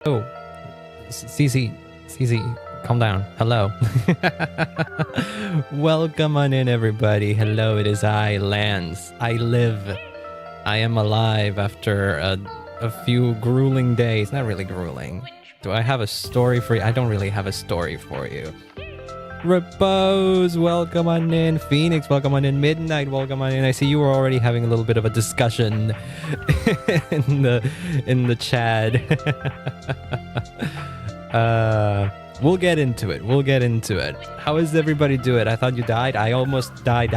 Oh, CC, calm down. Hello. Welcome on in, everybody. Hello, it is I, Lance. I live. I am alive after a few grueling days. Not really grueling. Do I have a story for you? I don't really have a story for you. Repose, welcome on in. Phoenix, welcome on in. Midnight, welcome on in. I see you were already having a little bit of a discussion in the chat. We'll get into it. We'll get into it. How is everybody doing? I thought you died. I almost died.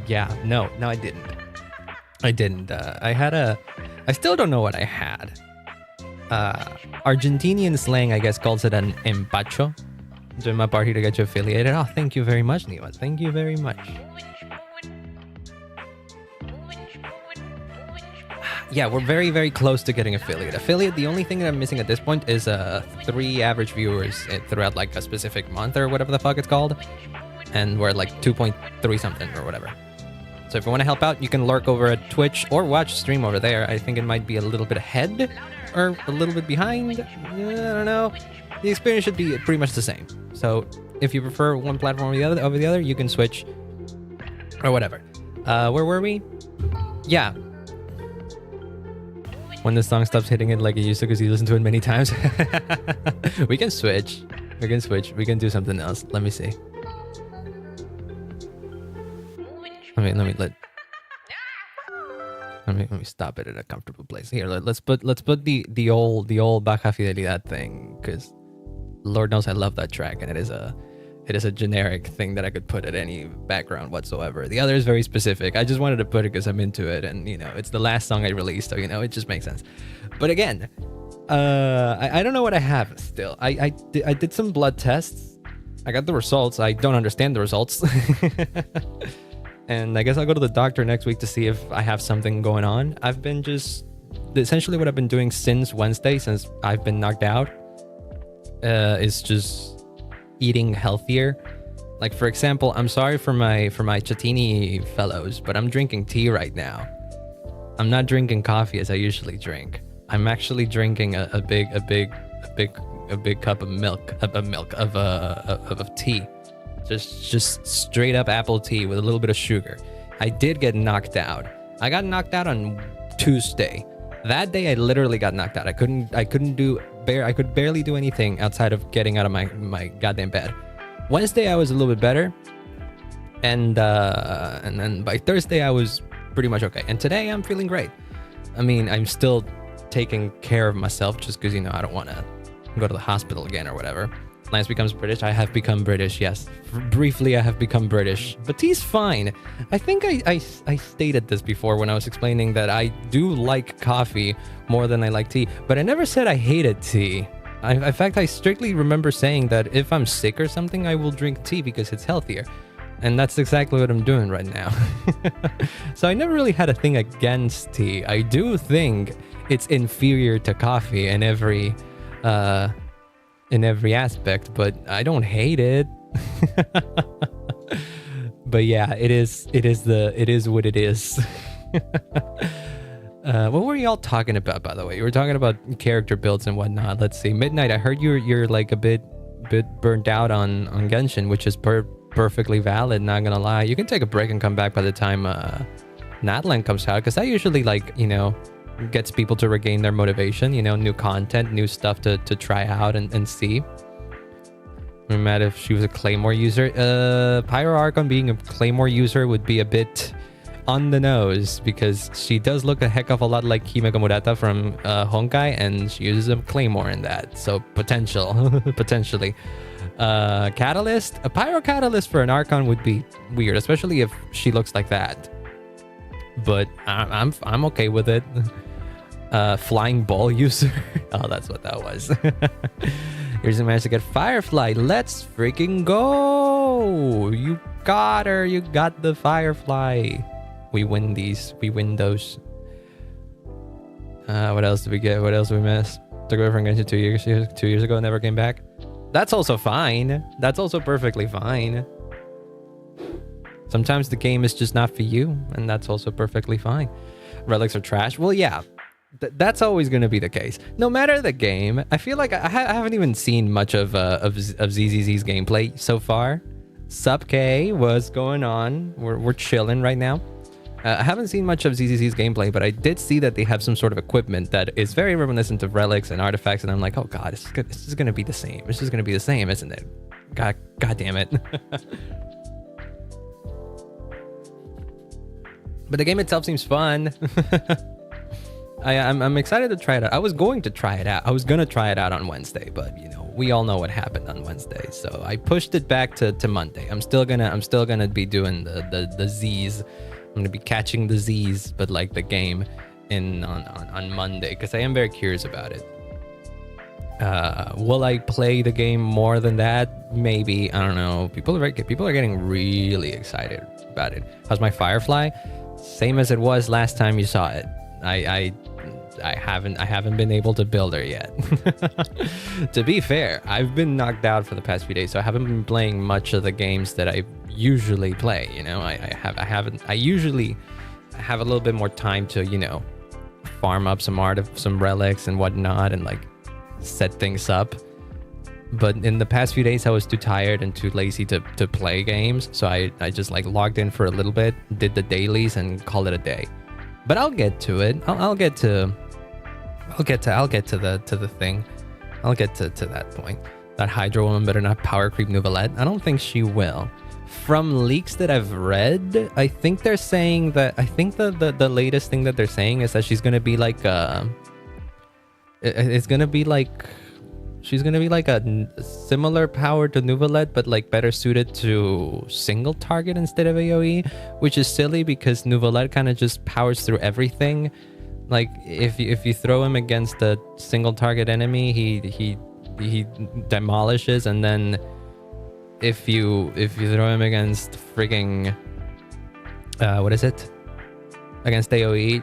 Yeah. No, I didn't. I still don't know what I had. Argentinian slang, I guess, calls it an empacho. Join my party to get you affiliated. Oh, thank you very much, Niwa. Thank you very much. Yeah, we're very, very close to getting affiliate. The only thing that I'm missing at this point is 3 average viewers throughout like a specific month or whatever the fuck it's called. And we're like 2.3 something or whatever. So if you want to help out, you can lurk over at Twitch or watch stream over there. I think it might be a little bit ahead or a little bit behind. I don't know. The experience should be pretty much the same. So if you prefer one platform over the other, you can switch or whatever. Where were we? Yeah. When the song stops hitting it like it used to because you listen to it many times. We can switch. We can do something else. Let me see. Let me stop it at a comfortable place. Here, let's put the old Baja Fidelidad thing, because Lord knows I love that track, and it is a generic thing that I could put at any background whatsoever. The other is very specific. I just wanted to put it because I'm into it, and it's the last song I released, so it just makes sense. But again, I don't know what I have still. I did some blood tests. I got the results. I don't understand the results. And I guess I'll go to the doctor next week to see if I have something going on. I've been essentially what I've been doing since Wednesday, since I've been knocked out, is just eating healthier. Like, for example, I'm sorry for my Chatini fellows, but I'm drinking tea right now. I'm not drinking coffee as I usually drink. I'm actually drinking a big cup of milk of tea. Just straight up apple tea with a little bit of sugar. I did get knocked out. I got knocked out on Tuesday. That day I literally got knocked out. I could barely do anything outside of getting out of my goddamn bed. Wednesday I was a little bit better. And then by Thursday I was pretty much okay. And today I'm feeling great. I mean, I'm still taking care of myself just because, I don't want to go to the hospital again or whatever. Lance becomes British. I have become British, yes. Briefly, I have become British. But tea's fine. I think I stated this before when I was explaining that I do like coffee more than I like tea. But I never said I hated tea. In fact, I strictly remember saying that if I'm sick or something, I will drink tea because it's healthier. And that's exactly what I'm doing right now. So I never really had a thing against tea. I do think it's inferior to coffee in every aspect, but I don't hate it. But yeah, it is what it is. What were y'all talking about, by the way? You were talking about character builds and whatnot. Let's see. Midnight, I heard you're like a bit burnt out on Genshin, which is perfectly valid, not gonna lie. You can take a break and come back by the time Natlan comes out, because that usually gets people to regain their motivation, new content, new stuff to try out and see. I'm mad if she was a Claymore user. Pyro Archon being a Claymore user would be a bit on the nose, because she does look a heck of a lot like Himeko Murata from Honkai, and she uses a Claymore in that, so potentially. Catalyst? A Pyro Catalyst for an Archon would be weird, especially if she looks like that. But I'm okay with it. Flying ball user. Oh, that's what that was. Here's a managed to get Firefly. Let's freaking go! You got her. You got the Firefly. We win these. We win those. What else did we get? What else did we miss? Took over from Genshin 2 years ago and never came back. That's also fine. That's also perfectly fine. Sometimes the game is just not for you, and that's also perfectly fine. Relics are trash. Well, yeah. That's always going to be the case. No matter the game, I feel like I haven't even seen much of ZZZ's gameplay so far. Sup K, what's going on? We're chilling right now. I haven't seen much of ZZZ's gameplay, but I did see that they have some sort of equipment that is very reminiscent of relics and artifacts, and I'm like, oh god, this is going to be the same. This is going to be the same, isn't it? God damn it. But the game itself seems fun. I'm excited to try it out. I was going to try it out. I was going to try it out on Wednesday, but you know, we all know what happened on Wednesday. So I pushed it back to Monday. I'm still gonna be doing the Z's. I'm gonna be catching the Z's, but like the game on Monday, because I am very curious about it. Will I play the game more than that? Maybe. I don't know. People are getting really excited about it. How's my Firefly? Same as it was last time you saw it. I haven't been able to build her yet. To be fair, I've been knocked out for the past few days, so I haven't been playing much of the games that I usually play. You know, I usually have a little bit more time to, you know, farm up some relics and whatnot, and like set things up. But in the past few days, I was too tired and too lazy to play games, so I just like logged in for a little bit, did the dailies, and called it a day. But I'll get to it. I'll get to the thing. I'll get to that point. That Hydra woman better not power creep Nouvellette. I don't think she will. From leaks that I've read, I think they're saying that. I think the latest thing that they're saying is that she's gonna be like she's gonna be like a similar power to Nouvellette, but like better suited to single target instead of AoE, which is silly because Nouvellette kind of just powers through everything. Like if you throw him against a single target enemy, he demolishes, and then if you throw him against frigging against AoE,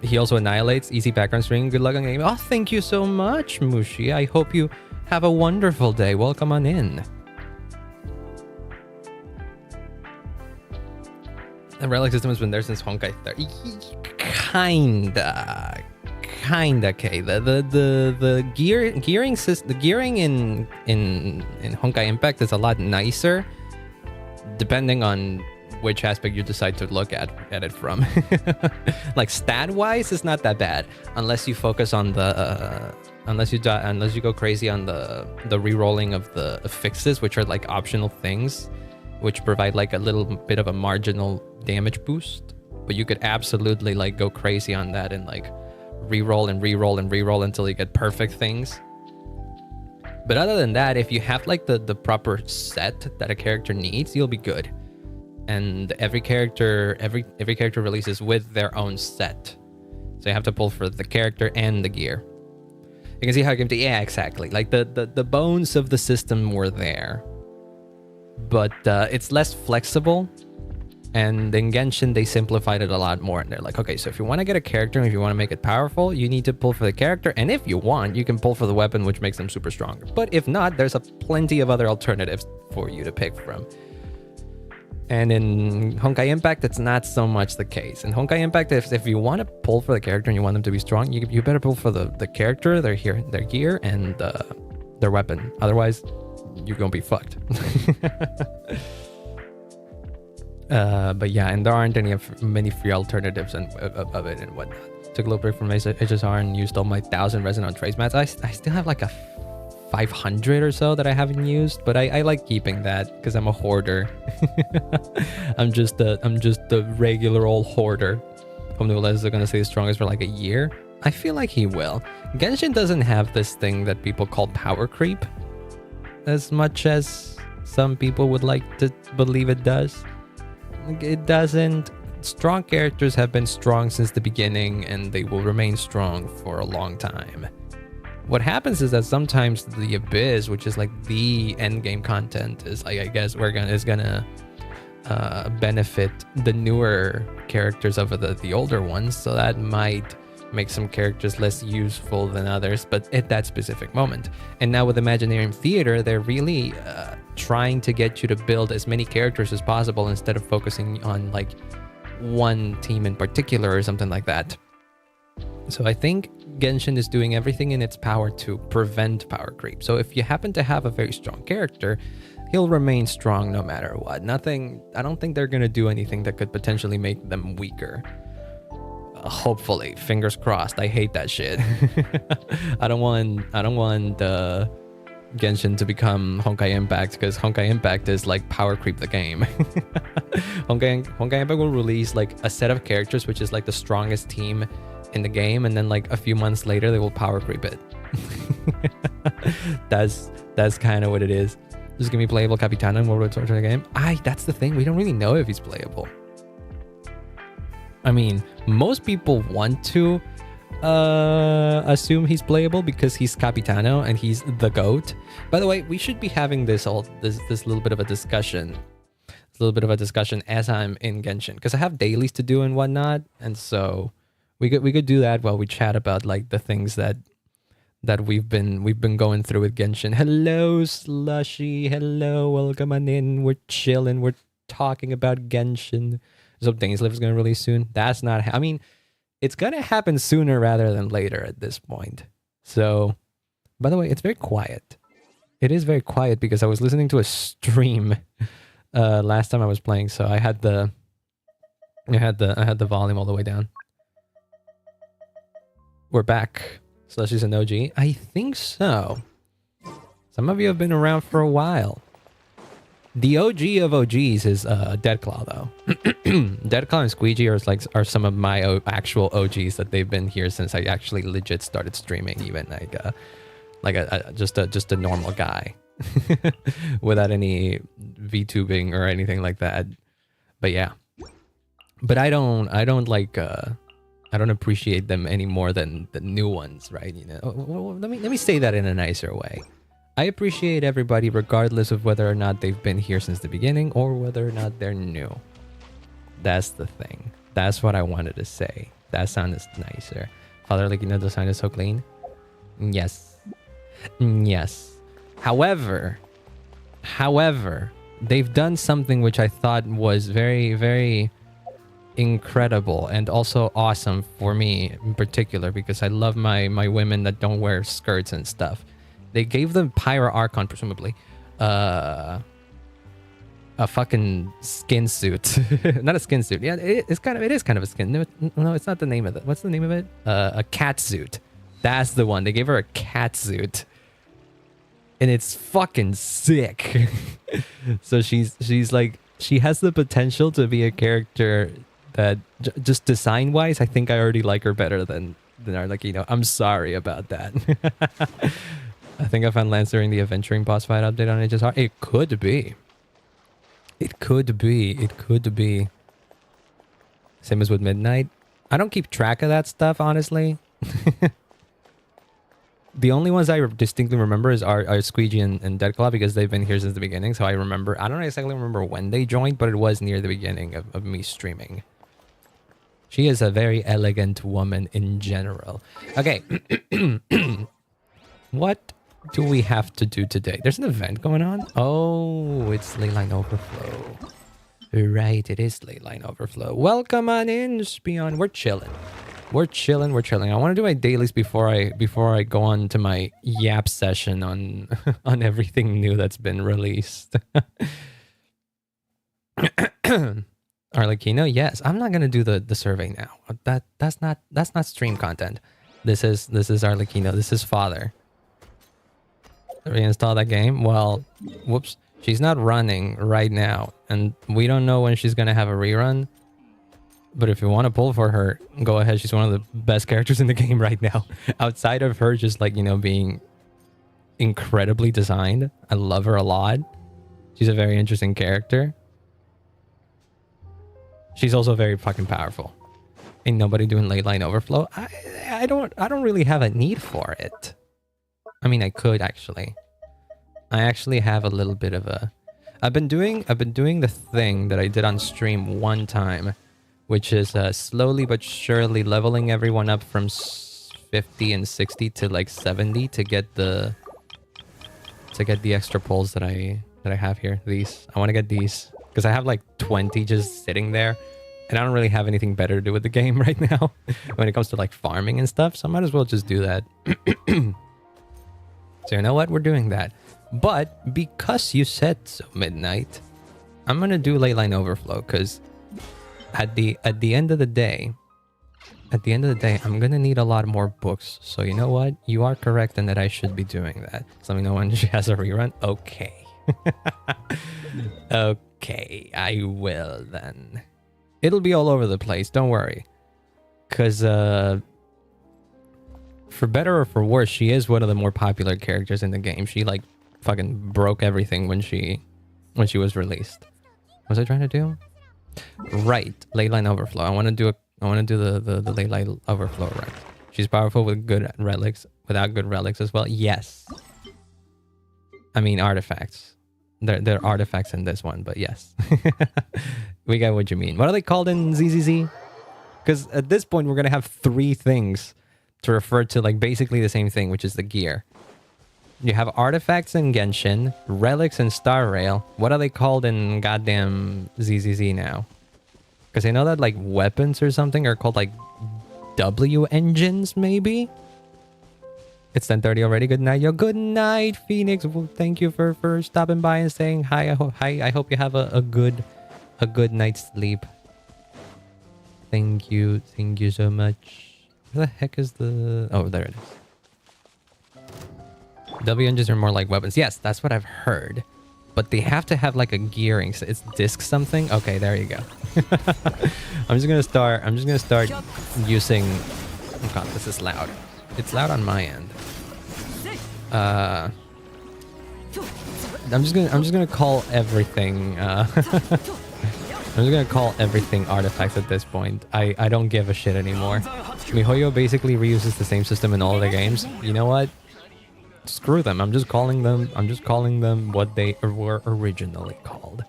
he also annihilates. Easy background string. Good luck on game. Oh, thank you so much, Mushi. I hope you have a wonderful day. Welcome on in. The relic system has been there since Honkai 30. Kinda okay. The gearing system, the gearing in Honkai Impact is a lot nicer, depending on which aspect you decide to look at it from. Like stat wise, it's not that bad unless you focus on the unless you go crazy on the re-rolling of the fixes, which are like optional things which provide like a little bit of a marginal damage boost. But you could absolutely like go crazy on that and like re-roll and re-roll and re-roll until you get perfect things. But other than that, if you have like the proper set that a character needs, you'll be good. And every character releases with their own set, so you have to pull for the character and the gear. You can see how yeah, exactly, like the bones of the system were there, but it's less flexible. And in Genshin, they simplified it a lot more, and they're like, okay, so if you want to get a character and if you want to make it powerful, you need to pull for the character, and if you want, you can pull for the weapon, which makes them super strong. But if not, there's plenty of other alternatives for you to pick from. And in Honkai Impact, it's not so much the case. In Honkai Impact, if you want to pull for the character and you want them to be strong, you better pull for the character, their gear, and their weapon. Otherwise, you're gonna be fucked. But yeah, and there aren't many free alternatives of it and whatnot. Took a little break from HSR and used all my 1,000 resin on trace mats. I still have like a 500 or so that I haven't used, but I like keeping that because I'm a hoarder. I'm just a regular old hoarder. Hope Nouvellette is gonna stay the strongest for like a year. I feel like he will. Genshin doesn't have this thing that people call power creep as much as some people would like to believe it does. It doesn't. Strong characters have been strong since the beginning, and they will remain strong for a long time. What happens is that sometimes the Abyss, which is like the end game content, is like, I guess is gonna benefit the newer characters over the older ones, so that might make some characters less useful than others, but at that specific moment. And now with Imaginarium Theater, they're really trying to get you to build as many characters as possible instead of focusing on like one team in particular or something like that. So I think Genshin is doing everything in its power to prevent power creep. So if you happen to have a very strong character, he'll remain strong no matter what. Nothing, I don't think they're going to do anything that could potentially make them weaker. Hopefully, fingers crossed. I hate that shit. I don't want Genshin to become Honkai Impact, because Honkai Impact is like power creep the game. Honkai Impact will release like a set of characters which is like the strongest team in the game, and then like a few months later they will power creep it. That's kind of what it is. Just give me playable Capitano in World War Torture game. That's the thing. We don't really know if he's playable. I mean, most people want to assume he's playable because he's Capitano and he's the GOAT. By the way, we should be having this little bit of a discussion. As I'm in Genshin, because I have dailies to do and whatnot, and so we could do that while we chat about like the things that we've been going through with Genshin. Hello, Slushy. Hello, welcome on in. We're chilling. We're talking about Genshin. So Dainslift is going to release soon. That's not... I mean, it's going to happen sooner rather than later at this point. So, by the way, it's very quiet. It is very quiet because I was listening to a stream last time I was playing, so I had the volume all the way down. We're back. Slushy's an OG. I think so. Some of you have been around for a while. The OG of OGs is Deadclaw, though. Deadclaw and Squeegee are some of my actual OGs that they've been here since I actually legit started streaming, even just a normal guy without any VTubing or anything like that. But yeah, but I don't appreciate them any more than the new ones, right? You know, well, let me say that in a nicer way. I appreciate everybody regardless of whether or not they've been here since the beginning or whether or not they're new. That's the thing. That's what I wanted to say. That sounded nicer. Father, like, you know, the sign is so clean. Yes. Yes. However, they've done something which I thought was very, very incredible and also awesome for me in particular, because I love my women that don't wear skirts and stuff. They gave them Pyra Archon, presumably, a fucking skin suit. Not a skin suit. Yeah, it is kind of a skin. No, it's not the name of it. What's the name of it? A cat suit. That's the one. They gave her a cat suit, and it's fucking sick. So she's like, she has the potential to be a character that just design wise, I think I already like her better than Arlecchino. I'm sorry about that. I think I found Lance during the Adventuring boss fight update on HSR. It could be. It could be. Same as with Midnight. I don't keep track of that stuff, honestly. The only ones I distinctly remember are Squeegee and Deadclaw, because they've been here since the beginning. So I remember. I don't exactly remember when they joined, but it was near the beginning of me streaming. She is a very elegant woman in general. Okay. What do we have to do today? There's an event going on. Oh, it's Leyline Overflow. Right, it is Leyline Overflow. Welcome on in, Spion. We're chilling. I want to do my dailies before I go on to my yap session on on everything new that's been released. Arlecchino, yes. I'm not gonna do the survey now. That's not stream content. This is Arlecchino. This is father. Reinstall that game. Well, whoops. She's not running right now, and we don't know when she's gonna have a rerun. But if you want to pull for her, go ahead. She's one of the best characters in the game right now. Outside of her just like, you know, being incredibly designed. I love her a lot. She's a very interesting character. She's also very fucking powerful. Ain't nobody doing Leyline Overflow. I don't really have a need for it. I mean, I could actually. I actually have a little bit of a... I've been doing the thing that I did on stream one time, which is slowly but surely leveling everyone up from 50 and 60 to like 70 to get the extra pulls that I have here. These. I want to get these because I have like 20 just sitting there And I don't really have anything better to do with the game right now when it comes to like farming and stuff. So I might as well just do that. So you know what? We're doing that. But because you said so, Midnight, I'm gonna do Leyline Overflow because at the end of the day, I'm gonna need a lot more books. So you know what? You are correct in that I should be doing that. So let me know when she has a rerun. Okay. Okay, I will then. It'll be all over the place, don't worry. Because, for better or for worse, she is one of the more popular characters in the game. She, like, fucking broke everything when she was released. What was I trying to do? Right, Leyline Overflow. I want to do the Leyline Overflow right. She's powerful with good relics, without good relics as well. Yes. I mean, artifacts. There are artifacts in this one, but yes. We get what you mean. What are they called in ZZZ? Because at this point, we're going to have 3 things to refer to like basically the same thing, which is the gear. You have artifacts in Genshin, relics in Star Rail. What are they called in goddamn ZZZ now? Because I know that like weapons or something are called like W engines, maybe? It's 10:30 already. Good night, yo. Good night, Phoenix. Well, thank you for stopping by and saying hi. I hope you have a good night's sleep. Thank you so much. Where the heck is the? Oh, there it is. W engines are more like weapons. Yes, that's what I've heard. But they have to have like a gearing. So it's disc something. Okay, there you go. I'm just gonna start using. Oh god, this is loud. It's loud on my end. I'm just gonna call everything. I'm just gonna call everything artifacts at this point. I don't give a shit anymore. MiHoYo basically reuses the same system in all the games. You know what? Screw them. I'm just calling them what they were originally called.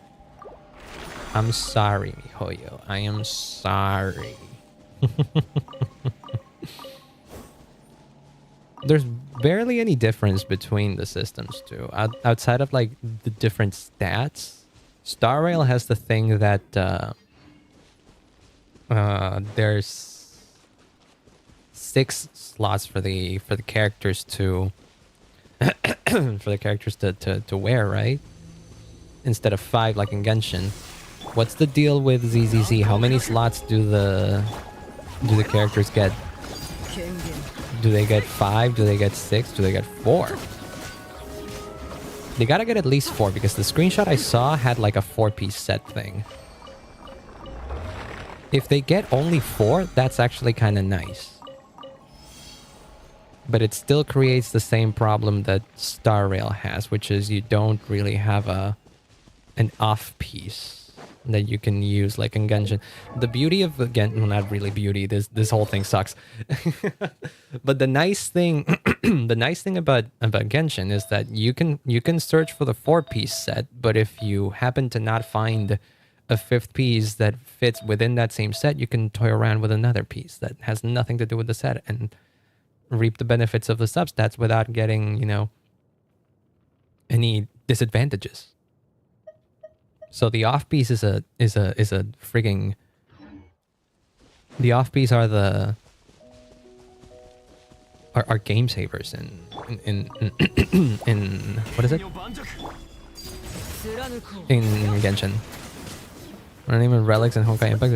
I'm sorry, MiHoYo. I am sorry. There's barely any difference between the systems too. Outside of like the different stats, Star Rail has the thing that there's 6 slots for the characters to to wear, right? Instead of 5 like in Genshin. What's the deal with ZZZ? How many slots do the characters get? Do they get 5? Do they get 6? Do they get 4? They gotta get at least 4 because the screenshot I saw had like a 4-piece set thing. If they get only 4, that's actually kind of nice. But it still creates the same problem that Star Rail has, which is you don't really have an off piece that you can use like in Genshin. The beauty of Genshin, well, not really beauty, this whole thing sucks. But the nice thing the nice thing about Genshin is that you can search for the 4-piece set, but if you happen to not find a 5th piece that fits within that same set, you can toy around with another piece that has nothing to do with the set and reap the benefits of the substats without getting, you know, any disadvantages. So the off piece is a frigging. The off piece are are game savers in what is it? In Genshin. What name of relics and Honkai Impact?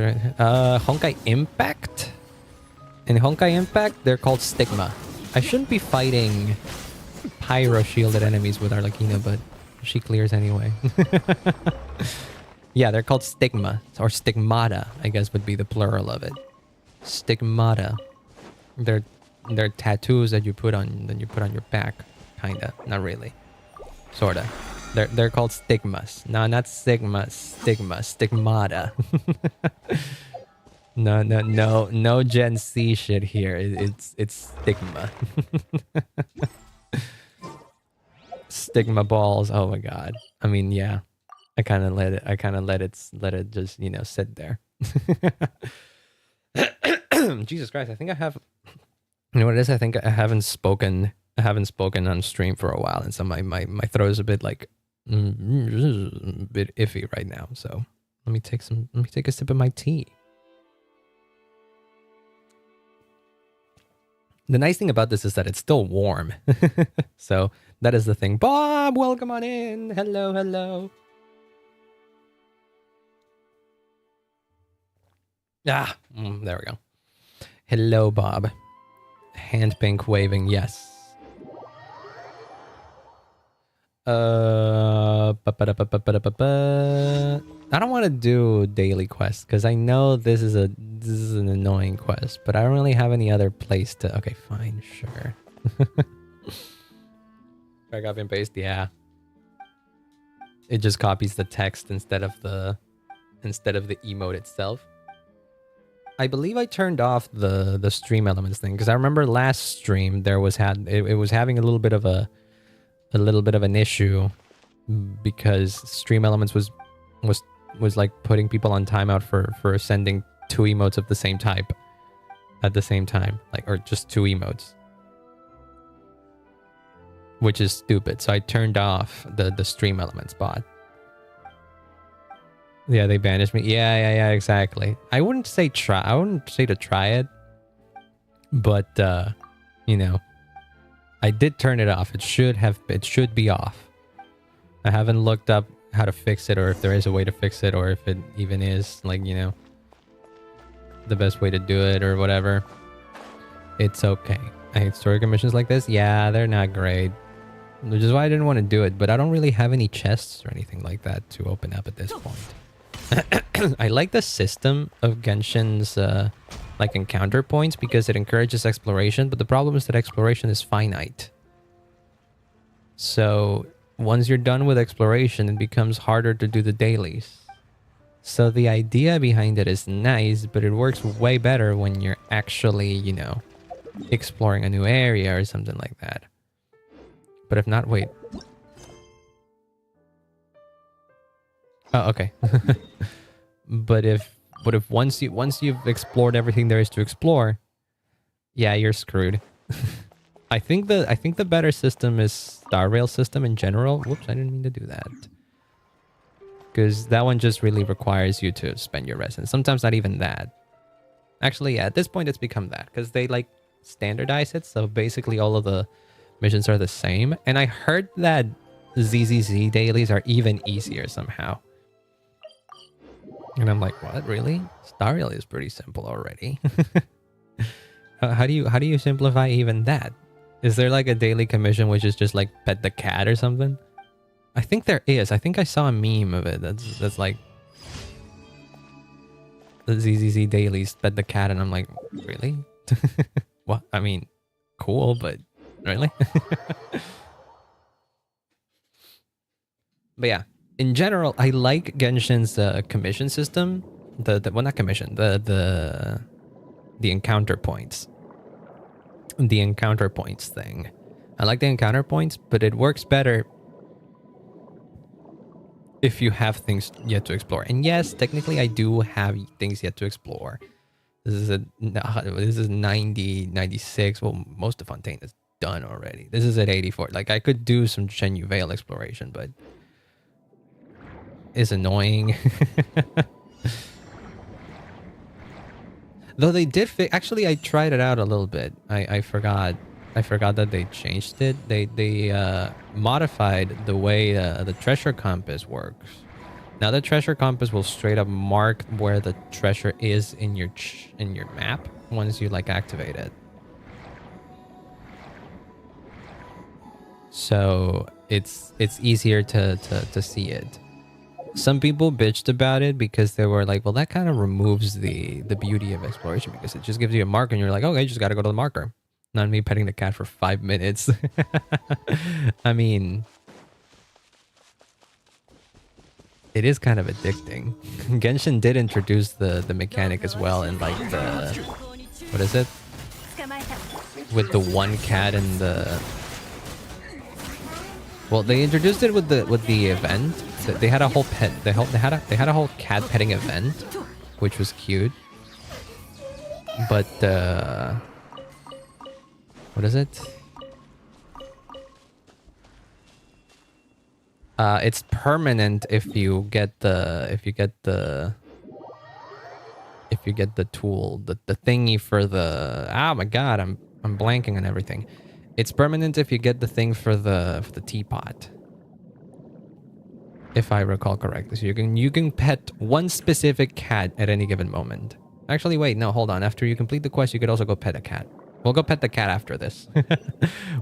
Honkai Impact. In Honkai Impact, they're called Stigma. I shouldn't be fighting pyro shielded enemies with Arlecchino, but she clears anyway. Yeah, they're called Stigma, or Stigmata, I guess would be the plural of it. Stigmata. They're tattoos that you put on your back, kinda. Not really. Sorta. They're called stigmas. No, not sigma. Stigmata. No Gen C shit here. It's stigma. Stigma balls. Oh my god. I mean, yeah. I kind of let it just, you know, sit there. Jesus Christ, I think I have, you know what it is? I think I haven't spoken on stream for a while, and so my throat is a bit like a bit iffy right now. So let me take a sip of my tea. The nice thing about this is that it's still warm. So that is the thing. Bob, welcome on in. Hello, hello. Ah, there we go. Hello, Bob. Hand pink waving, yes. I don't want to do daily quests because I know this is an annoying quest, but I don't really have any other place to. Okay, fine, sure. Drag copy and paste, yeah. It just copies the text instead of the emote itself. I believe I turned off the stream elements thing because I remember last stream there was it was having a little bit of an issue because stream elements was like putting people on timeout for sending 2 emotes of the same type at the same time, like, or just 2 emotes, which is stupid. So I turned off the stream elements bot. Yeah, they banished me. Yeah, exactly. I wouldn't say to try it, but you know, I did turn it off. It should be off. I haven't looked up how to fix it or if there is a way to fix it or if it even is, like, you know, the best way to do it or whatever. It's okay. I hate story commissions like this. Yeah, they're not great. Which is why I didn't want to do it, but I don't really have any chests or anything like that to open up at this point. I like the system of Genshin's like encounter points because it encourages exploration, but the problem is that exploration is finite. So once you're done with exploration, it becomes harder to do the dailies. So the idea behind it is nice, but it works way better when you're actually, you know, exploring a new area or something like that. But if not, wait. Oh, okay. But if once you've explored everything there is to explore, yeah, you're screwed. I think the better system is Star Rail system in general. Whoops, I didn't mean to do that. Because that one just really requires you to spend your resin. Sometimes not even that. Actually, yeah, at this point it's become that. Because they like standardize it. So basically all of the missions are the same. And I heard that ZZZ dailies are even easier somehow. And I'm like, what? Really? Star Rail is pretty simple already. How do you simplify even that? Is there like a daily commission which is just like pet the cat or something? I think there is. I think I saw a meme of it. That's like the ZZZ dailies pet the cat, and I'm like, really? What? I mean, cool, but really? But yeah, in general, I like Genshin's commission system. Well, not commission. The encounter points. The encounter points thing. I like the encounter points, but it works better if you have things yet to explore. And yes, technically I do have things yet to explore. This is 90, 96. Well, most of Fontaine is done already. This is at 84. Like, I could do some Shenyu Vale exploration, but it's annoying. Though they did actually, I tried it out a little bit. I forgot that they changed it. They modified the way the treasure compass works. Now the treasure compass will straight up mark where the treasure is in your map once you like activate it. So it's easier to see it. Some people bitched about it because they were like, well, that kind of removes the beauty of exploration because it just gives you a marker and you're like, okay, you just got to go to the marker. Not me petting the cat for 5 minutes. I mean, it is kind of addicting. Genshin did introduce the mechanic as well in like the, what is it? With the one cat and the, well, they introduced it with the event. They had a whole pet. They had a whole cat petting event, which was cute. But what is it? It's permanent if you get the tool, the thingy for the. Oh my god, I'm I'm blanking on everything. It's permanent if you get the thing for the teapot. If I recall correctly. So you can pet one specific cat at any given moment. Actually, wait, no, hold on. After you complete the quest, you could also go pet a cat. We'll go pet the cat after this.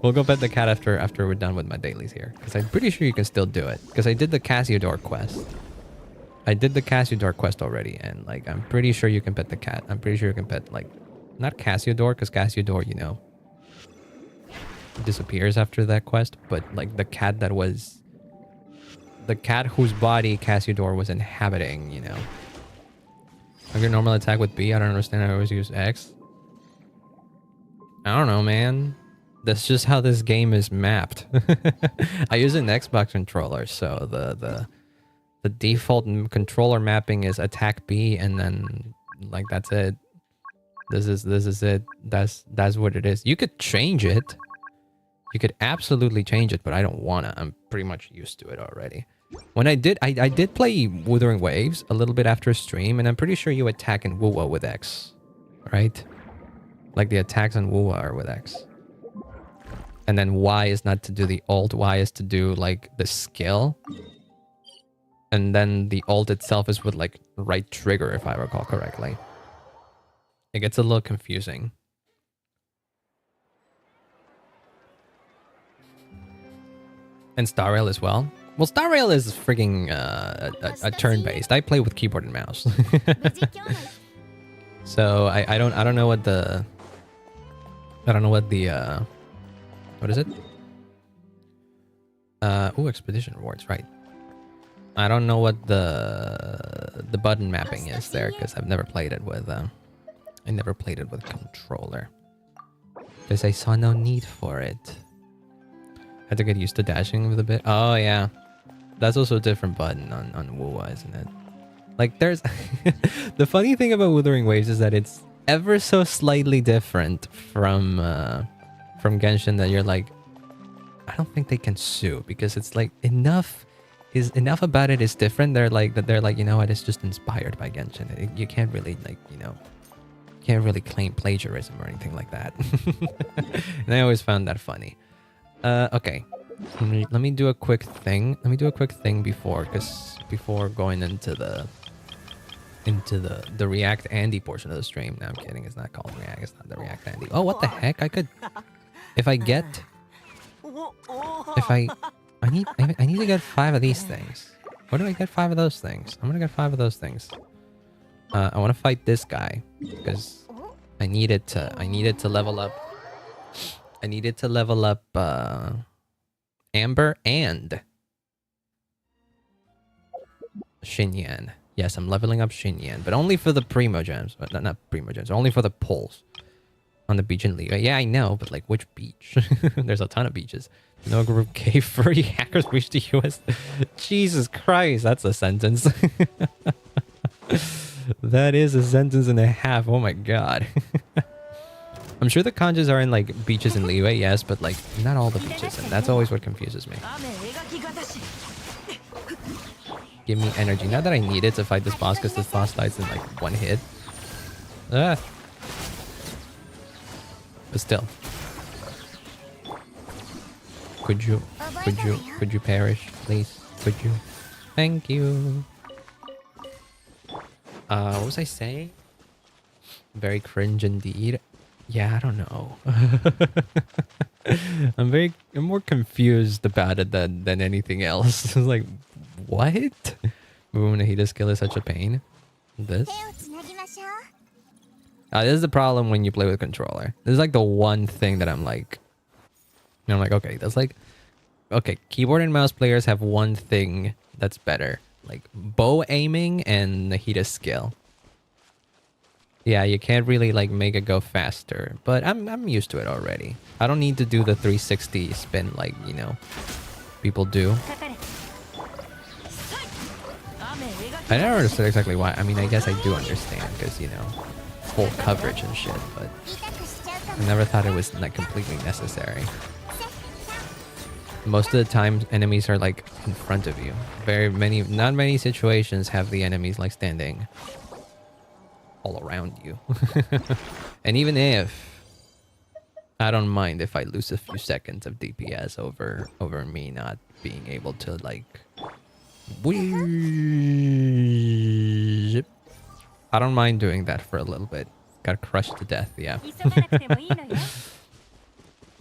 We'll go pet the cat after we're done with my dailies here. Because I'm pretty sure you can still do it. Because I did the Cassiodor quest. I did the Cassiodor quest already. And, like, I'm pretty sure you can pet the cat. I'm pretty sure you can pet, like... Not Cassiodor, because Cassiodor, you know... disappears after that quest. But, like, the cat that was... The cat whose body Cassiodor was inhabiting, you know. Like your normal attack with B? I don't understand. I always use X. I don't know, man. That's just how this game is mapped. I use an Xbox controller, so the default controller mapping is attack B, and then like that's it. This is it. That's what it is. You could change it. You could absolutely change it, but I don't wanna. I'm pretty much used to it already. When I did play Wuthering Waves a little bit after stream, and I'm pretty sure you attack in Wuwa with X, right? Like the attacks on Wuwa are with X. And then Y is not to do the ult, Y is to do like the skill. And then the ult itself is with like right trigger, if I recall correctly. It gets a little confusing. And Star Rail as well. Well, Star Rail is freaking a turn-based. I play with keyboard and mouse. So I don't know what the what is it? Oh, expedition rewards, right. I don't know what the button mapping is there because I've never played it with I never played it with controller. Because I saw no need for it. Had to get used to dashing with a bit. Oh yeah. That's also a different button on Wuwa, isn't it? Like there's the funny thing about Wuthering Waves is that it's ever so slightly different from Genshin that you're like, I don't think they can sue because it's like enough about it is different. They're like, you know what, it's just inspired by Genshin. You can't really like, you know, can't really claim plagiarism or anything like that. And I always found that funny. Okay. Let me do a quick thing. Let me do a quick thing before going into the React Andy portion of the stream. No, I'm kidding. It's not called React. It's not the React Andy. Oh, what the heck? I could, if I need to get 5 of these things. Where do I get 5 of those things? I'm gonna get 5 of those things. I want to fight this guy because I needed to level up. I needed to level up Amber and Xinyan. Yes, I'm leveling up Xinyan, but only for the Primo Gems. Not Primo Gems, only for the pulls on the beach in Leo. Yeah, I know, but like which beach? There's a ton of beaches. No group K furry hackers reach the US. Jesus Christ, that's a sentence. That is a sentence and a half. Oh my god. I'm sure the kanjis are in like beaches in Liyue, yes, but like not all the beaches, and that's always what confuses me. Give me energy. Not that I need it to fight this boss, because this boss dies in like 1 hit. Ah. But still. Could you perish, please? Could you? Thank you. What was I saying? Very cringe indeed. Yeah, I don't know. I'm more confused about it than anything else. It's like, what? Munahita's skill is such a pain. This? This is the problem when you play with controller. This is like the one thing that I'm like, okay, that's like, okay, keyboard and mouse players have one thing that's better. Like bow aiming and Nahita's skill. Yeah, you can't really like make it go faster, but I'm used to it already. I don't need to do the 360 spin like, you know, people do. I never understood exactly why. I mean, I guess I do understand because, you know, full coverage and shit, but I never thought it was like completely necessary. Most of the time, enemies are like in front of you. Not many situations have the enemies like standing all around you. And even if I don't mind if I lose a few seconds of DPS over me not being able to like. Whee! I don't mind doing that for a little bit. Got crushed to death, yeah.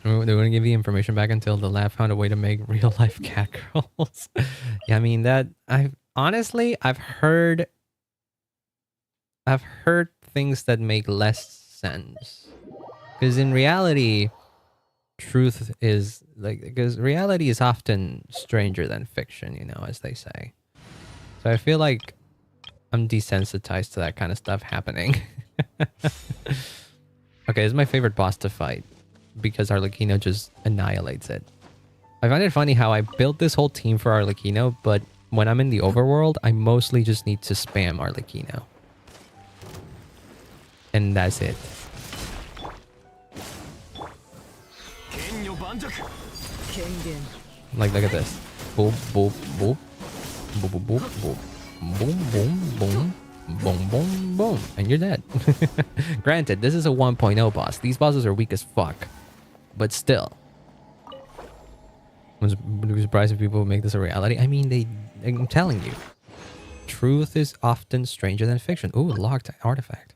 They wouldn't give you information back until the lab found a way to make real life cat girls. Yeah, I mean that I've heard things that make less sense. Because in reality, truth is like, because reality is often stranger than fiction, you know, as they say. So I feel like I'm desensitized to that kind of stuff happening. Okay, this is my favorite boss to fight because Arlecchino just annihilates it. I find it funny how I built this whole team for Arlecchino, but when I'm in the overworld, I mostly just need to spam Arlecchino. And that's it. Like, look at this. Boop, boop, boop. Boop, boop, boop, boop. Boom, boom, boom. Boom, boom, boom. And you're dead. Granted, this is a 1.0 boss. These bosses are weak as fuck. But still. I'm surprised if people make this a reality. I mean, I'm telling you. Truth is often stranger than fiction. Ooh, locked artifact.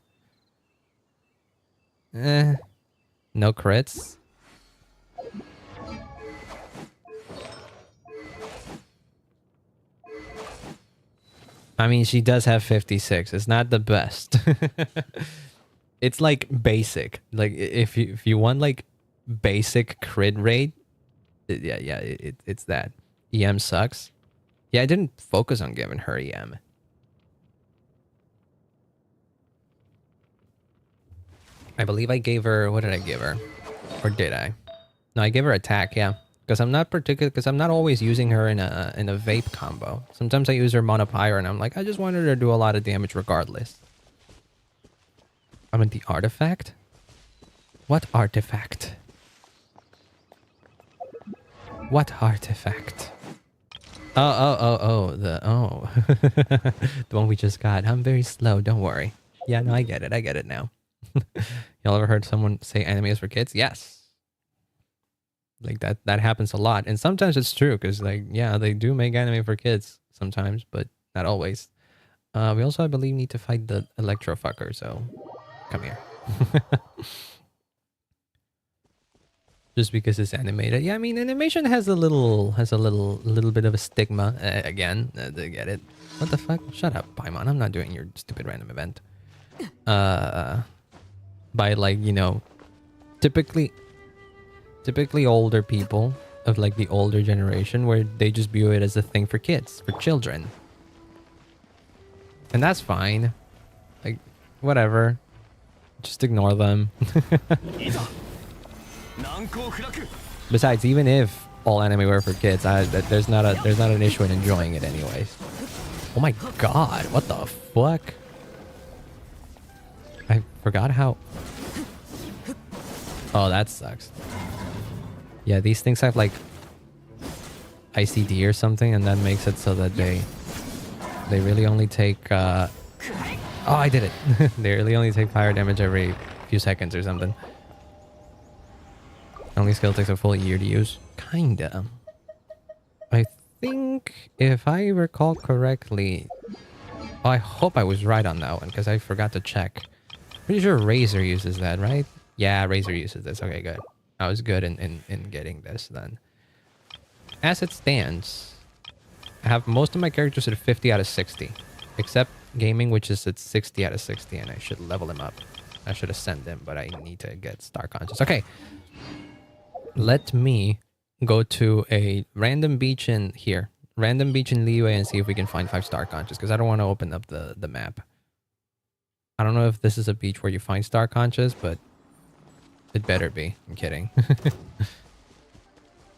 No crits. I mean, she does have 56. It's not the best. It's like basic. Like if you want like basic crit rate, it's that. EM sucks. Yeah, I didn't focus on giving her EM. I believe I gave her, what did I give her? Or did I? No, I gave her attack, yeah. Because I'm not always using her in a vape combo. Sometimes I use her monopyre and I'm like, I just wanted her to do a lot of damage regardless. I mean, the artifact? What artifact? What artifact? Oh, the one we just got. I'm very slow, don't worry. Yeah, no, I get it now. Y'all ever heard someone say anime is for kids? Yes. Like that happens a lot. And sometimes it's true, because like, yeah, they do make anime for kids sometimes, but not always. We also, I believe, need to fight the electro fucker, so come here. Just because it's animated. Yeah, I mean, animation has a little bit of a stigma. Again, to get it. What the fuck? Shut up, Paimon. I'm not doing your stupid random event. By like, you know, typically older people of like the older generation, where they just view it as a thing for kids, for children. And that's fine. Like, whatever. Just ignore them. Besides, even if all anime were for kids, there's not an issue in enjoying it anyways. Oh my god, what the fuck? I forgot how... Oh, that sucks. Yeah, these things have like ICD or something, and that makes it so that they really only take oh, I did it. They really only take fire damage every few seconds or something. Only skill takes a full year to use. Kinda. I think if I recall correctly, oh, I hope I was right on that one, because I forgot to check. Pretty sure Razor uses that, right? Yeah, Razor uses this. Okay, good. I was good in getting this then. As it stands, I have most of my characters at 50 out of 60. Except Gaming, which is at 60 out of 60, and I should level him up. I should ascend him, but I need to get Star Conscious. Okay. Let me go to a random beach in here. Random beach in Liyue and see if we can find 5 Star Conscious, because I don't want to open up the map. I don't know if this is a beach where you find Star Conscious, but it better be. I'm kidding.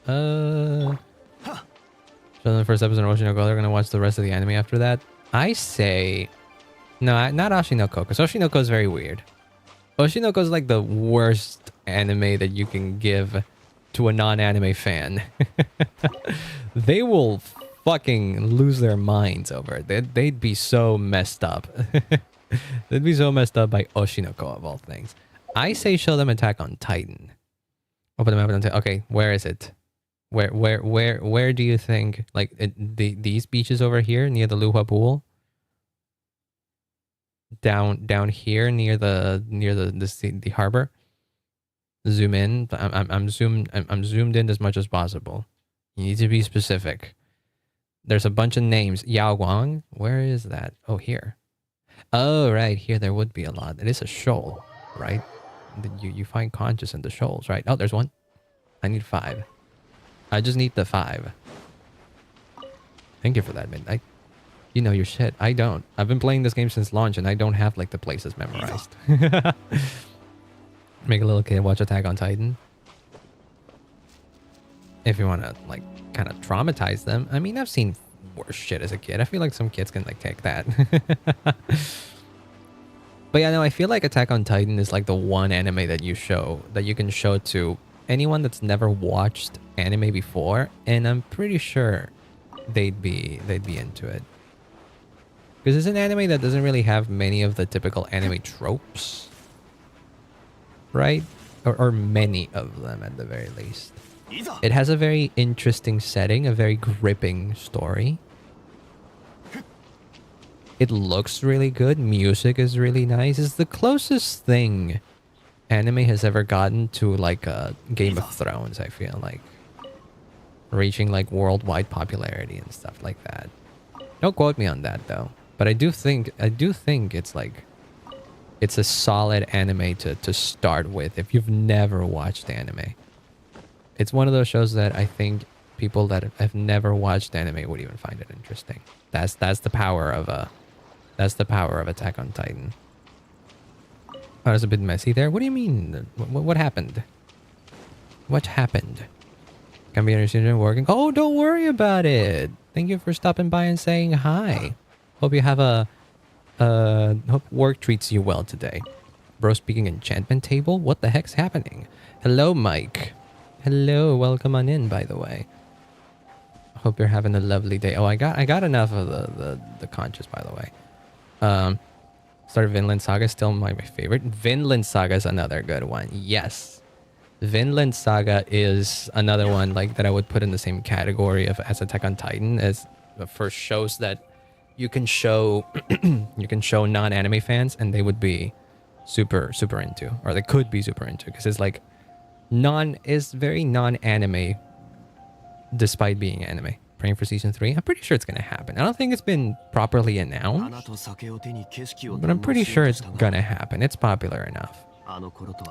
Show them the first episode of Oshinoko. They're gonna watch the rest of the anime after that. I say... No, not Oshinoko, because Oshinoko is very weird. Oshinoko is like the worst anime that you can give to a non-anime fan. They will fucking lose their minds over it. They'd be so messed up. They'd be so messed up by Oshinoko of all things. I say show them Attack on Titan. Open the map and okay, where is it? Where do you think, like, these beaches over here near the Luhua pool? Down here near the harbor? Zoom in. I'm zoomed in as much as possible. You need to be specific. There's a bunch of names. Yao Guang. Where is that? Oh, here. Oh, right here. There would be a lot. It is a shoal, right? You find conches in the shoals, right? Oh, there's one. I need 5. I just need the 5. Thank you for that, Midnight. You know your shit. I don't. I've been playing this game since launch, and I don't have like the places memorized. Make a little kid watch Attack on Titan. If you want to like kind of traumatize them. I mean, I've seen worse shit as a kid. I feel like some kids can like take that. But yeah, no, I feel like Attack on Titan is like the one anime that you can show to anyone that's never watched anime before, and I'm pretty sure they'd be into it. Because it's an anime that doesn't really have many of the typical anime tropes. Right? Or many of them at the very least. It has a very interesting setting, a very gripping story. It looks really good. Music is really nice. It's the closest thing anime has ever gotten to like a Game of Thrones, I feel like. Reaching like worldwide popularity and stuff like that. Don't quote me on that though. But I do think it's like it's a solid anime to start with if you've never watched anime. It's one of those shows that I think people that have never watched anime would even find it interesting. That's the power of Attack on Titan. Oh, it's a bit messy there. What do you mean? What happened? What happened? Can be understood working. Oh, don't worry about it. Thank you for stopping by and saying hi. Hope you have hope work treats you well today. Bro speaking enchantment table? What the heck's happening? Hello, Mike. Hello, welcome on in, by the way. Hope you're having a lovely day. Oh, I got enough of the conches, by the way. Started Vinland Saga, still my favorite. Vinland Saga is another good one. Yes. Vinland Saga is another one like that I would put in the same category as Attack on Titan as for shows that you can show non-anime fans and they would be super into, or they could be super into, because it's like is very non-anime despite being anime. Praying for season 3. I'm pretty sure it's gonna happen. I don't think it's been properly announced, but I'm pretty sure it's gonna happen. It's popular enough.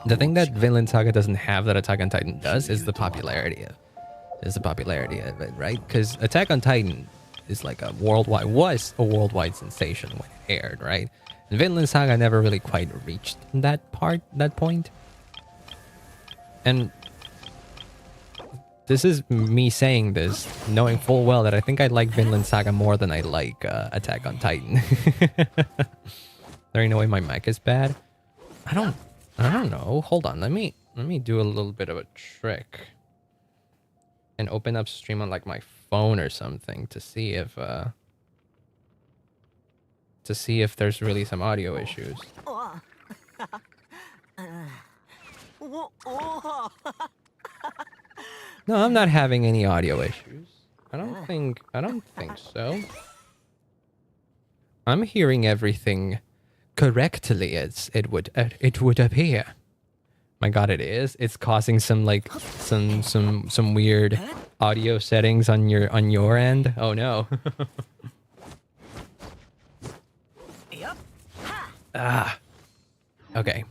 The thing that Vinland Saga doesn't have that Attack on Titan does is the popularity of it, right? Because Attack on Titan is like was a worldwide sensation when it aired, right? And Vinland Saga never really quite reached that point. And this is me saying this, knowing full well that I think I like Vinland Saga more than I like Attack on Titan. There ain't no way my mic is bad. I don't know. Hold on. Let me do a little bit of a trick and open up stream on like my phone or something to see if there's really some audio issues. No, I'm not having any audio issues. I don't think so. I'm hearing everything correctly as it would appear. My god, it is. It's causing some like some weird audio settings on your end. Oh no. Okay.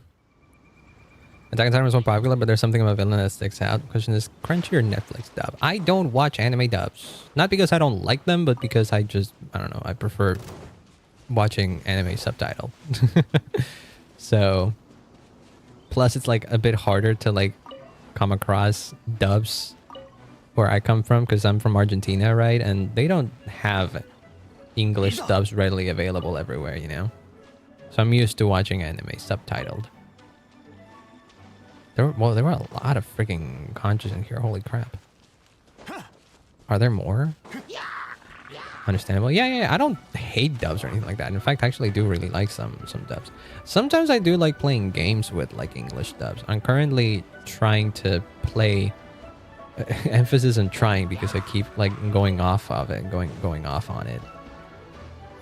Attack on Titan was more popular, but there's something about Vinland that sticks out. The question is, Crunchy or Netflix dub? I don't watch anime dubs. Not because I don't like them, but because I don't know, I prefer watching anime subtitle. So, plus it's like a bit harder to like come across dubs where I come from, because I'm from Argentina, right? And they don't have English dubs readily available everywhere, you know? So I'm used to watching anime subtitled. There were a lot of freaking conches in here. Holy crap. Are there more? understandable. Yeah, yeah, yeah. I don't hate dubs or anything like that. In fact, I actually do really like some dubs. Sometimes I do like playing games with like English dubs. I'm currently trying to play emphasis on trying because I keep like going off of it, going off on it.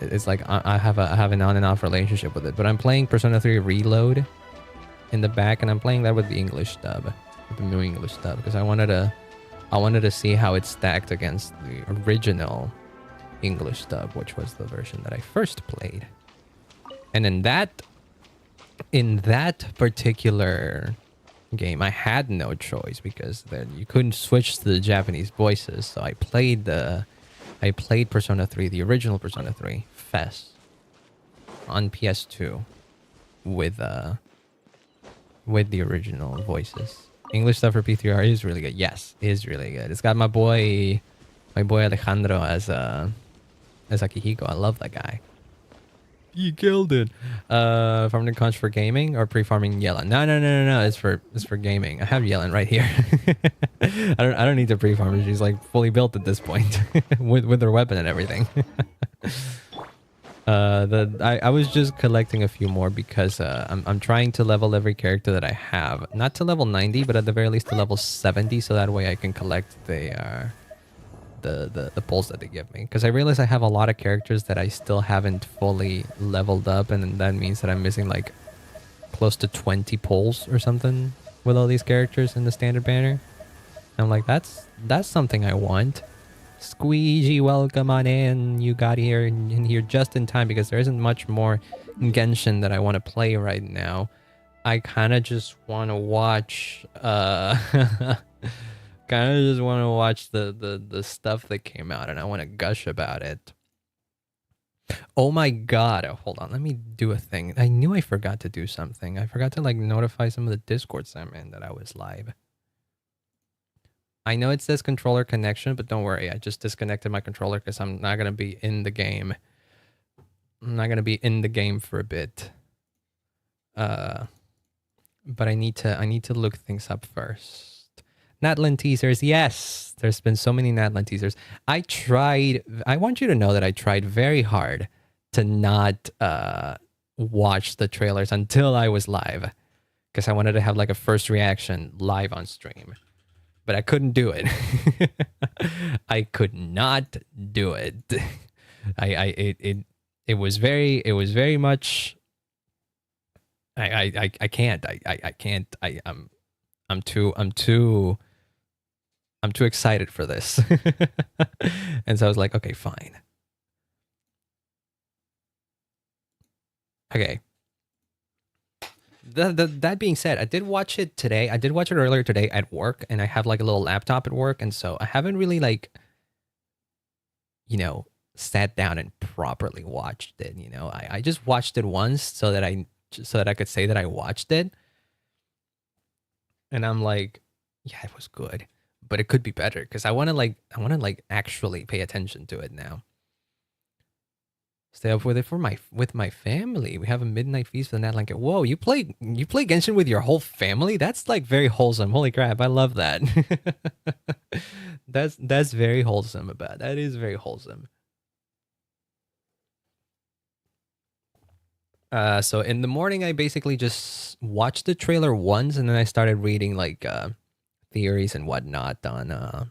It's like I have an on and off relationship with it. But I'm playing Persona 3 Reload in the back, and I'm playing that with the English dub, with the new English dub, because I wanted to see how it stacked against the original English dub, which was the version that I first played. And in that particular game, I had no choice because then you couldn't switch to the Japanese voices. So I played Persona 3, the original Persona 3, FES, on PS2 with the original voices. English stuff for P3R is really good. Yes, is really good. It's got my boy Alejandro as Akihiko. I love that guy. You killed it. Farming the conch for gaming or pre-farming Yellen? No. It's for gaming. I have Yellen right here. I don't need to pre-farm her. She's like fully built at this point with her weapon and everything. I was just collecting a few more because I'm trying to level every character that I have. Not to level 90, but at the very least to level 70, so that way I can collect the pulls that they give me. Because I realize I have a lot of characters that I still haven't fully leveled up, and that means that I'm missing like close to 20 pulls or something with all these characters in the standard banner. I'm like, that's something I want. Squeegee, welcome on in. You got in here just in time because there isn't much more Genshin that I want to play right now. I kind of just want to watch the stuff that came out, and I want to gush about it. Oh my god, hold on, let me do a thing. I knew I forgot to do something. I forgot to like notify some of the Discords I'm in that I was live. I know it says controller connection, but don't worry. I just disconnected my controller because I'm not going to be in the game. I'm not going to be in the game for a bit. But I need to look things up first. Natlan teasers. Yes, there's been so many Natlan teasers. I want you to know that I tried very hard to not watch the trailers until I was live, because I wanted to have like a first reaction live on stream. But I couldn't do it. I could not do it. It was very much. I can't. I can't. I'm too excited for this. And so I was like, okay, fine. Okay. That being said, I did watch it today. I did watch it earlier today at work, and I have like a little laptop at work, and so I haven't really like, sat down and properly watched it. I just watched it once so that I could say that I watched it, and I'm like, yeah, it was good, but it could be better because I want to actually pay attention to it now. Stay up with it with my family. We have a midnight feast for the Natlan. Whoa, you play Genshin with your whole family? That's like very wholesome. Holy crap, I love that. That's very wholesome about. That is very wholesome. So in the morning I basically just watched the trailer once, and then I started reading like theories and whatnot on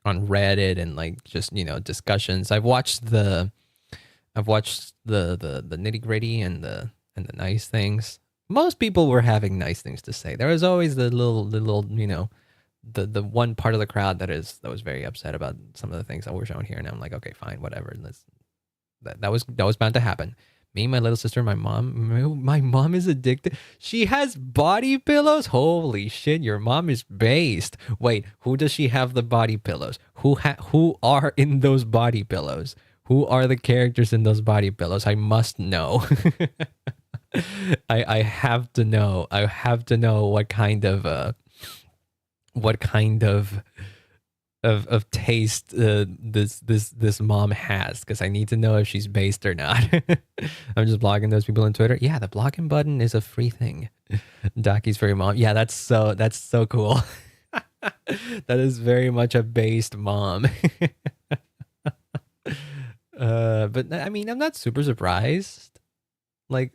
Reddit and like just discussions. I've watched the nitty gritty and the nice things. Most people were having nice things to say. There was always the little the one part of the crowd that was very upset about some of the things that were shown here. And I'm like, okay, fine, whatever. That was bound to happen. Me, my little sister, my mom is addicted. She has body pillows. Holy shit, your mom is based. Wait, who does she have the body pillows? Who are in those body pillows? Who are the characters in those body pillows? I must know. I have to know. I have to know what kind of taste this mom has, because I need to know if she's based or not. I'm just blocking those people on Twitter. Yeah, the blocking button is a free thing. Daki's for your mom. Yeah, that's so cool. That is very much a based mom. But I mean, I'm not super surprised. Like,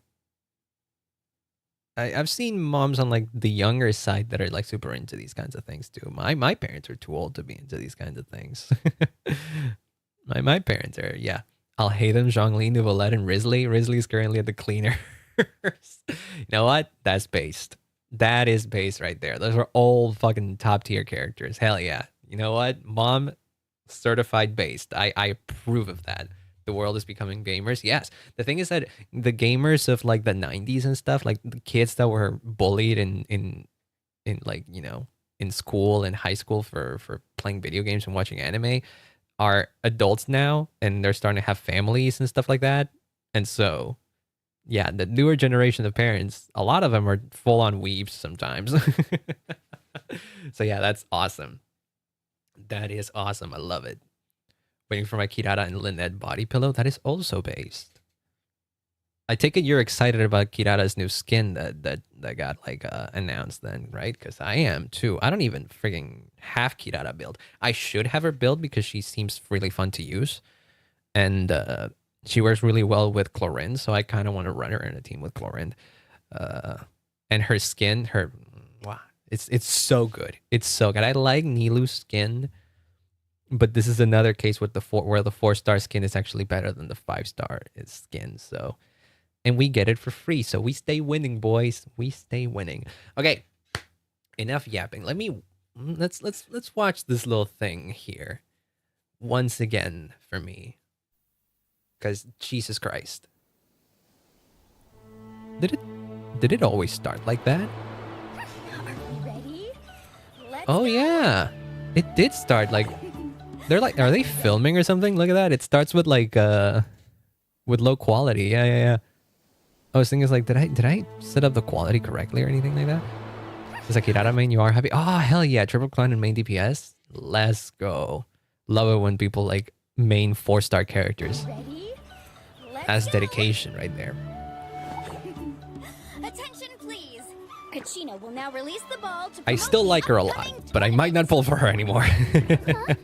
I've seen moms on like the younger side that are like super into these kinds of things too. My parents are too old to be into these kinds of things. my parents are, yeah. I'll hate them, Zhongli, Nuvolette, and Risley. Risley's currently at the cleaners. You know what? That's based. That is based right there. Those are all fucking top tier characters. Hell yeah. You know what? Mom certified based. I approve of that. The world is becoming gamers. Yes. The thing is that the gamers of like the 90s and stuff, like the kids that were bullied in like, you know, in school and high school for playing video games and watching anime are adults now, and they're starting to have families and stuff like that. And so, yeah, the newer generation of parents, a lot of them are full on weebs sometimes. So yeah, that's awesome. That is awesome. I love it. Waiting for my Kirara and Lynette body pillow. That is also based. I take it you're excited about Kirara's new skin that got like announced then, right? Because I am too. I don't even freaking have Kirara build. I should have her build because she seems really fun to use, and she works really well with Chlorinde. So I kind of want to run her in a team with Chlorinde. And her skin, wow, it's so good. It's so good. I like Nilu's skin, but this is another case with where the 4-star skin is actually better than the 5-star skin. So. And we get it for free. So we stay winning, boys. We stay winning. Okay. Enough yapping. Let's watch this little thing here. Once again for me. Because Jesus Christ. Did it always start like that? Are we ready? Oh yeah. It did start like they're like, are they filming or something? Look at that. It starts with like with low quality. Yeah. I was thinking, like, did I set up the quality correctly or anything like that? It's like, Kirara main, you are happy? Oh, hell yeah. Triple clan and main DPS? Let's go. Love it when people, like, main 4-star characters. That's dedication right there. Attention, please. Kachina will now release the ball to I still like her a lot, but I might not pull for her anymore. Can I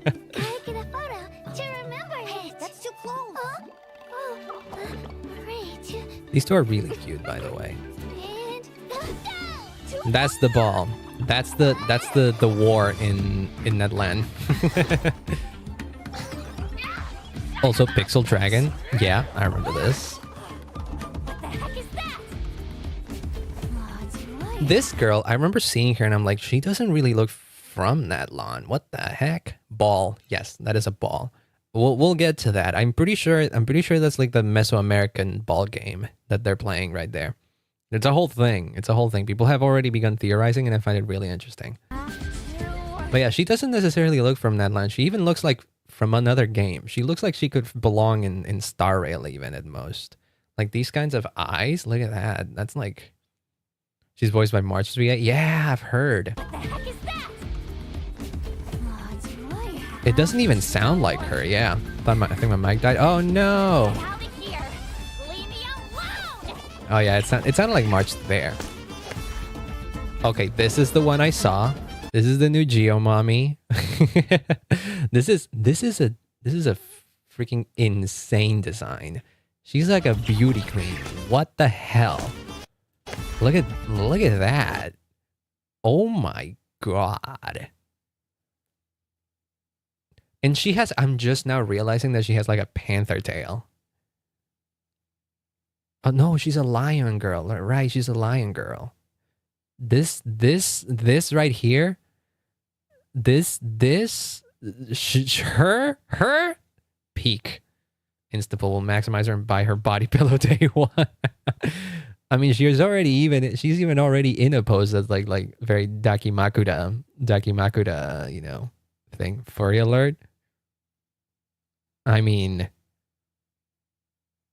get a photo to remember it? Hey, that's too close. Great. These two are really cute, by the way. That's the ball. That's the war in Natlan. Also, Pixel Dragon. Yeah, I remember this. What the heck is that? This girl, I remember seeing her and I'm like, she doesn't really look from Natlan. What the heck? Ball. Yes, that is a ball. We'll get to that. I'm pretty sure that's like the Mesoamerican ball game that they're playing right there. It's a whole thing. It's a whole thing. People have already begun theorizing and I find it really interesting. But yeah, she doesn't necessarily look from Natlan. She even looks like from another game. She looks like she could belong in Star Rail even at most. Like these kinds of eyes. Look at that. That's like... She's voiced by March. Yeah, I've heard. What the heck is that? It doesn't even sound like her. Yeah. I think my mic died. Oh no. Oh yeah, it sounded like March there. Okay, this is the one I saw. This is the new Geo Mommy. This is a freaking insane design. She's like a beauty queen. What the hell? Look at that. Oh my god. And she has, I'm just now realizing that she has like a panther tail. Oh no, she's a lion girl. Right, she's a lion girl. This right here. Her peak. Instaple will maximize her and buy her body pillow day one. I mean, she's even already in a pose that's like very Dakimakuda, you know, thing. Furry alert. I mean,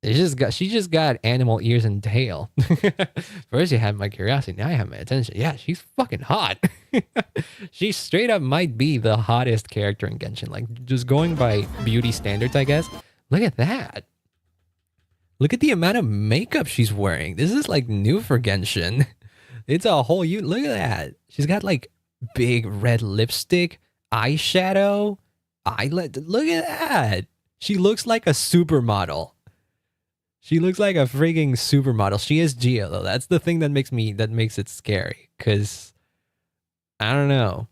she just got animal ears and tail. First you had my curiosity, now I have my attention. Yeah, she's fucking hot. She straight up might be the hottest character in Genshin. Like, just going by beauty standards, I guess. Look at that. Look at the amount of makeup she's wearing. This is like new for Genshin. It's a whole look at that. She's got like big red lipstick, eyeshadow, eyelid. Look at that. She looks like a supermodel. She looks like a freaking supermodel. She is Gio though. That's the thing that makes it scary. Cause I don't know.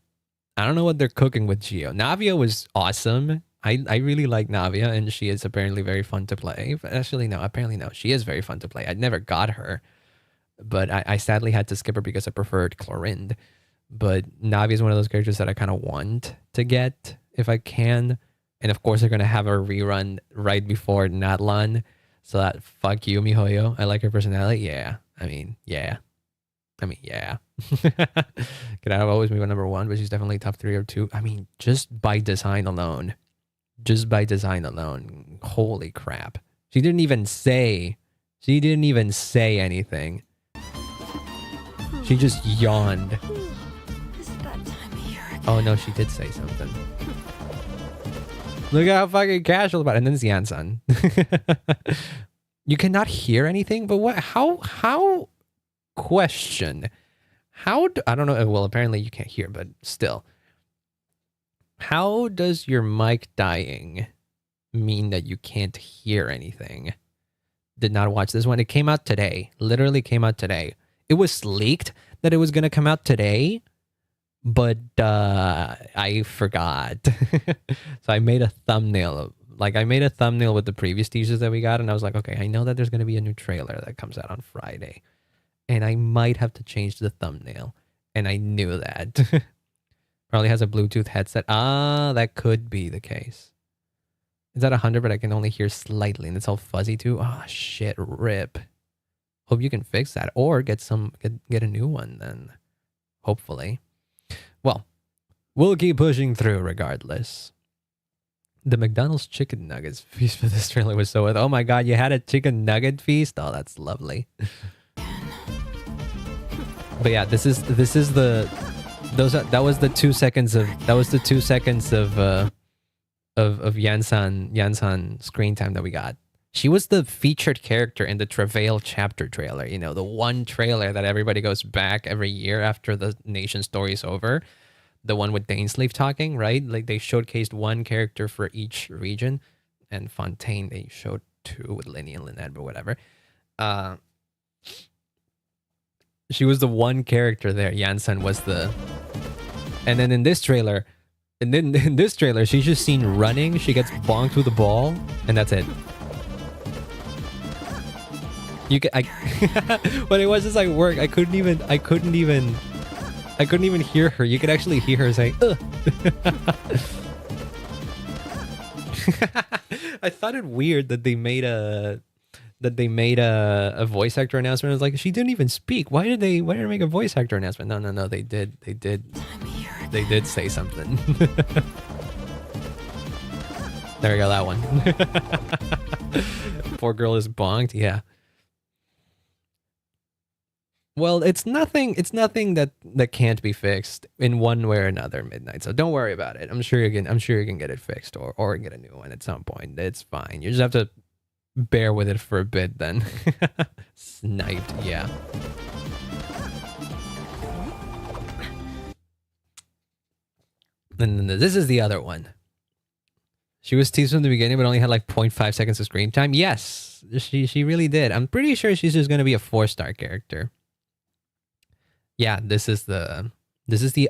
I don't know what they're cooking with Gio. Navia was awesome. I really like Navia, and she is apparently very fun to play. But actually, no, apparently no. She is very fun to play. I never got her, but I sadly had to skip her because I preferred Chlorinde. But Navia is one of those characters that I kind of want to get if I can. And of course, they're going to have a rerun right before Natlan. So that, fuck you, Mihoyo. I like her personality. Yeah. I mean, yeah. Could I have always been number one, but she's definitely top 3 or 2. I mean, just by design alone. Holy crap. She didn't even say anything. She just yawned. Oh no, she did say something. Look at how fucking casual about it. And then it's Yansan. You cannot hear anything? But what? How? Question. I don't know. Well, apparently you can't hear, but still. How does your mic dying mean that you can't hear anything? Did not watch this one. It came out today. Literally came out today. It was leaked that it was going to come out today, but I forgot. So I made a thumbnail. I made a thumbnail with the previous teasers that we got, and I was like, okay, I know that there's going to be a new trailer that comes out on Friday, and I might have to change the thumbnail, and I knew that. Probably has a Bluetooth headset. Ah, that could be the case. It's at 100, but I can only hear slightly, and it's all fuzzy too. Ah, oh, shit, rip. Hope you can fix that, or get a new one then. Hopefully. Well, we'll keep pushing through regardless. The McDonald's chicken nuggets feast for this trailer was so... Oh my god, you had a chicken nugget feast? Oh, that's lovely. But yeah, this is the... That was the 2 seconds of Yansan screen time that we got. She was the featured character in the Travail chapter trailer. You know, the one trailer that everybody goes back every year after the nation story is over. The one with Dainsleif talking, right? Like they showcased one character for each region, and Fontaine they showed 2 with Linny and Lynette, but whatever. She was the one character there. Yansan was the... And then in this trailer, she's just seen running. She gets bonked with the ball, and that's it. But it was just like work. I couldn't even hear her. You could actually hear her saying, ugh. I thought it weird that they made a voice actor announcement. I was like, she didn't even speak. Why did they make a voice actor announcement? No, they did say something. There we go, that one. Poor girl is bonked, yeah. Well, it's nothing that can't be fixed in one way or another, Midnight. So don't worry about it. I'm sure you can get it fixed or get a new one at some point. It's fine. You just have to bear with it for a bit then. Sniped, yeah. And then this is the other one. She was teased from the beginning, but only had like 0.5 seconds of screen time. Yes, she really did. I'm pretty sure she's just gonna be a 4-star character. Yeah, this is the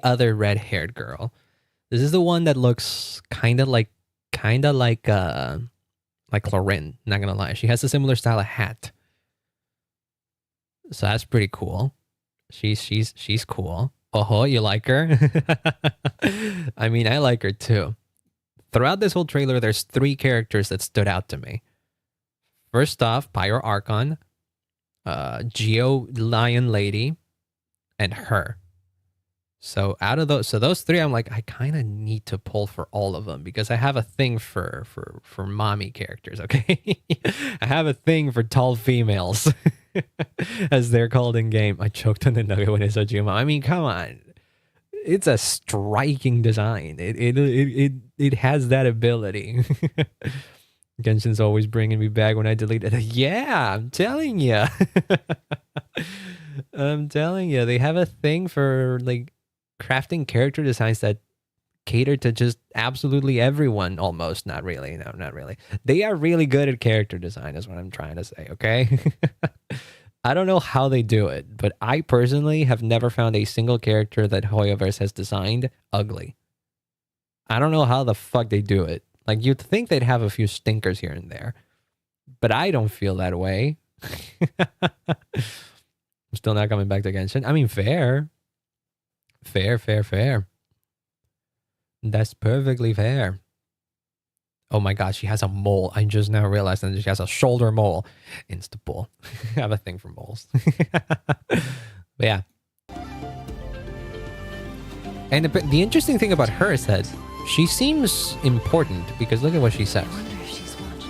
other red-haired girl. This is the one that looks kind of like Chlorinde. Not gonna lie, she has a similar style of hat, so that's pretty cool. She's cool. Oh, you like her? I mean, I like her too. Throughout this whole trailer, there's 3 characters that stood out to me. First off, Pyro Archon, Geo Lion Lady, and her. So out of those 3, I'm like, I kind of need to pull for all of them because I have a thing for mommy characters, okay? I have a thing for tall females, as they're called in game. I choked on the nugget when I saw Juma. I mean, come on. It's a striking design. It has that ability. Genshin's always bringing me back when I delete it. Yeah, I'm telling you. I'm telling you, they have a thing for like crafting character designs that cater to just absolutely everyone almost. Not really. No, not really. They are really good at character design is what I'm trying to say, okay? I don't know how they do it, but I personally have never found a single character that Hoyoverse has designed ugly. I don't know how the fuck they do it. Like, you'd think they'd have a few stinkers here and there, but I don't feel that way. I'm still not coming back to Genshin. I mean, fair. Fair. That's perfectly fair. Oh my god, she has a mole. I just now realized that she has a shoulder mole. Insta-pull. I have a thing for moles. But yeah. And the interesting thing about her is that she seems important because look at what she says.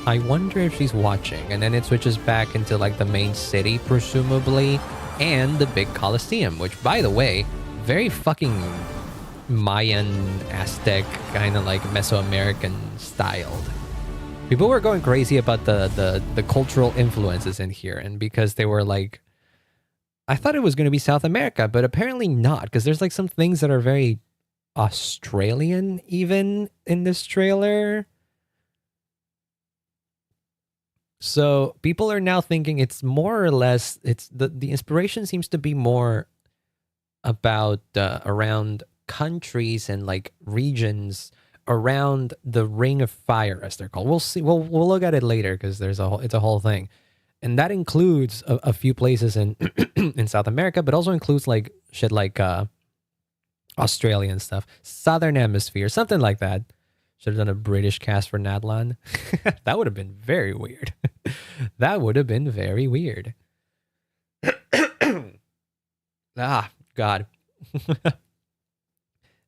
I wonder if she's watching. And then it switches back into like the main city, presumably, and the big Colosseum, which, by the way, very fucking Mayan, Aztec, kind of like Mesoamerican styled. People were going crazy about the cultural influences in here, and because they were like, I thought it was going to be South America, but apparently not, because there's like some things that are very Australian even in this trailer. So people are now thinking it's more or less, it's the inspiration seems to be more about around countries and like regions around the Ring of Fire, as they're called. We'll see. We'll look at it later because it's a whole thing, and that includes a few places in in South America, but also includes like shit like Australian stuff, Southern Hemisphere, something like that. Should have done a British cast for Natlan. That would have been very weird. That would have been very weird. Ah, God.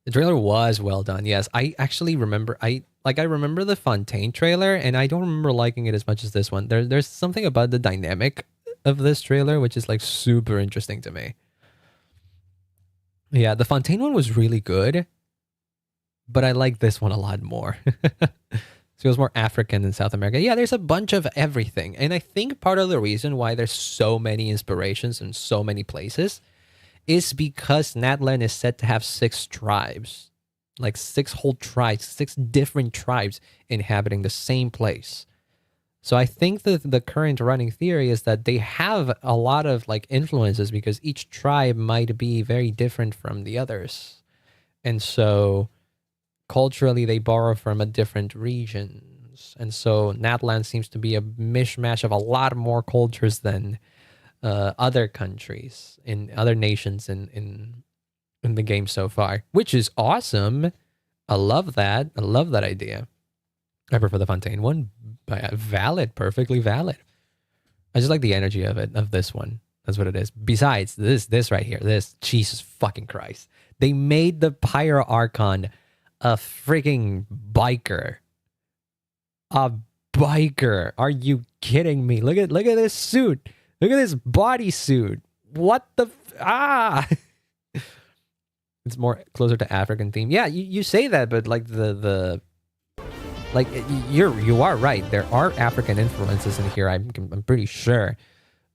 The trailer was well done. Yes, I actually remember. I remember the Fontaine trailer, and I don't remember liking it as much as this one. There's something about the dynamic of this trailer which is like super interesting to me. Yeah, the Fontaine one was really good, but I like this one a lot more. So it was more African than South America. Yeah, there's a bunch of everything, and I think part of the reason why there's so many inspirations in so many places is because Natlan is said to have 6 tribes, like 6 whole tribes, 6 different tribes inhabiting the same place. So I think that the current running theory is that they have a lot of like influences because each tribe might be very different from the others. And so culturally they borrow from a different regions. And so Natlan seems to be a mishmash of a lot more cultures than other countries in other nations in the game so far, which is awesome. I love that. I love that idea. I prefer the Fontaine one, but valid, perfectly valid. I just like the energy of it, of this one. That's what it is. Besides this right here, this, Jesus fucking Christ. They made the Pyro Archon a freaking biker. A biker. Are you kidding me? Look at this suit. Look at this bodysuit. What the It's more closer to African theme. Yeah, you say that, but like the like you are right. There are African influences in here. I'm pretty sure.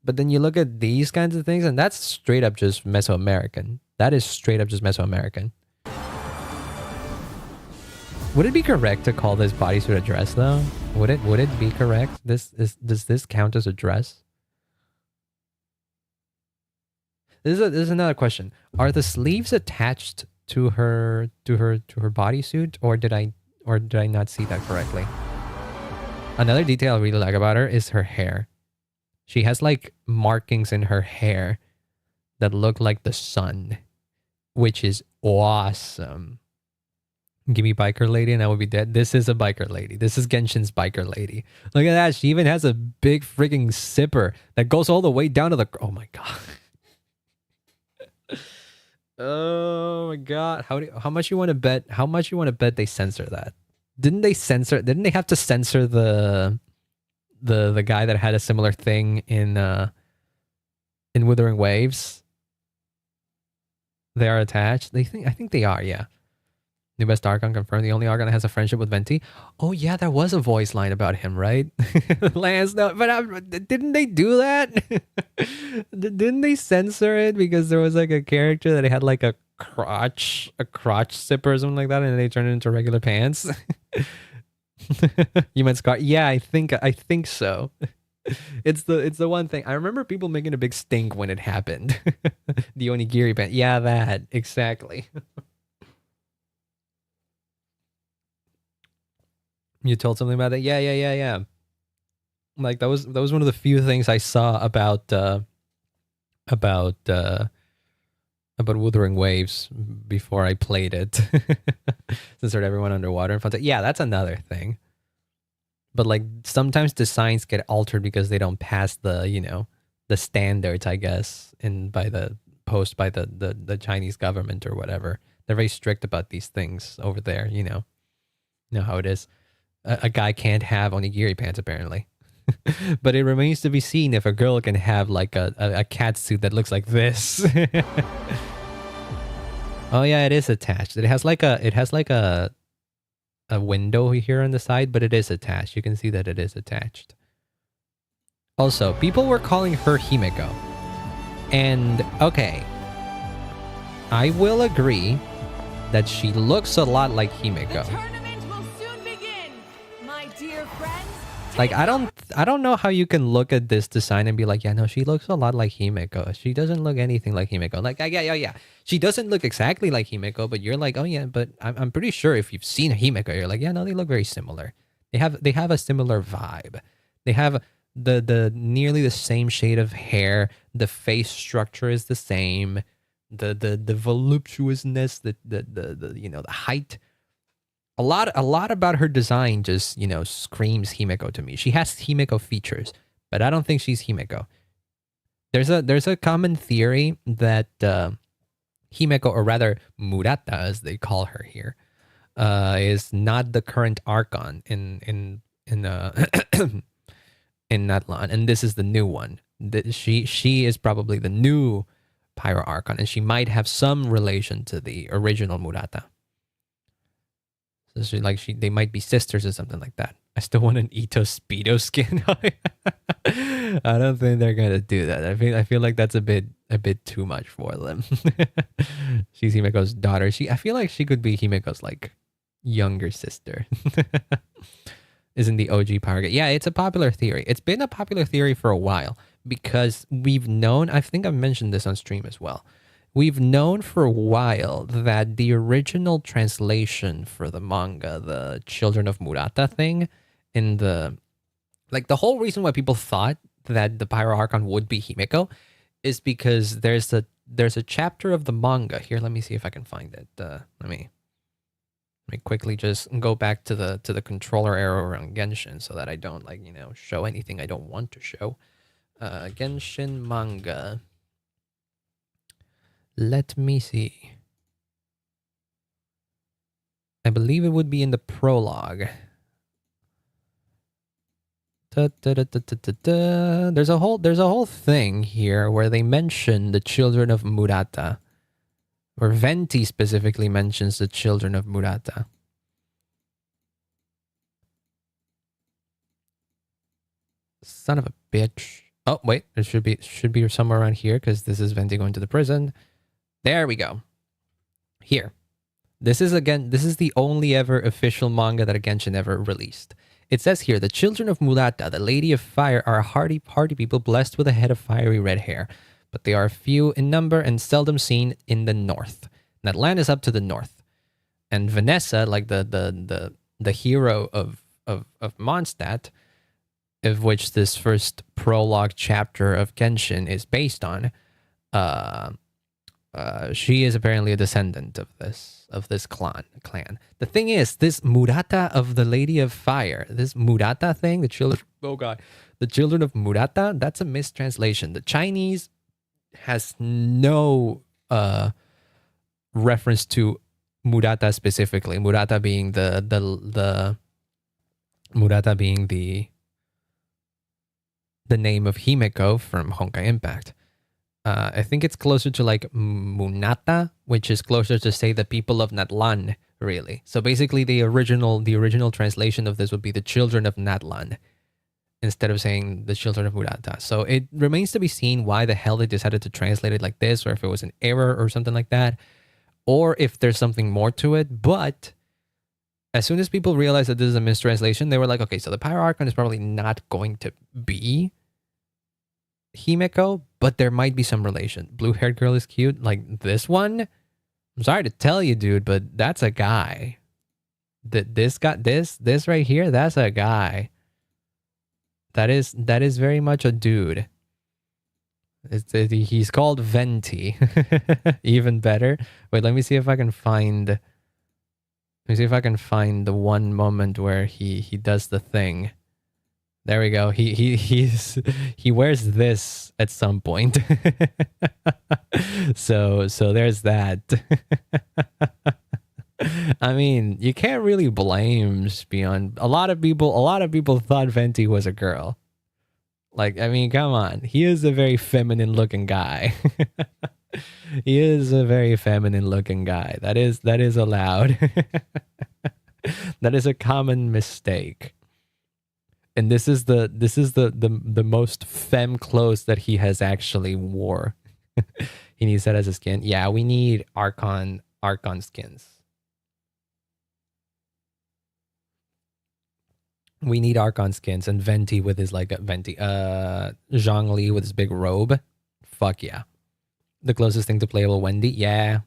But then you look at these kinds of things, and that's straight up just Mesoamerican. That is straight up just Mesoamerican. Would it be correct to call this bodysuit a dress, though? Would it be correct? Does this count as a dress? This is another question. Are the sleeves attached to her bodysuit, or did I not see that correctly? Another detail I really like about her is her hair. She has like markings in her hair that look like the sun, which is awesome. Give me biker lady and I will be dead. This is a biker lady. This is Genshin's biker lady. Look at that. She even has a big freaking zipper that goes all the way down to the... Oh my god. Oh my god. How much you want to bet? How much you want to bet they censor that? Didn't they have to censor the guy that had a similar thing in Withering Waves? They are attached. I think they are, yeah. New best Archon confirmed. The only Archon that has a friendship with Venti. Oh yeah, there was a voice line about him, right? Lance, no, but didn't they do that? Didn't they censor it because there was like a character that had like a crotch zipper or something like that, and they turn it into regular pants. You meant scar? Yeah, I think so. It's the one thing I remember people making a big stink when it happened. The onigiri pants. Yeah, that exactly. You told something about that? Yeah. Like that was one of the few things I saw about Wuthering Waves before I played it. Since everyone underwater and fun. Yeah, that's another thing. But like sometimes designs get altered because they don't pass the the standards, I guess, by the Chinese government or whatever. They're very strict about these things over there. You know how it is. A guy can't have onigiri pants apparently. But it remains to be seen if a girl can have like a cat suit that looks like this. Oh yeah, it is attached. It has like a window here on the side, but it is attached. You can see that it is attached. Also, people were calling her Himeko. And okay, I will agree that she looks a lot like Himeko. The tournament will soon begin, my dear friends. Like I don't know how you can look at this design and be like, yeah, no, she looks a lot like Himeko. She doesn't look anything like Himeko. Like yeah. She doesn't look exactly like Himeko, but you're like, oh yeah, but I'm pretty sure if you've seen Himeko, you're like, yeah, no, they look very similar. They have a similar vibe. They have the nearly the same shade of hair. The face structure is the same. The voluptuousness, the height. A lot about her design just, screams Himeko to me. She has Himeko features, but I don't think she's Himeko. There's a common theory that Himeko, or rather Murata, as they call her here, is not the current Archon in Natlan, and this is the new one. She is probably the new Pyro Archon, and she might have some relation to the original Murata. So they might be sisters or something like that. I still want an Ito Speedo skin. I don't think they're gonna do that. I feel like that's a bit too much for them. She's Himeko's daughter. I feel like she could be Himeko's like younger sister. Isn't the OG Power Gate? Yeah, it's a popular theory. It's been a popular theory for a while because we've known. I think I've mentioned this on stream as well. We've known for a while that the original translation for the manga, the Children of Murata thing, the whole reason why people thought that the Pyro Archon would be Himeko is because there's a chapter of the manga here. Let me see if I can find it. Let me quickly just go back to the controller arrow around Genshin so that I don't show anything I don't want to show. Genshin manga. Let me see. I believe it would be in the prologue. There's a whole thing here where they mention the Children of Murata. Where Venti specifically mentions the Children of Murata. Son of a bitch. Oh, wait. It should be somewhere around here because this is Venti going to the prison. There we go. Here. This is the only ever official manga that a Genshin ever released. It says here, the Children of Murata, the Lady of Fire, are a hardy party people blessed with a head of fiery red hair. But they are few in number and seldom seen in the north. Natlan is up to the north. And Vanessa, like the hero of Mondstadt, of which this first prologue chapter of Genshin is based on, she is apparently a descendant of this clan. The thing is, this Murata of the Lady of Fire, this Murata thing, the Children of Murata, that's a mistranslation. The Chinese has no reference to Murata specifically. Murata being the name of Himeko from Honkai Impact. I think it's closer to like Munata, which is closer to say the people of Natlan, really. So basically the original translation of this would be the Children of Natlan instead of saying the Children of Murata. So it remains to be seen why the hell they decided to translate it like this, or if it was an error or something like that. or if there's something more to it. But as soon as people realized that this is a mistranslation, they were like, okay, so the Pyro Archon is probably not going to be Himeko, but there might be some relation. Blue-haired girl is cute. Like this one, I'm sorry to tell you, dude, but that's a guy. This right here, that's a guy. That is very much a dude. He's called Venti. Even better. Wait, let me see if I can find. Let me see if I can find the one moment where he does the thing. There we go. He wears this at some point. so there's that. I mean, you can't really blame Spion. A lot of people thought Venti was a girl. Like, I mean, come on. He is a very feminine looking guy. He is a very feminine looking guy. That is allowed. That is a common mistake. And this is the most femme clothes that he has actually wore. He needs that as a skin. Yeah, we need Archon skins. We need Archon skins and Venti with his Zhongli with his big robe. Fuck yeah. The closest thing to playable Wendy. Yeah.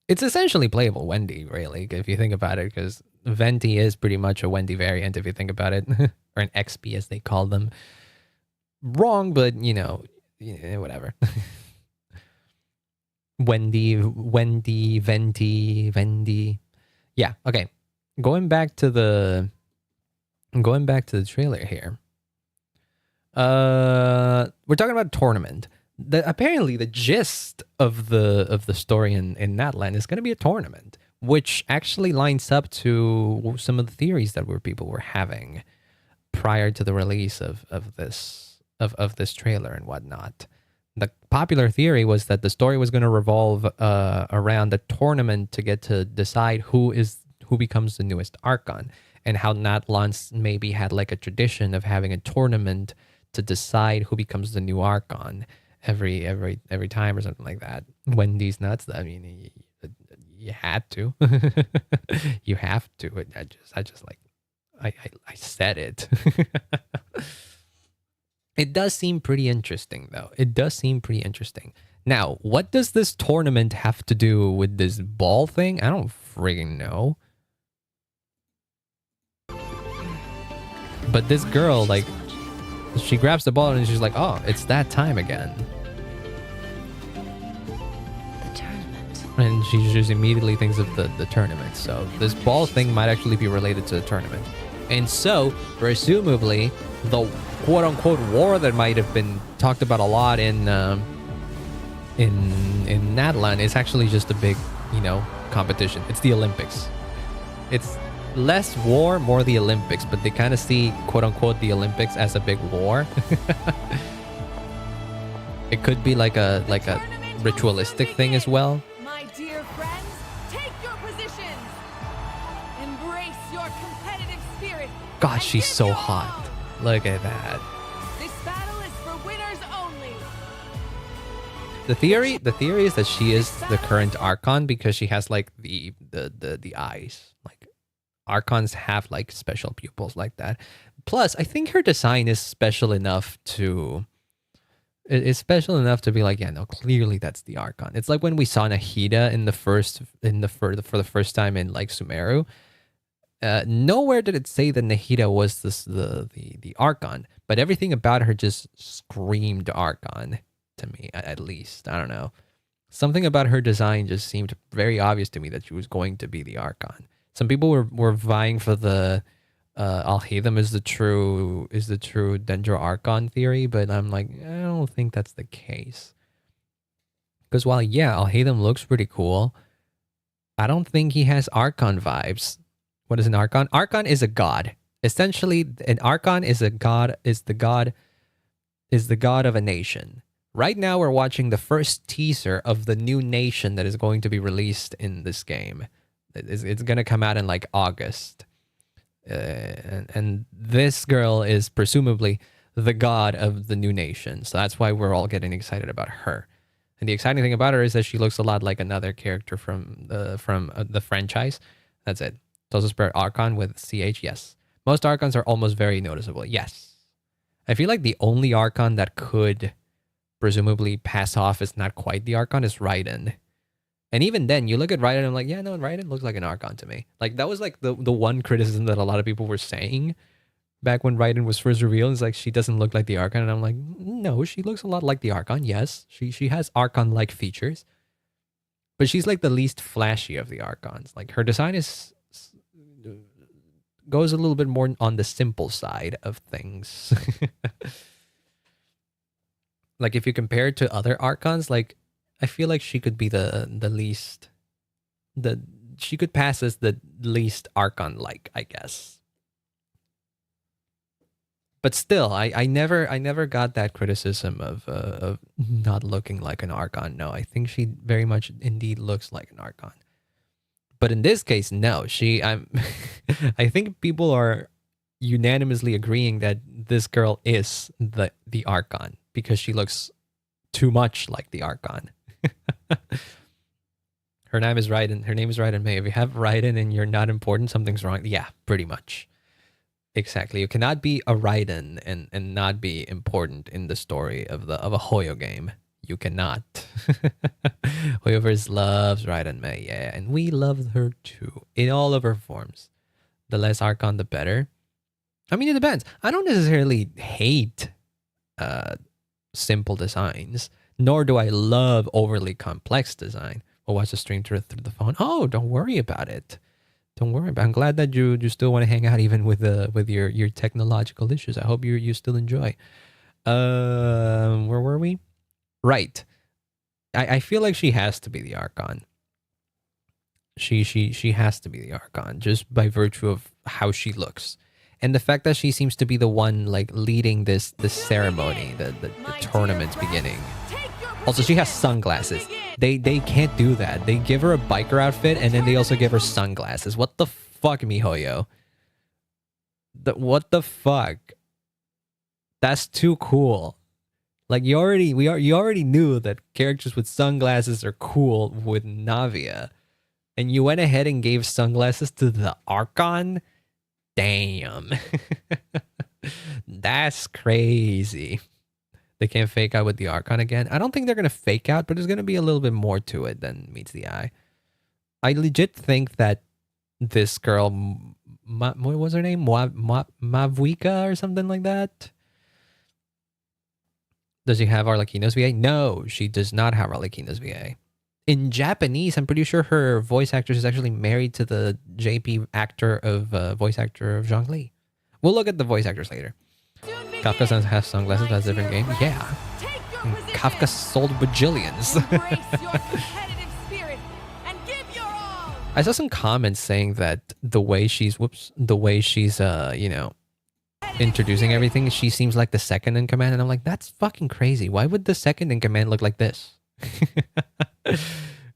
It's essentially playable Wendy, really, if you think about it, because Venti is pretty much a Wendy variant, if you think about it. Or an XP, as they call them. Wrong, but, whatever. Wendy, Venti. Yeah, okay. Going back to the trailer here. We're talking about tournament. Apparently the gist of the story in Natlan is going to be a tournament, which actually lines up to some of the theories that people were having prior to the release of this trailer and whatnot. The popular theory was that the story was going to revolve around a tournament to get to decide who becomes the newest Archon, and how Natlan's maybe had like a tradition of having a tournament to decide who becomes the new Archon every time or something like that. Wendy's nuts. I mean, you had to. You have to. I said it. It does seem pretty interesting, though. It does seem pretty interesting. Now, what does this tournament have to do with this ball thing? I don't friggin' know. But this girl, like, she grabs the ball and she's like, oh, it's that time again. The tournament. And she just immediately thinks of the tournament. So this ball thing might actually be related to the tournament. And so, presumably, the quote-unquote war that might have been talked about a lot in Natlan is actually just a big, competition. It's the Olympics. It's less war, more the Olympics, but they kind of see quote-unquote the Olympics as a big war. It could be like a ritualistic thing as well. My dear friends, take your positions. Embrace your competitive spirit. God, she's so hot. Look at that. This battle is for winners only. The theory is that she is the current Archon because she has like the eyes. Like Archons have like special pupils like that. Plus, I think her design is special enough to be like, yeah, no, clearly that's the Archon. It's like when we saw Nahida for the first time in like Sumeru. Nowhere did it say that Nahida was the Archon, but everything about her just screamed Archon to me, at least. I don't know. Something about her design just seemed very obvious to me that she was going to be the Archon. Some people were vying for the Alhaitham is the true Dendro Archon theory, but I'm like, I don't think that's the case. Because while Alhaitham looks pretty cool, I don't think he has Archon vibes. What is an Archon? Archon is a god. Essentially, an Archon is the god of a nation. Right now, we're watching the first teaser of the new nation that is going to be released in this game. It's going to come out in like August. And this girl is presumably the god of the new nation. So that's why we're all getting excited about her. And the exciting thing about her is that she looks a lot like another character from the franchise. That's it. Tosa Spirit Archon with CH, yes. Most Archons are almost very noticeable, yes. I feel like the only Archon that could presumably pass off as not quite the Archon is Raiden. And even then, you look at Raiden and I'm like, yeah, no, Raiden looks like an Archon to me. Like, that was like the one criticism that a lot of people were saying back when Raiden was first revealed. It's like, she doesn't look like the Archon. And I'm like, no, she looks a lot like the Archon. Yes, she has Archon-like features. But she's like the least flashy of the Archons. Like, her design goes a little bit more on the simple side of things. Like, if you compare it to other Archons, like, I feel like she could be the least... She could pass as the least Archon-like, I guess. But still, I never got that criticism of not looking like an Archon. No, I think she very much indeed looks like an Archon. But in this case, no. I think people are unanimously agreeing that this girl is the Archon because she looks too much like the Archon. Her name is Raiden. Her name is Raiden May. If you have Raiden and you're not important, something's wrong. Yeah, pretty much. Exactly. You cannot be a Raiden and not be important in the story of a Hoyo game. You cannot. Hoyoverse loves Raiden May, yeah, and we love her too in all of her forms. The less Archon, the better. I mean, it depends. I don't necessarily hate simple designs, nor do I love overly complex design. We'll watch the stream through the phone. Oh, don't worry about it. Don't worry about it. I'm glad that you still want to hang out even with your technological issues. I hope you still enjoy. Where were we? Right. I feel like she has to be the Archon. She has to be the Archon just by virtue of how she looks. And the fact that she seems to be the one like leading this ceremony, the tournament's beginning. Also, she has sunglasses. They can't do that. They give her a biker outfit and then they also give her sunglasses. What the fuck, MiHoYo? What the fuck? That's too cool. Like you already knew that characters with sunglasses are cool with Navia, and you went ahead and gave sunglasses to the Archon. Damn, that's crazy. They can't fake out with the Archon again. I don't think they're gonna fake out, but there's gonna be a little bit more to it than meets the eye. I legit think that this girl, what was her name, Mavuika or something like that. Does she have Arlecchino's VA? No, she does not have Arlecchino's VA. In Japanese, I'm pretty sure her voice actress is actually married to the JP actor of voice actor of Zhongli. We'll look at the voice actors later. Kafka has sunglasses, that's a different game. Yeah. And Kafka sold bajillions. I saw some comments saying that the way she's, you know, introducing everything, she seems like the second in command, and I'm like, that's fucking crazy. Why would the second in command look like this?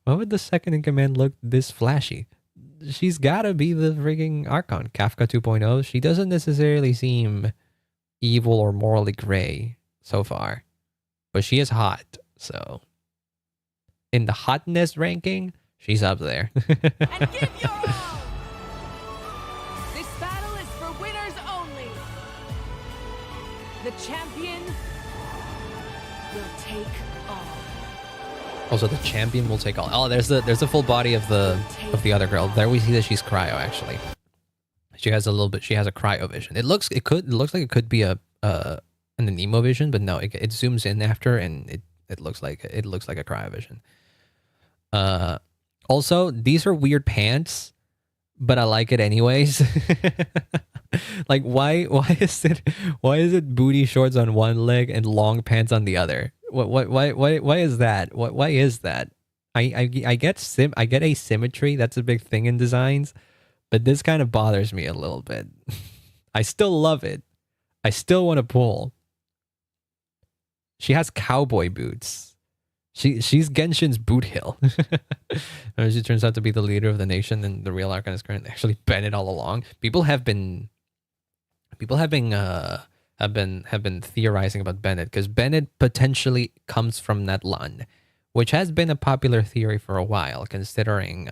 Why would the second in command look this flashy? She's gotta be the frigging Archon. Kafka 2.0, she doesn't necessarily seem evil or morally gray so far, but she is hot, so in the hotness ranking, she's up there. And give your all. This battle is for winners only. The champion will take all. Also, the champion will take all. Oh, there's the full body of the other girl. There we see that she's cryo actually. She has a little bit. She has a cryo vision. It looks like it could be an Anemo vision, but no, it zooms in after, and it looks like a cryo vision. Also, these are weird pants, but I like it anyways. Like, why is it booty shorts on one leg and long pants on the other? Why is that? Why is that? I get asymmetry. That's a big thing in designs, but this kind of bothers me a little bit. I still love it. I still want to pull. She has cowboy boots. She's Genshin's boot hill. She turns out to be the leader of the nation, and the real Archon is currently actually Bennett all along. People have been theorizing about Bennett because Bennett potentially comes from Natlan, which has been a popular theory for a while, considering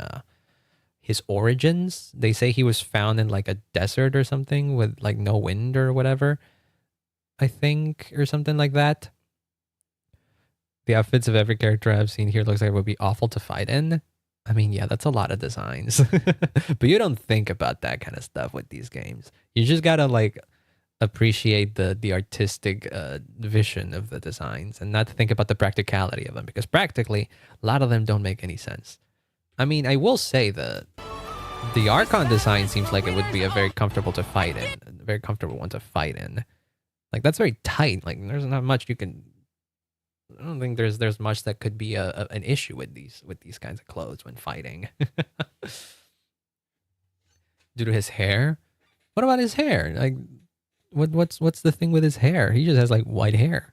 his origins. They say he was found in like a desert or something with like no wind or whatever, I think, or something like that. The outfits of every character I've seen here looks like it would be awful to fight in. I mean, yeah, that's a lot of designs. But you don't think about that kind of stuff with these games. You just gotta like appreciate the artistic vision of the designs and not think about the practicality of them, because practically a lot of them don't make any sense. I mean, I will say that the Archon design seems like it would be a very comfortable to fight in, a very comfortable one to fight in. Like that's very tight. Like there's not much you can. I don't think there's much that could be an issue with these kinds of clothes when fighting. Due to his hair, what about his hair? Like, what's the thing with his hair? He just has like white hair.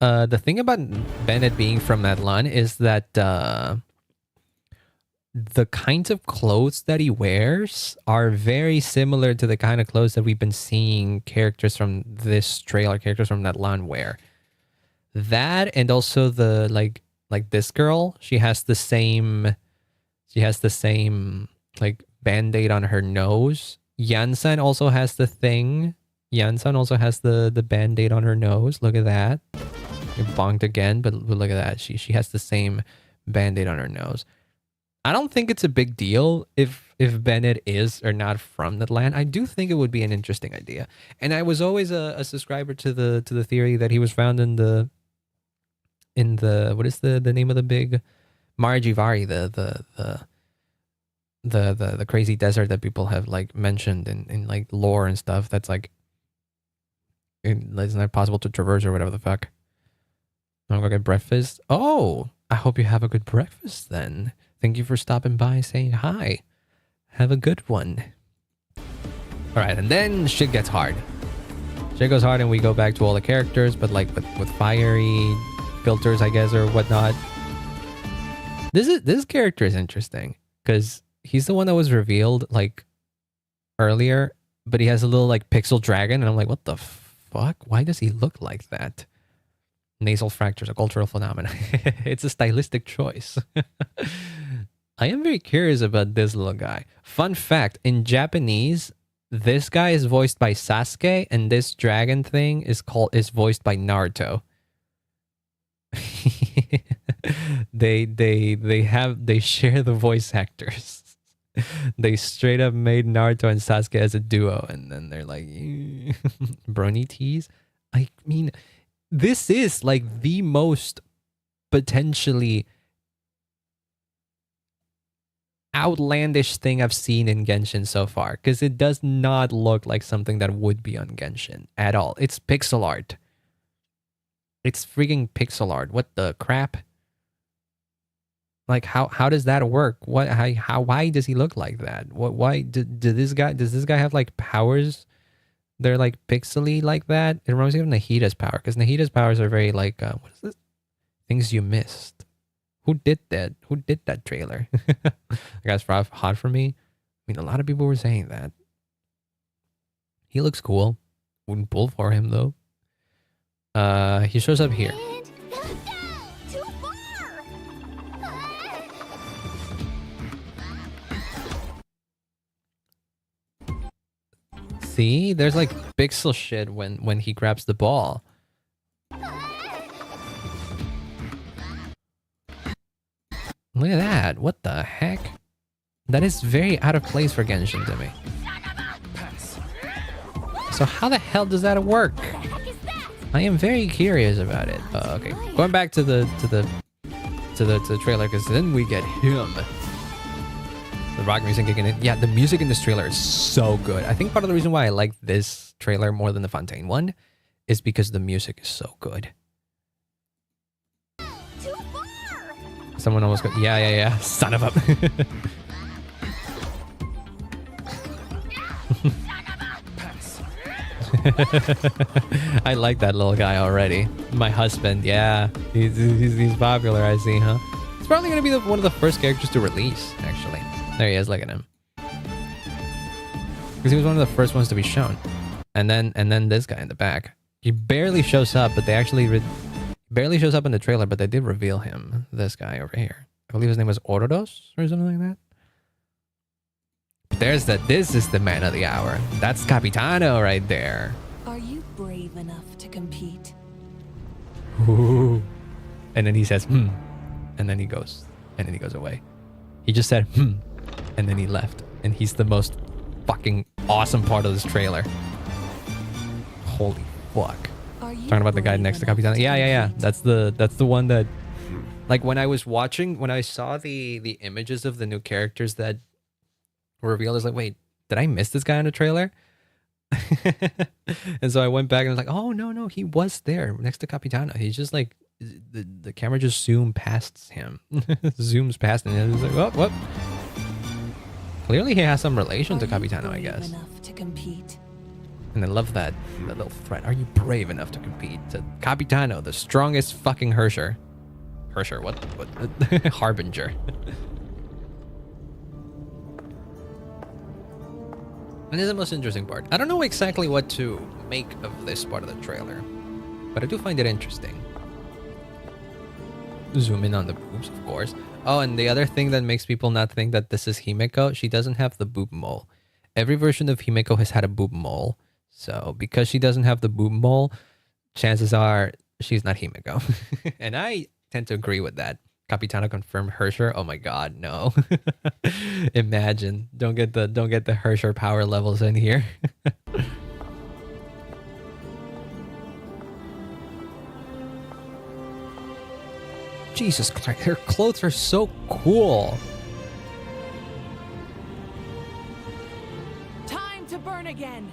The thing about Bennett being from Natlan is that the kinds of clothes that he wears are very similar to the kind of clothes that we've been seeing characters from this trailer, characters from Natlan wear. That, and also the like this girl, she has the same like band-aid on her nose. Yansan also has the thing. Yansan also has the band-aid on her nose. Look at that. It bonked again, but look at that. She has the same band-aid on her nose. I don't think it's a big deal if Bennett is or not from Natlan. I do think it would be an interesting idea. And I was always a subscriber to the theory that he was found in the what is the name of the big Marijivari, the crazy desert that people have like mentioned in like lore and stuff, that's like it's not possible to traverse or whatever the fuck. I'm gonna get breakfast. Oh, I hope you have a good breakfast then. Thank you for stopping by and saying hi. Have a good one. All right, and then shit gets hard. Shit goes hard and we go back to all the characters, but like with fiery filters, I guess, or whatnot. This character is interesting because he's the one that was revealed like earlier, but he has a little like pixel dragon, and I'm like, what the fuck? Why does he look like that? Nasal fractures, a cultural phenomenon. It's a stylistic choice. I am very curious about this little guy. Fun fact, in Japanese, this guy is voiced by Sasuke, and this dragon thing is voiced by Naruto. They share the voice actors. They straight up made Naruto and Sasuke as a duo, and then they're like brony tease. I mean, this is like the most potentially outlandish thing I've seen in Genshin so far, because it does not look like something that would be on Genshin at all. It's pixel art. It's freaking pixel art. What the crap? Like how does that work? Why does he look like that? Why does this guy have like powers? They're like pixely like that. It reminds me of Nahida's power, because Nahida's powers are very like what is this? Things you missed. Who did that? Who did that trailer? That guy's hot for me. I mean, a lot of people were saying that. He looks cool. Wouldn't pull for him though. He shows up here. Too far. See, there's like pixel shit when he grabs the ball. Look at that. What the heck? That is very out of place for Genshin to me. So how the hell does that work? I am very curious about it. Okay, going back to the trailer, because then we get him. The rock music kicking in. Yeah, the music in this trailer is so good. I think part of the reason why I like this trailer more than the Fontaine one is because the music is so good. Someone almost got... Yeah. Son of a... I like that little guy already. My husband, yeah. He's popular, I see, huh? It's probably going to be one of the first characters to release, actually. There he is, look at him. Because he was one of the first ones to be shown. And then this guy in the back. He barely shows up, but they actually barely shows up in the trailer, but they did reveal him. This guy over here. I believe his name was Orodos or something like that. There's the. This is the man of the hour. That's Capitano right there. Are you brave enough to compete? Ooh. And then he says, and then he goes, and then he goes away. He just said, and then he left. And he's the most fucking awesome part of this trailer. Holy fuck. Talking about the guy next to Capitano. Yeah. That's the one that, like, when I saw the images of the new characters that were revealed, I was like, wait, did I miss this guy in the trailer? And so I went back and was like, oh no, he was there next to Capitano. He's just like, the camera just zoomed past him. Zooms past him. And it's like, what? Clearly he has some relation to Capitano, I guess. To compete? And I love that little threat. Are you brave enough to compete? To Capitano, the strongest fucking Hersher. Hersher, what? Harbinger. And this is the most interesting part. I don't know exactly what to make of this part of the trailer, but I do find it interesting. Zoom in on the boobs, of course. Oh, and the other thing that makes people not think that this is Himeko, she doesn't have the boob mole. Every version of Himeko has had a boob mole. So because she doesn't have the boob mole, chances are she's not Himeko. And I tend to agree with that. Capitano confirmed Hersher. Oh my god, no. Imagine. Don't get the Hersher power levels in here. Jesus Christ, her clothes are so cool. Time to burn again.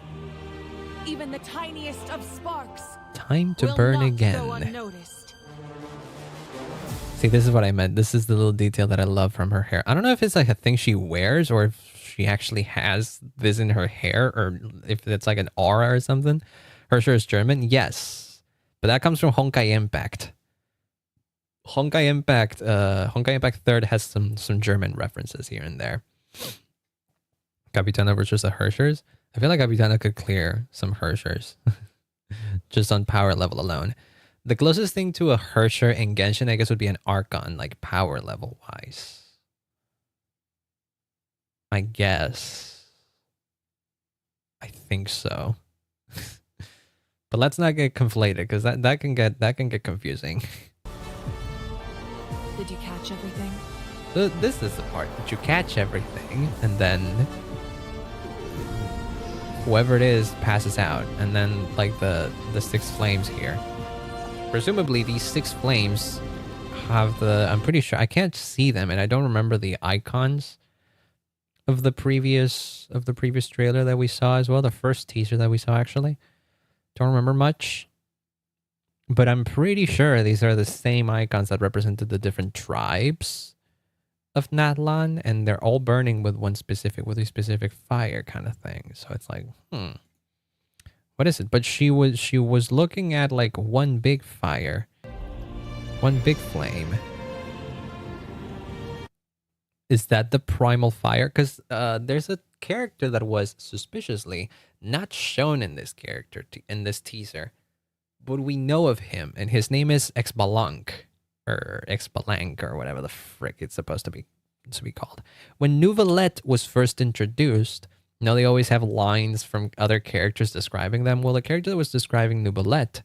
Even the tiniest of sparks. Time to burn again. Go unnoticed. See, this is what I meant. This is the little detail that I love from her hair. I don't know if it's like a thing she wears or if she actually has this in her hair or if it's like an aura or something. Hersher is German, yes, but that comes from Honkai Impact. Honkai Impact 3rd has some German references here and there. Capitano versus the Hershers. I feel like Capitano could clear some Hershers just on power level alone. The closest thing to a Hersher in Genshin, I guess, would be an Archon, like power level wise. I guess. I think so. But let's not get conflated because that can get confusing. Did you catch everything? So this is the part that you catch everything and then whoever it is passes out, and then like the 6 flames here. Presumably these 6 flames have I'm pretty sure, I can't see them and I don't remember the icons of the previous trailer that we saw as well, the first teaser that we saw actually. Don't remember much. But I'm pretty sure these are the same icons that represented the different tribes of Natlan, and they're all burning with a specific fire kind of thing. So it's like, what is it? But she was looking at like one big fire, one big flame. Is that the primal fire? Because there's a character that was suspiciously not shown in this teaser, but we know of him, and his name is Exbalank or whatever the frick it's supposed to be called. When Nouvellette was first introduced, they always have lines from other characters describing them. Well, the character that was describing Nouvellette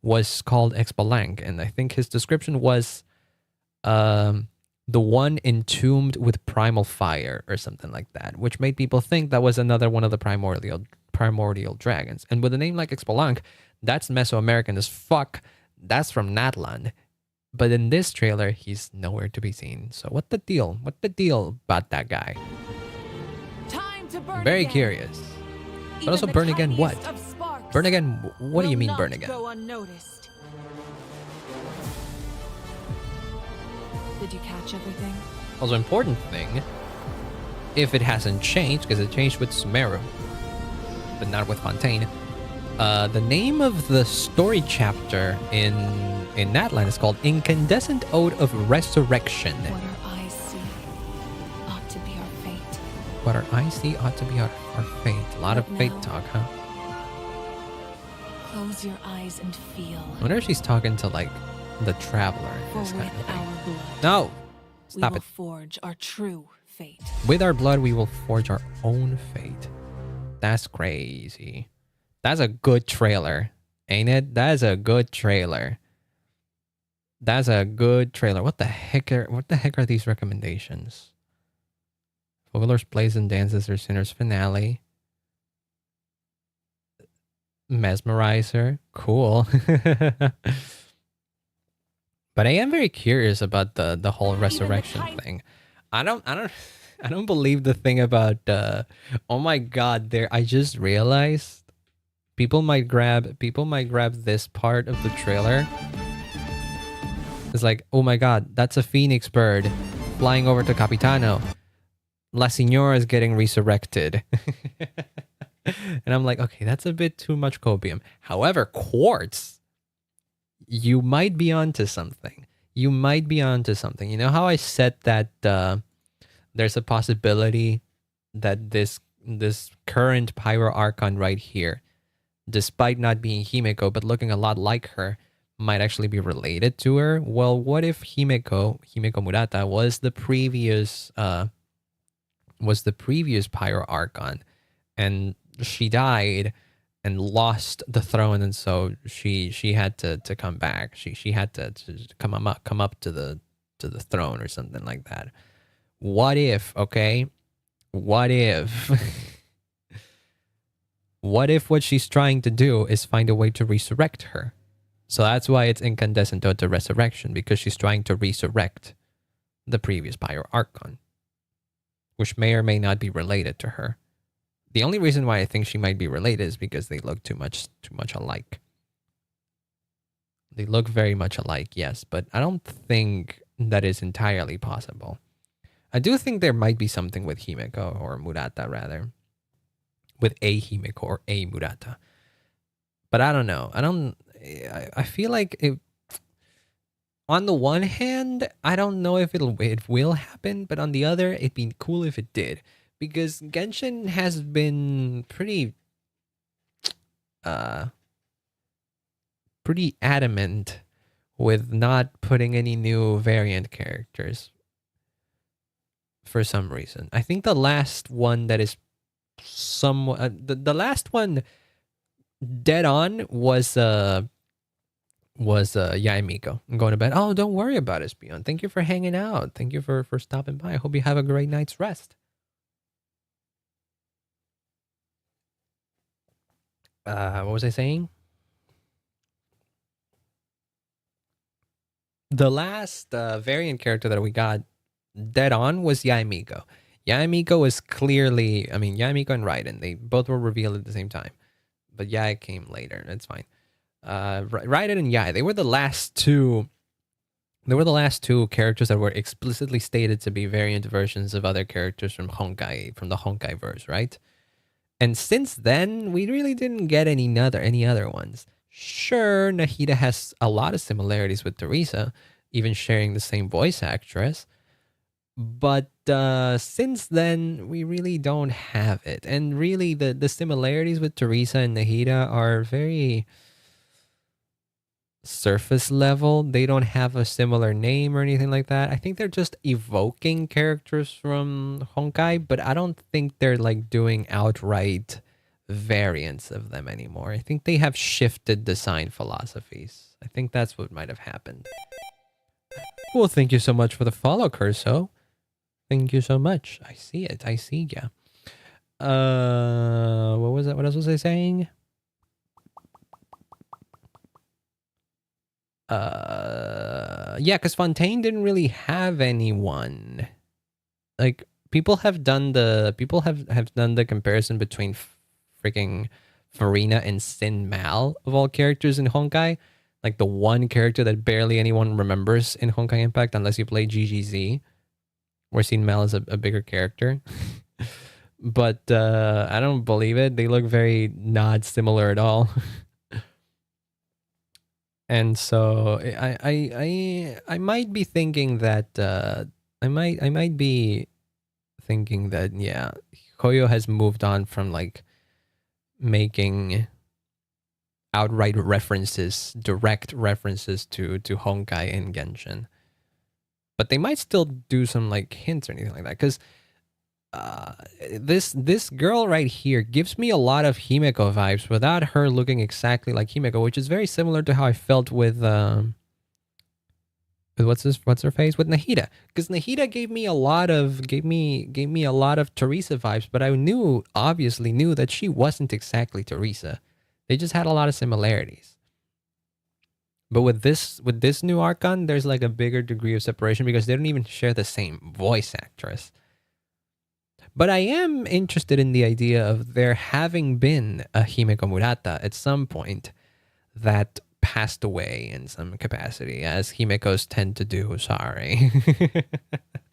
was called Exbalank, and I think his description was the one entombed with primal fire or something like that, which made people think that was another one of the primordial dragons. And with a name like Exbalank, that's Mesoamerican as fuck. That's from Natlan. But in this trailer, he's nowhere to be seen. So what the deal? What the deal about that guy? Time to burn Very again. Curious. But Even also the burn again what? tiniest of sparks Burn again, what do you will mean not burn again? Go unnoticed. Did you catch everything? Also important thing, if it hasn't changed, because it changed with Sumeru, but not with Fontaine. The name of the story chapter in Natlan is called Incandescent Ode of Resurrection. What our eyes see ought to be our fate. What our eyes see ought to be our fate. A lot of But fate now- talk, huh? Close your eyes and feel. I wonder if she's talking to like the traveler in For this with kind of thing. our blood, No! we Stop will it. forge our true fate. With our blood, we will forge our own fate. That's crazy. That's a good trailer, ain't it? That is a good trailer. That's a good trailer. What the heck are these recommendations? Footballers plays and dances their Sinner's finale. Mesmerizer. Cool. But I am very curious about the whole resurrection thing. I don't believe the thing about oh my god, there I just realized people might grab this part of the trailer. It's like, oh my god, that's a phoenix bird flying over to Capitano. La Signora is getting resurrected. And I'm like, okay, that's a bit too much copium. However, Quartz, you might be onto something. You might be onto something. You know how I said that there's a possibility that this current Pyro Archon right here, despite not being Himeko but looking a lot like her, might actually be related to her? Well, what if Himeko Murata was the previous Pyro Archon, and she died and lost the throne, and so she had to come back. She had to come up to the throne or something like that. What if, okay? What if what she's trying to do is find a way to resurrect her? So that's why it's incandescent to resurrection, because she's trying to resurrect the previous Pyro Archon, which may or may not be related to her. The only reason why I think she might be related is because they look too much alike. They look very much alike, yes, but I don't think that is entirely possible. I do think there might be something with Himeko, or Murata rather. With a Himeko or a Murata. But I don't know. I feel like it, on the one hand, I don't know if it will happen, but on the other, it'd be cool if it did. Because Genshin has been pretty adamant with not putting any new variant characters for some reason. I think the last one that is the last one dead on was Himeko. I'm going to bed. Oh, don't worry about it, Spion. Thank you for hanging out. Thank you for stopping by. I hope you have a great night's rest. What was I saying? The last variant character that we got dead on was Himeko. Himeko is clearly, Himeko and Raiden, they both were revealed at the same time. But Yae came later. That's fine. Raiden and Yae, they were the last two characters that were explicitly stated to be variant versions of other characters from the Honkai verse, right? And since then, we really didn't get any other ones. Sure, Nahida has a lot of similarities with Teresa, even sharing the same voice actress. But since then, we really don't have it. And really, the similarities with Teresa and Nahida are very surface level. They don't have a similar name or anything like that. I think they're just evoking characters from Honkai, but I don't think they're like doing outright variants of them anymore. I think they have shifted design philosophies. I think that's what might have happened. Well, thank you so much for the follow, Curso. Thank you so much. I see it. I see ya. What was that? What else was I saying? Yeah, because Fontaine didn't really have anyone. Like people have done the comparison between freaking Farina and Sin Mal of all characters in Honkai. Like the one character that barely anyone remembers in Honkai Impact unless you play GGZ, where Sin Mal is a bigger character. But I don't believe it. They look very not similar at all. And so I might be thinking that I might be thinking that, yeah, Koyo has moved on from like making outright references, direct references to Honkai in Genshin. But they might still do some like hints or anything like that, because this girl right here gives me a lot of Himeko vibes without her looking exactly like Himeko, which is very similar to how I felt with what's her face, with Nahida, because Nahida gave me a lot of Teresa vibes, but I obviously knew that she wasn't exactly Teresa. They just had a lot of similarities. But with this new Archon, there's like a bigger degree of separation because they don't even share the same voice actress. But I am interested in the idea of there having been a Himeko Murata at some point that passed away in some capacity, as Himekos tend to do. Sorry.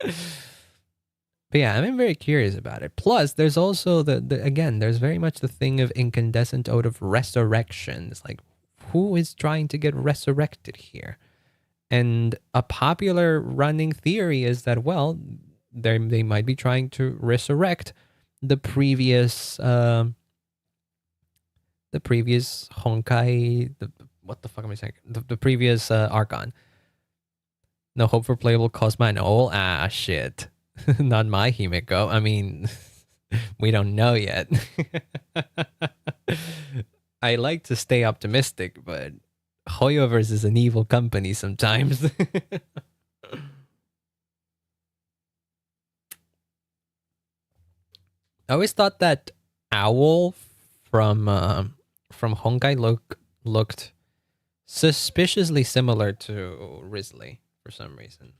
But yeah, I'm very curious about it. Plus, there's also again, there's very much the thing of incandescent ode of resurrection. It's like, who is trying to get resurrected here? And a popular running theory is that, well, they might be trying to resurrect the previous Honkai, what the fuck am I saying? The previous Archon. No hope for playable Cosma. No, shit. Not my Himeko. I mean, we don't know yet. I like to stay optimistic, but Hoyoverse is an evil company sometimes. I always thought that Owl from Honkai looked suspiciously similar to Risley for some reason.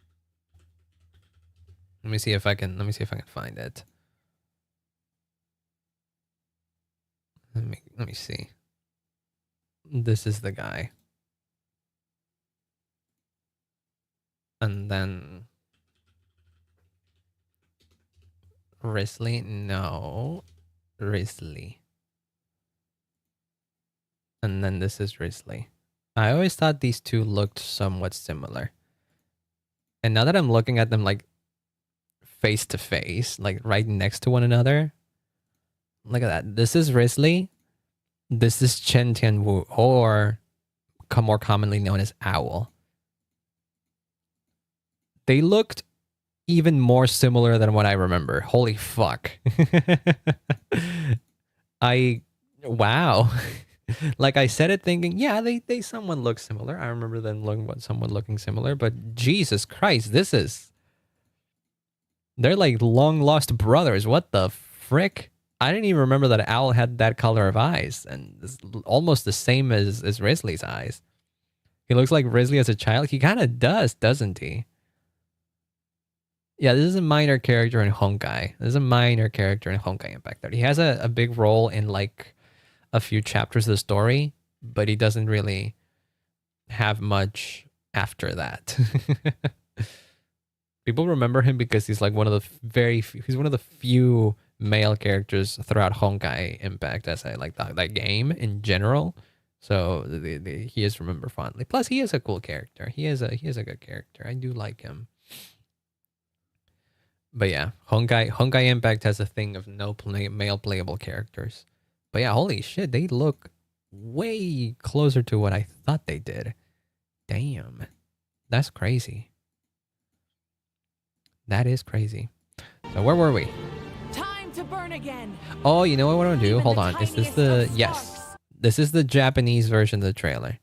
Let me see if I can find it. Let me see. This is the guy. And then Risley, no. Risley. And then this is Risley. I always thought these two looked somewhat similar. And now that I'm looking at them like face to face, like right next to one another, look at that. This is Risley. This is Chen Tianwu, or more commonly known as Owl. They looked even more similar than what I remember. Holy fuck. Wow. Like I said it thinking, yeah, they somewhat look similar. I remember them looking similar, but Jesus Christ, they're like long lost brothers. What the frick? I didn't even remember that Owl had that color of eyes, and it's almost the same as Risley's eyes. He looks like Risley as a child. He kind of does, doesn't he? Yeah, this is a minor character in Honkai. Impact 30. He has a big role in like a few chapters of the story, but he doesn't really have much after that. People remember him because he's like one of the few male characters throughout Honkai Impact, as I like that game in general. So he is remembered fondly. Plus, he is a cool character. He is a good character. I do like him. But yeah, Honkai Impact has a thing of no male playable characters. But yeah, holy shit, they look way closer to what I thought they did. Damn, that's crazy. That is crazy. So where were we? Time to burn again. Oh, you know what I want to do? Hold on. Is this the... Yes. This is the Japanese version of the trailer.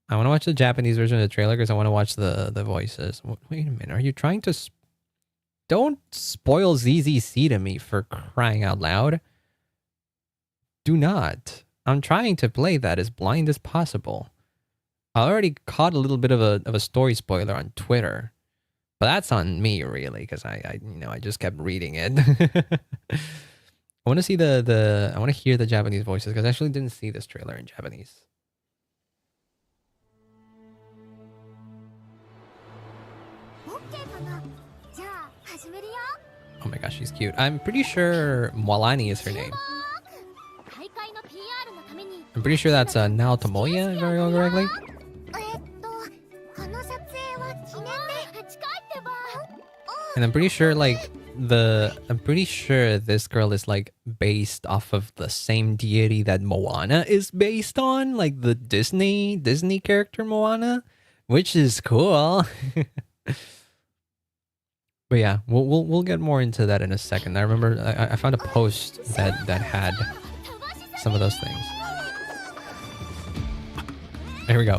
I want to watch the Japanese version of the trailer because I want to watch the voices. Wait a minute. Are you trying to... Don't spoil ZZC to me, for crying out loud. Do not. I'm trying to play that as blind as possible. I already caught a little bit of a story spoiler on Twitter. But that's on me, really, because I just kept reading it. I want to see I want to hear the Japanese voices, because I actually didn't see this trailer in Japanese. Oh my gosh, she's cute. I'm pretty sure Mwalani is her name. I'm pretty sure that's Nao Tomoya, if I remember correctly. And I'm pretty sure, like, I'm pretty sure this girl is like based off of the same deity that Moana is based on, like the Disney character Moana, which is cool. But yeah, we'll get more into that in a second. I remember I found a post that had some of those things. Here we go.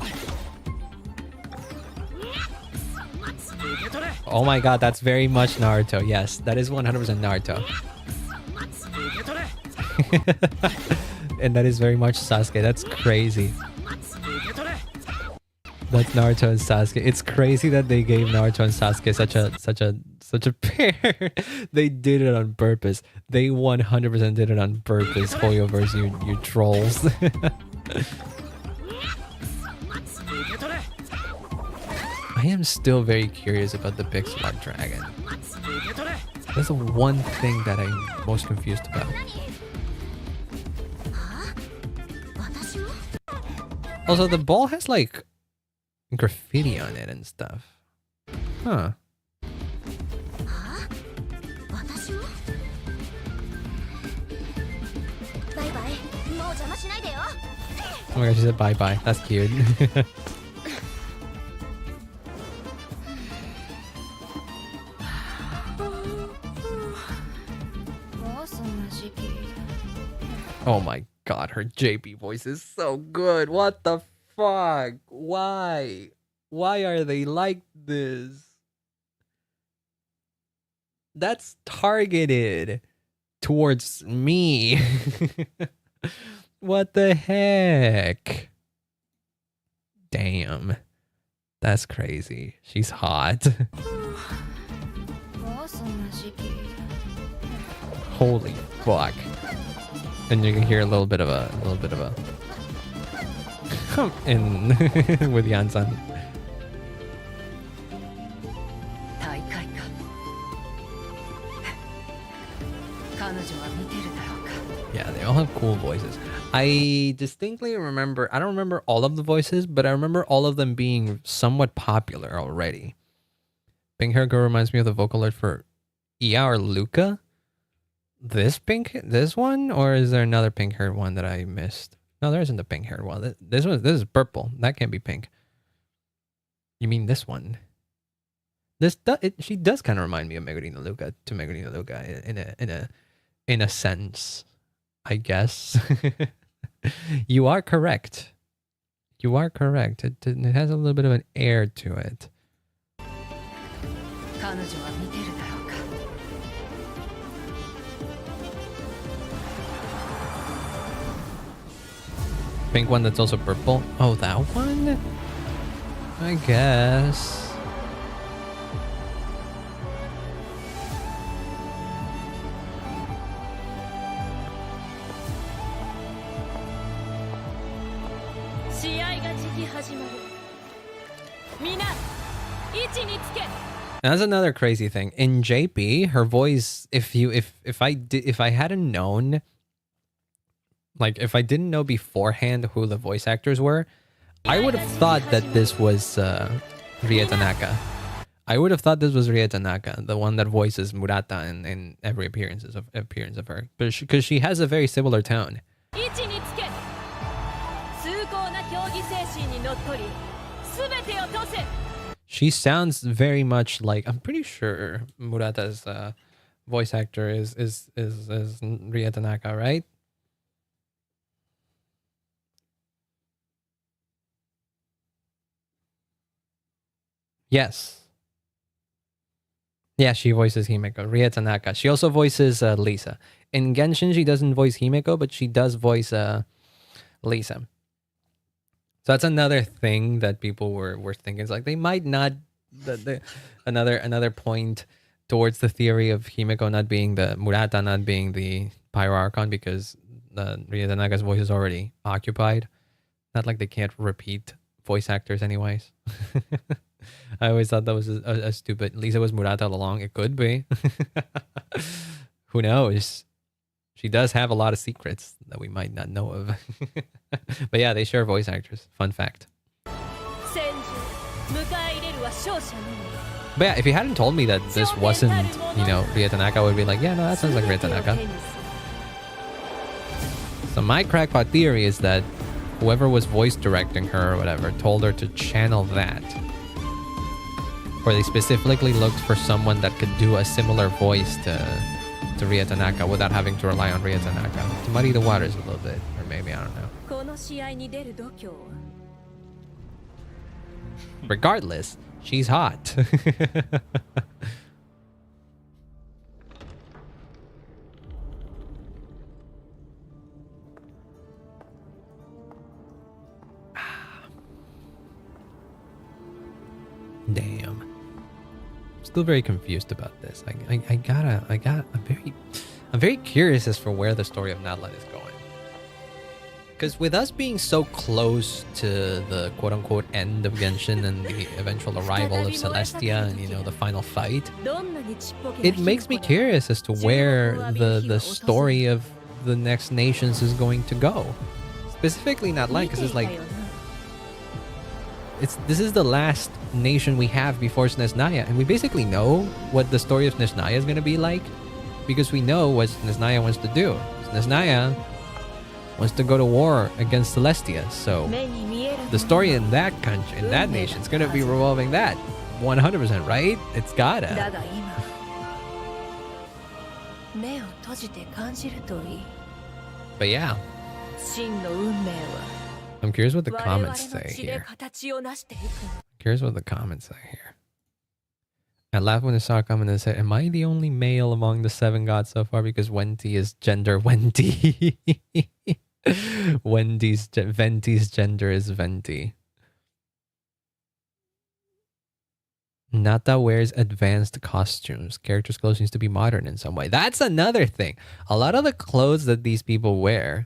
Oh my god, that's very much Naruto. Yes, that is 100% Naruto. And that is very much Sasuke. That's crazy. That's Naruto and Sasuke. It's crazy that they gave Naruto and Sasuke such a pair. They did it on purpose. They 100% did it on purpose. Hoyoverse, you trolls. I am still very curious about the pixel art dragon. That's the one thing that I'm most confused about. Also, the ball has like graffiti on it and stuff. Huh. Oh my gosh, she said bye-bye. That's cute. Oh my god, her JP voice is so good. What the fuck? Why? Why are they like this? That's targeted towards me. What the heck? Damn. That's crazy. She's hot. Holy fuck. And you can hear a little bit of a in with Yansan. Yeah, they all have cool voices. I distinctly remember, I don't remember all of the voices, but I remember all of them being somewhat popular already. Pink hair girl reminds me of the vocal art for Ia or Luca. This one, or is there another pink haired one that I missed? No, there isn't a pink haired one. This is purple. That can't be pink. You mean this one? She does kind of remind me of Megurina Luca in a sense, I guess. You are correct. You are correct. It has a little bit of an air to it. Pink one that's also purple. Oh, that one? I guess. That's another crazy thing. In JP, her voice, if I hadn't known, like if I didn't know beforehand who the voice actors were, I would have thought that this was Rie Tanaka. I would have thought this was Rie Tanaka, the one that voices Murata in every appearance of her, because she has a very similar tone. She sounds very much like, I'm pretty sure Murata's voice actor is Rie Tanaka, right? Yes. Yeah, she voices Himeko. Rie Tanaka. She also voices Lisa. In Genshin, she doesn't voice Himeko, but she does voice Lisa. So that's another thing that people were thinking. It's like they might not. Another point towards the theory of Himeko not being the Murata, not being the Pyro Archon, because Rie Tanaka's voice is already occupied. Not like they can't repeat voice actors, anyways. I always thought that was a stupid. Lisa was Murata all along. It could be. Who knows? She does have a lot of secrets that we might not know of. But yeah, they share voice actors. Fun fact. But yeah, if you hadn't told me that this wasn't, you know, Ria Tanaka, I would be like, yeah, no, that sounds like Ria Tanaka. So my crackpot theory is that whoever was voice directing her or whatever told her to channel that. Or they specifically looked for someone that could do a similar voice to Ria Tanaka without having to rely on Ria Tanaka. To muddy the waters a little bit. Or maybe, I don't know. Regardless, she's hot. Damn. Still very confused about this. I'm very curious as for where the story of Natlan is going. Because with us being so close to the quote-unquote end of Genshin and the eventual arrival of Celestia and, you know, the final fight, it makes me curious as to where the story of the next nations is going to go. Specifically Natlan, because it's like... This is the last nation we have before Snezhnaya, and we basically know what the story of Snezhnaya is going to be like, because we know what Snezhnaya wants to do. Snezhnaya wants to go to war against Celestia, so the story in that country, in that nation, is going to be revolving that 100%, right? It's gotta. But yeah, I'm curious what the comments say here. Curious what the comments say here. I laughed when I saw a comment that said, am I the only male among the 7 gods so far? Because Wendy is gender Wendy. Venti's gender is Venti. Nata wears advanced costumes. Characters' clothes needs to be modern in some way. That's another thing. A lot of the clothes that these people wear,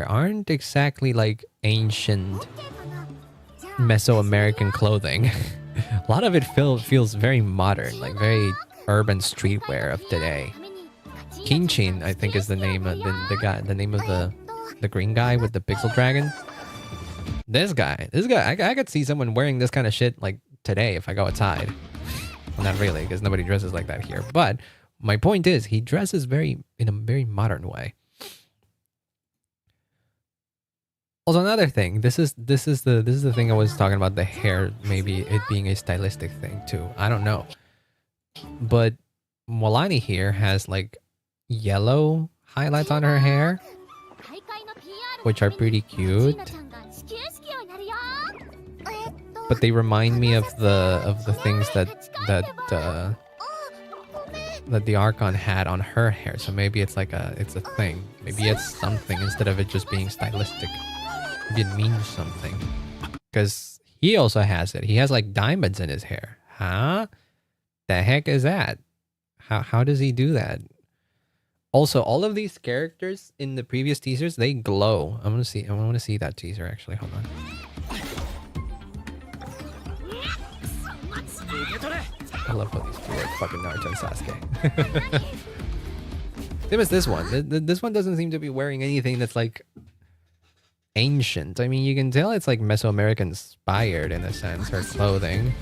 aren't exactly like ancient Mesoamerican clothing. A lot of it feels very modern, like very urban streetwear of today. Kinchin, I think, is the name of the guy. The name of the green guy with the pixel dragon. This guy, I could see someone wearing this kind of shit like today if I go outside. Well, not really, because nobody dresses like that here. But my point is, he dresses in a very modern way. Also, another thing. This is the thing I was talking about. The hair, maybe it being a stylistic thing too. I don't know. But Molani here has like yellow highlights on her hair, which are pretty cute. But they remind me of the things that the Archon had on her hair. So maybe it's like it's a thing. Maybe it's something instead of it just being stylistic. Maybe it means something. Because he also has it. He has like diamonds in his hair. Huh? The heck is that? How does he do that? Also, all of these characters in the previous teasers, they glow. I want to see that teaser actually. Hold on. I love how these two are fucking Naruto and Sasuke. Same as this one. This one doesn't seem to be wearing anything that's like ancient. I mean, you can tell it's like Mesoamerican inspired in a sense, her clothing.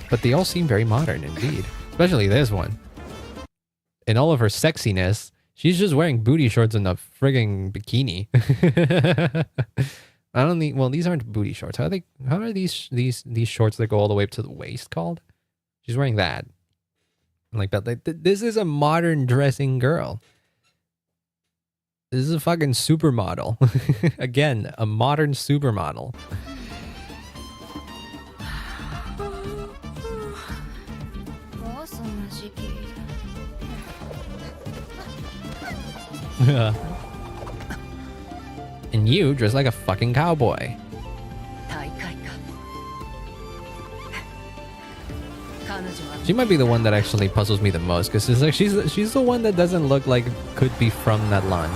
But they all seem very modern indeed. Especially this one. In all of her sexiness, she's just wearing booty shorts and a frigging bikini. I don't need. Well, these aren't booty shorts. How are these shorts that go all the way up to the waist called? She's wearing that. Like that. Like, this is a modern dressing girl. This is a fucking supermodel. Again, a modern supermodel. And you dress like a fucking cowboy. She might be the one that actually puzzles me the most, because it's like she's the one that doesn't look like could be from Natlan.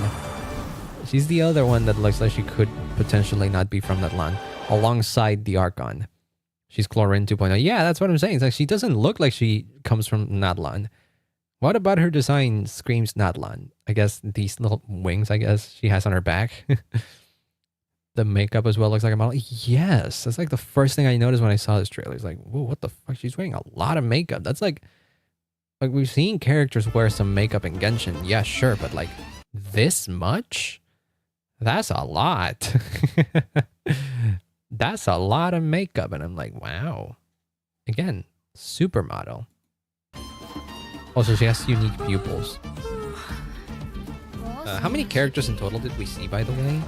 She's the other one that looks like she could potentially not be from Natlan, alongside the Archon. She's Chlorine 2.0. Yeah, that's what I'm saying. It's like she doesn't look like she comes from Natlan. What about her design screams Natlan? I guess these little wings, I guess, she has on her back. The makeup as well looks like a model. Yes, that's like the first thing I noticed when I saw this trailer. It's like, whoa, what the fuck? She's wearing a lot of makeup. That's like we've seen characters wear some makeup in Genshin. Yeah, sure, but like this much? That's a lot. That's a lot of makeup. And I'm like, wow. Again, supermodel. Also, she has unique pupils. How many characters in total did we see, by the way?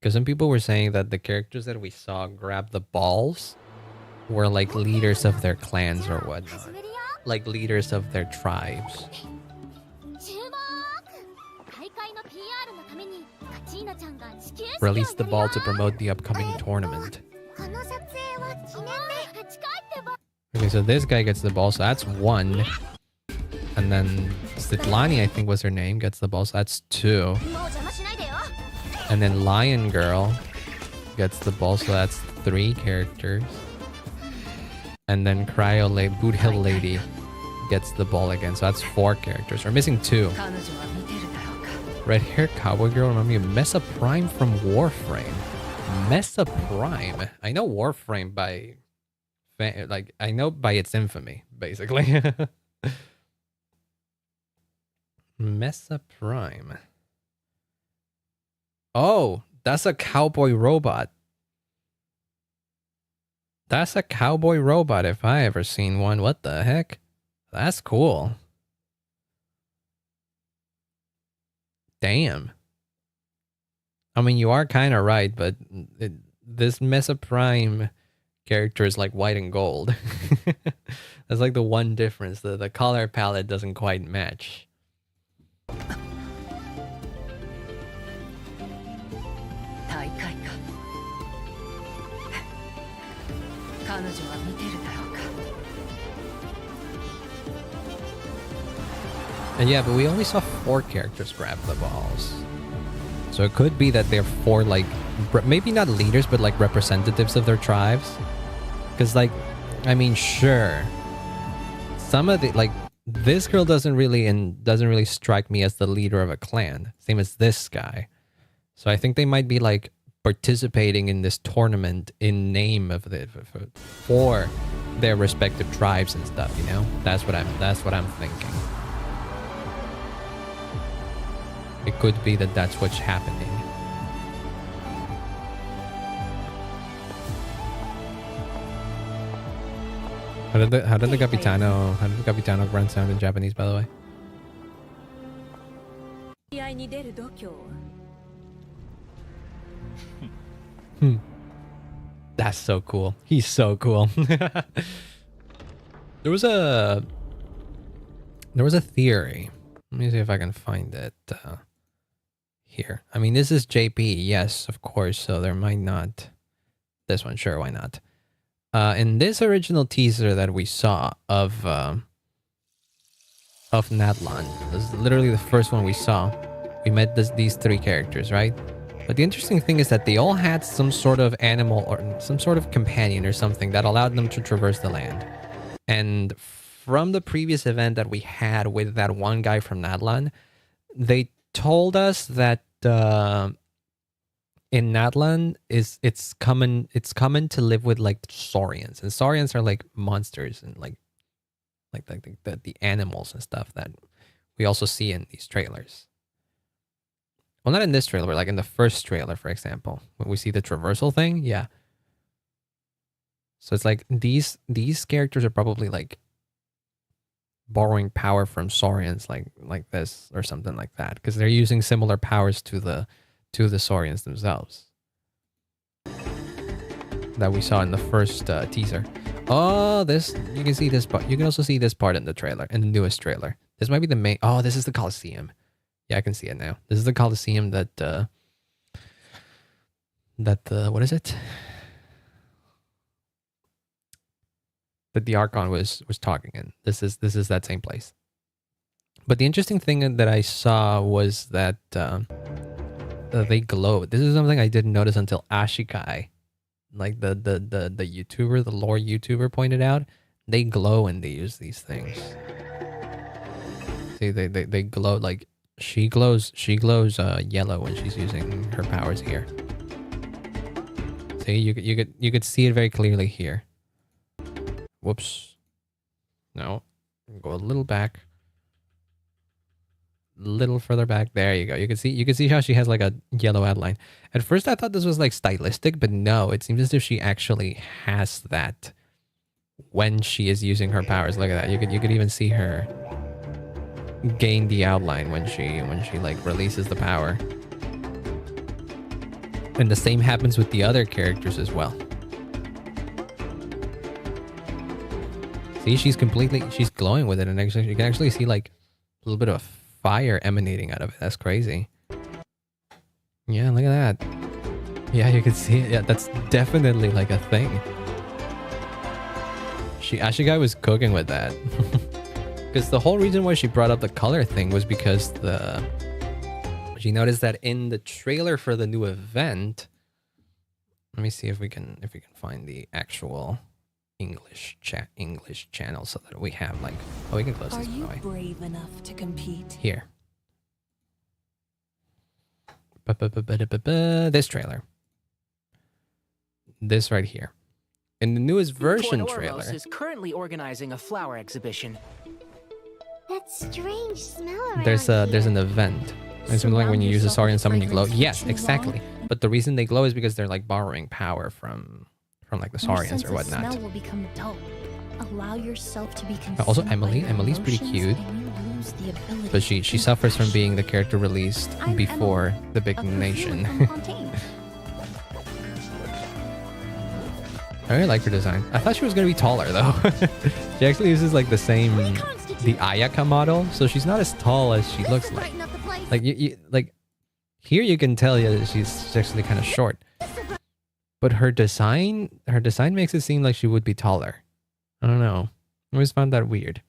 Because some people were saying that the characters that we saw grab the balls were like leaders of their clans or whatnot. Like leaders of their tribes. Release the ball to promote the upcoming tournament. Okay, so this guy gets the ball, so that's 1. And then Sitlani, I think was her name, gets the ball, so that's 2. And then Lion Girl gets the ball, so that's 3 characters. And then Boot Hill Lady gets the ball again, so that's 4 characters. We're missing 2. Red hair cowboy girl, remind me of Mesa Prime from Warframe. Mesa Prime. I know Warframe by, like, I know by its infamy, basically. Mesa Prime. Oh, that's a cowboy robot. That's a cowboy robot if I ever seen one. What the heck? That's cool. Damn. I mean, you are kind of right, but this Mesa Prime character is like white and gold. That's like the one difference. The color palette doesn't quite match. And yeah, but we only saw 4 characters grab the balls. So it could be that they're 4, like, maybe not leaders, but like representatives of their tribes. Because, like, I mean, sure. Some of the, like, this girl doesn't really strike me as the leader of a clan. Same as this guy. So I think they might be like participating in this tournament in name of for their respective tribes and stuff, you know? That's what I'm thinking. It could be that that's what's happening. How did the Capitano run sound in Japanese, by the way? That's so cool. He's so cool. There was a theory. Let me see if I can find it here. I mean, this is JP, yes, of course. So there might not. This one, sure, why not? In this original teaser that we saw of Natlan, this is literally the first one we saw. We met these 3 characters, right? But the interesting thing is that they all had some sort of animal or some sort of companion or something that allowed them to traverse the land. And from the previous event that we had with that one guy from Natlan, they told us that in Natlan it's common to live with like saurians, and saurians are like monsters and like the animals and stuff that we also see in these trailers. Well, not in this trailer, but like in the first trailer, for example, when we see the traversal thing, yeah. So it's like these characters are probably like borrowing power from saurians, like this or something like that, because they're using similar powers to the saurians themselves that we saw in the first teaser. Oh, this you can see this part. You can also see this part in the trailer, in the newest trailer. This might be the main. Oh, this is the Colosseum. Yeah, I can see it now. This is the Colosseum that what is it? That the Archon was talking in. This is that same place. But the interesting thing that I saw was that they glowed. This is something I didn't notice until Ashikai, like the YouTuber, the lore YouTuber, pointed out. They glow when they use these things. See, they glow like she glows yellow when she's using her powers here. See, you could see it very clearly here. Whoops. No. Go a little back. Little further back. There you go. You can see how she has like a yellow outline. At first I thought this was like stylistic, but no, it seems as if she actually has that when she is using her powers. Look at that. You could even see her gain the outline when she like releases the power. And the same happens with the other characters as well. See, she's glowing with it, and actually you can actually see like a little bit of fire emanating out of it. That's crazy. Yeah, look at that. Yeah, you can see it. Yeah, that's definitely like a thing. Ashigai was cooking with that. Because the whole reason why she brought up the color thing was because she noticed that in the trailer for the new event. Let me see if we can find the actual English channel so that we have like, oh, we can close this. Are you brave enough to compete? Here. This trailer. This right here. In the newest version trailer. is currently organizing a flower exhibition. That strange smell around There's an event. It's something like when you use a Saurian summon, you glow. Yes, too exactly. long. But the reason they glow is because they're like borrowing power from like the Saurians or whatnot. Smell will become dull. Allow yourself to be consumed Also, by Emily's your pretty emotions, cute, and you lose the ability but she to suffers from appreciate. being the character released I'm before Emily, the big a perfumer nation. from Fontaine. I really like her design. I thought she was gonna be taller though. She actually uses like the Ayaka model, so she's not as tall as she looks like. Brighten up the place. Like you like here you can tell she's actually kind of short. But her design makes it seem like she would be taller. I don't know. I always found that weird. I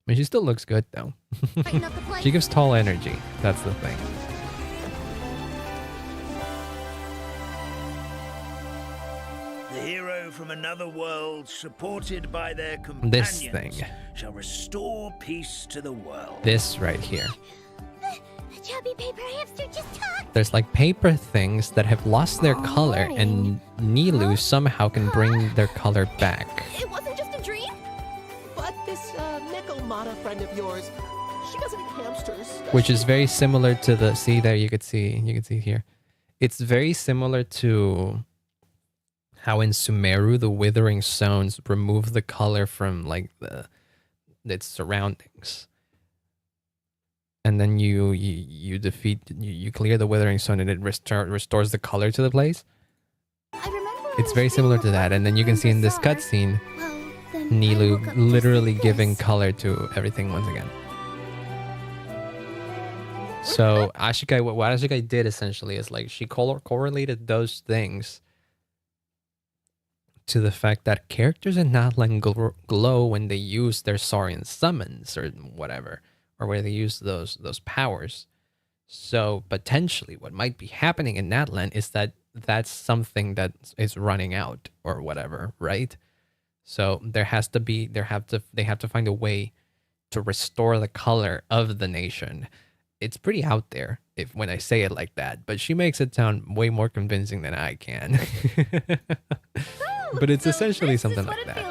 mean, she still looks good though. Brighten up the place. She gives tall energy. That's the thing. The hero from another world, supported by their This companions, thing. shall restore peace to the world. This right here. The chubby paper hamster just talked. There's like paper things that have lost their color, and Nilu somehow can bring their color back. It wasn't just a dream? But this nickel Mata friend of yours, she doesn't eat hamsters. Which is very similar to the you can see here. It's very similar to how in Sumeru the withering stones remove the color from like its surroundings. And then you clear the withering stone and it restores the color to the place. I remember It's very similar to that. And then you can see in this cutscene Well, then I Nilu woke up to literally see giving this. color to everything once again. So Ashikai, what Ashikai did essentially is like she correlated those things to the fact that characters in Natlan glow when they use their Saurian summons or whatever, or where they use those powers. So potentially what might be happening in Natlan is that that's something that is running out or whatever, right? So they have to find a way to restore the color of the nation. It's pretty out there when I say it like that, but she makes it sound way more convincing than I can. But it's essentially something like that.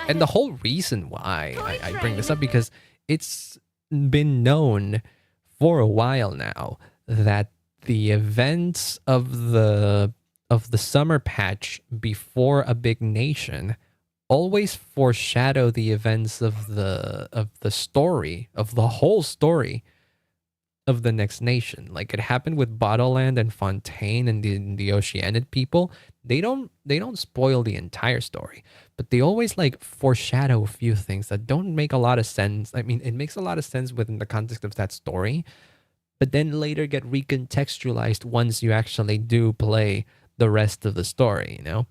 And the whole reason why I bring this up, because it's been known for a while now that the events of the summer patch before a big nation always foreshadow the events of the story, of the whole story of the next nation. Like it happened with Bottleland and Fontaine and the Oceanid people. They don't spoil the entire story, but they always like foreshadow a few things that don't make a lot of sense. I mean, it makes a lot of sense within the context of that story, but then later get recontextualized once you actually do play the rest of the story, you know?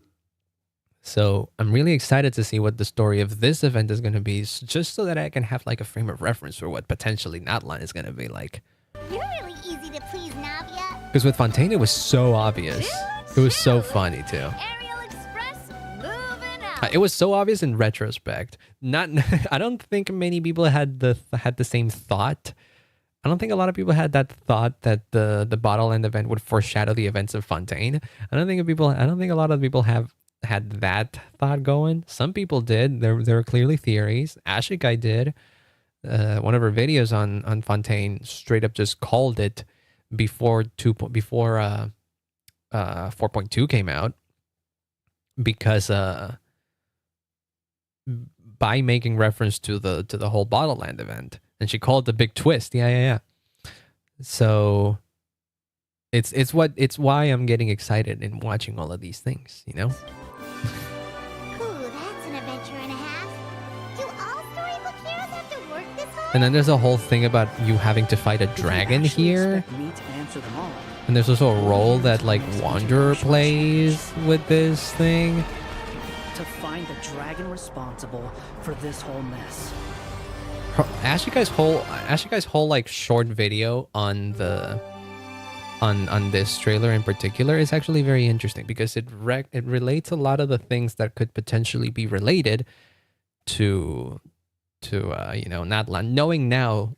So I'm really excited to see what the story of this event is going to be, just so that I can have like a frame of reference for what potentially Natlan is going to be like. You're really easy to please, Navia. Because with Fontaine, it was so obvious. It was so funny too. Aerial Express moving out. out. It was so obvious in retrospect. Not, I don't think many people had the same thought. I don't think a lot of people had that thought that the Bottle End event would foreshadow the events of Fontaine. I don't think a lot of people have had that thought going. Some people did. There were clearly theories. Ashikai did. One of her videos on Fontaine straight up just called it before 4.2 came out, because by making reference to the whole Bottle Land event, and she called it the big twist. Yeah. So it's why I'm getting excited in watching all of these things, you know. Ooh, that's an adventure and a half. Do all storybook heroes have to work this hard? And then there's a whole thing about you having to fight a dragon here. Me to answer them all. And there's also a role that like Wanderer plays with this thing. To find the dragon responsible for this whole mess. Ashikai's whole like short video on this trailer in particular is actually very interesting, because it relates a lot of the things that could potentially be related to Natlan, knowing now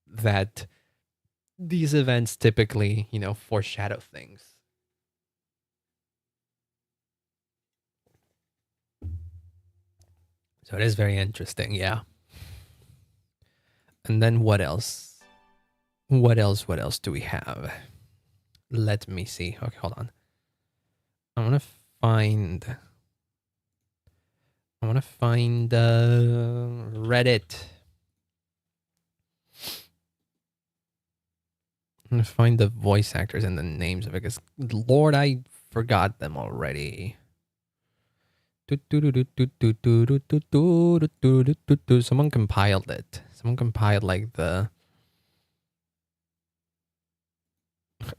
that these events typically, foreshadow things. So it is very interesting, yeah. And then what else? What else do we have? Let me see. Okay, hold on. I want to find Reddit. I'm gonna find the voice actors and the names of it, because Lord, I forgot them already. Someone compiled it. Someone compiled like the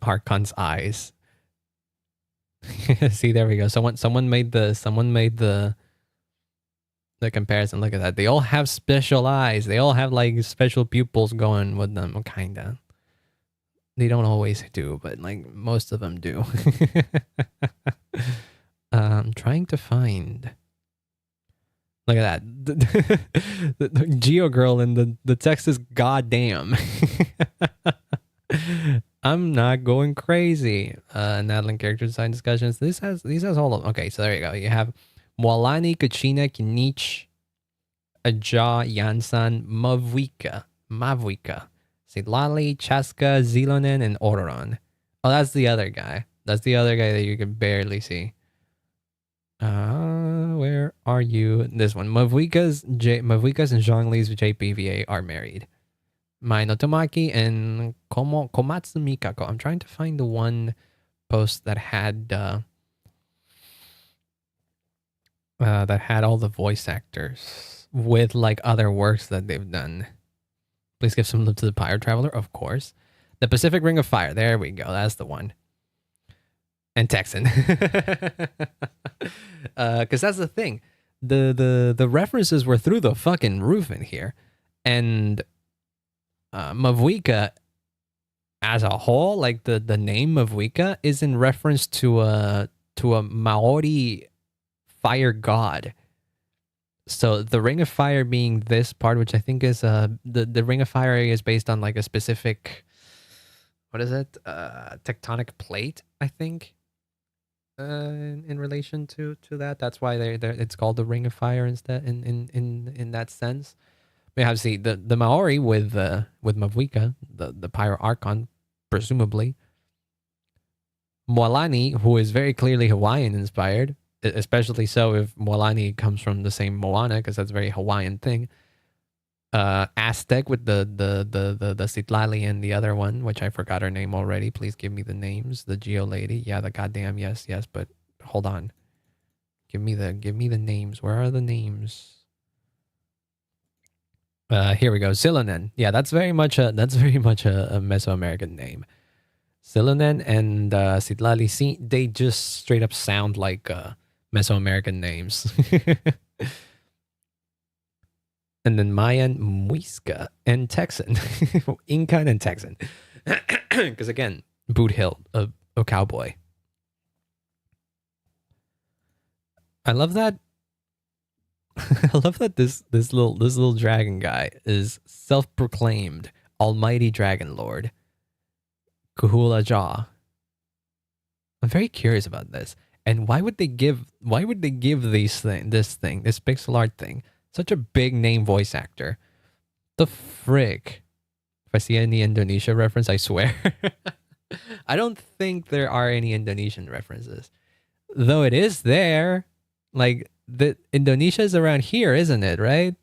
Archon's eyes. See, there we go. Someone made the comparison. Look at that. They all have special eyes. They all have like special pupils going with them, kinda. They don't always do, but like most of them do. I'm trying to find. Look at that. The Geo Girl and the text is goddamn. I'm not going crazy. Natlan character design discussions. These has all of them. Okay, so there you go. You have Mwalani, Kachina, Kinich, Aja, Yansan, Mavwika, Sitlali, Chaska, Zilonen, and Ororon. Oh, that's the other guy. That's the other guy that you can barely see. Where are you? This one. Mavwika's and Zhongli's JPVA are married. Mai no Tamaki and Komatsu Mikako. I'm trying to find the one post that had all the voice actors with like other works that they've done. Please give some love to the Pyre Traveler, of course. The Pacific Ring of Fire. There we go. That's the one. And Texan. Because that's the thing. The references were through the fucking roof in here. And Mavwika as a whole, like the name Mavwika is in reference to a Maori fire god. So the Ring of Fire being this part, which I think is the Ring of Fire is based on like a specific, what is it? Tectonic plate, I think. In relation to that, that's why it's called the Ring of Fire instead. In that sense, we have the Maori with Mavwika, the Pyro Archon, presumably. Moalani, who is very clearly Hawaiian inspired, especially so if Moalani comes from the same Moana, because that's a very Hawaiian thing. Aztec with the Citlali and the other one, which I forgot her name already. Please give me the names. The Geo lady, yeah, the goddamn yes, but hold on. Give me the names. Where are the names? Here we go. Silonen. Yeah, that's very much a Mesoamerican name. Silonen and Citlali, see, they just straight up sound like Mesoamerican names. And then Mayan, Muisca, and Texan. Incan and Texan. Because again, Boot Hill, a cowboy. I love that I love that this little dragon guy is self-proclaimed Almighty Dragon Lord. Kuhula Jaw. I'm very curious about this. And why would they give this pixel art thing, such a big name voice actor? The frick? If I see any Indonesia reference, I swear. I don't think there are any Indonesian references. Though it is there. Like, the Indonesia's around here, isn't it, right?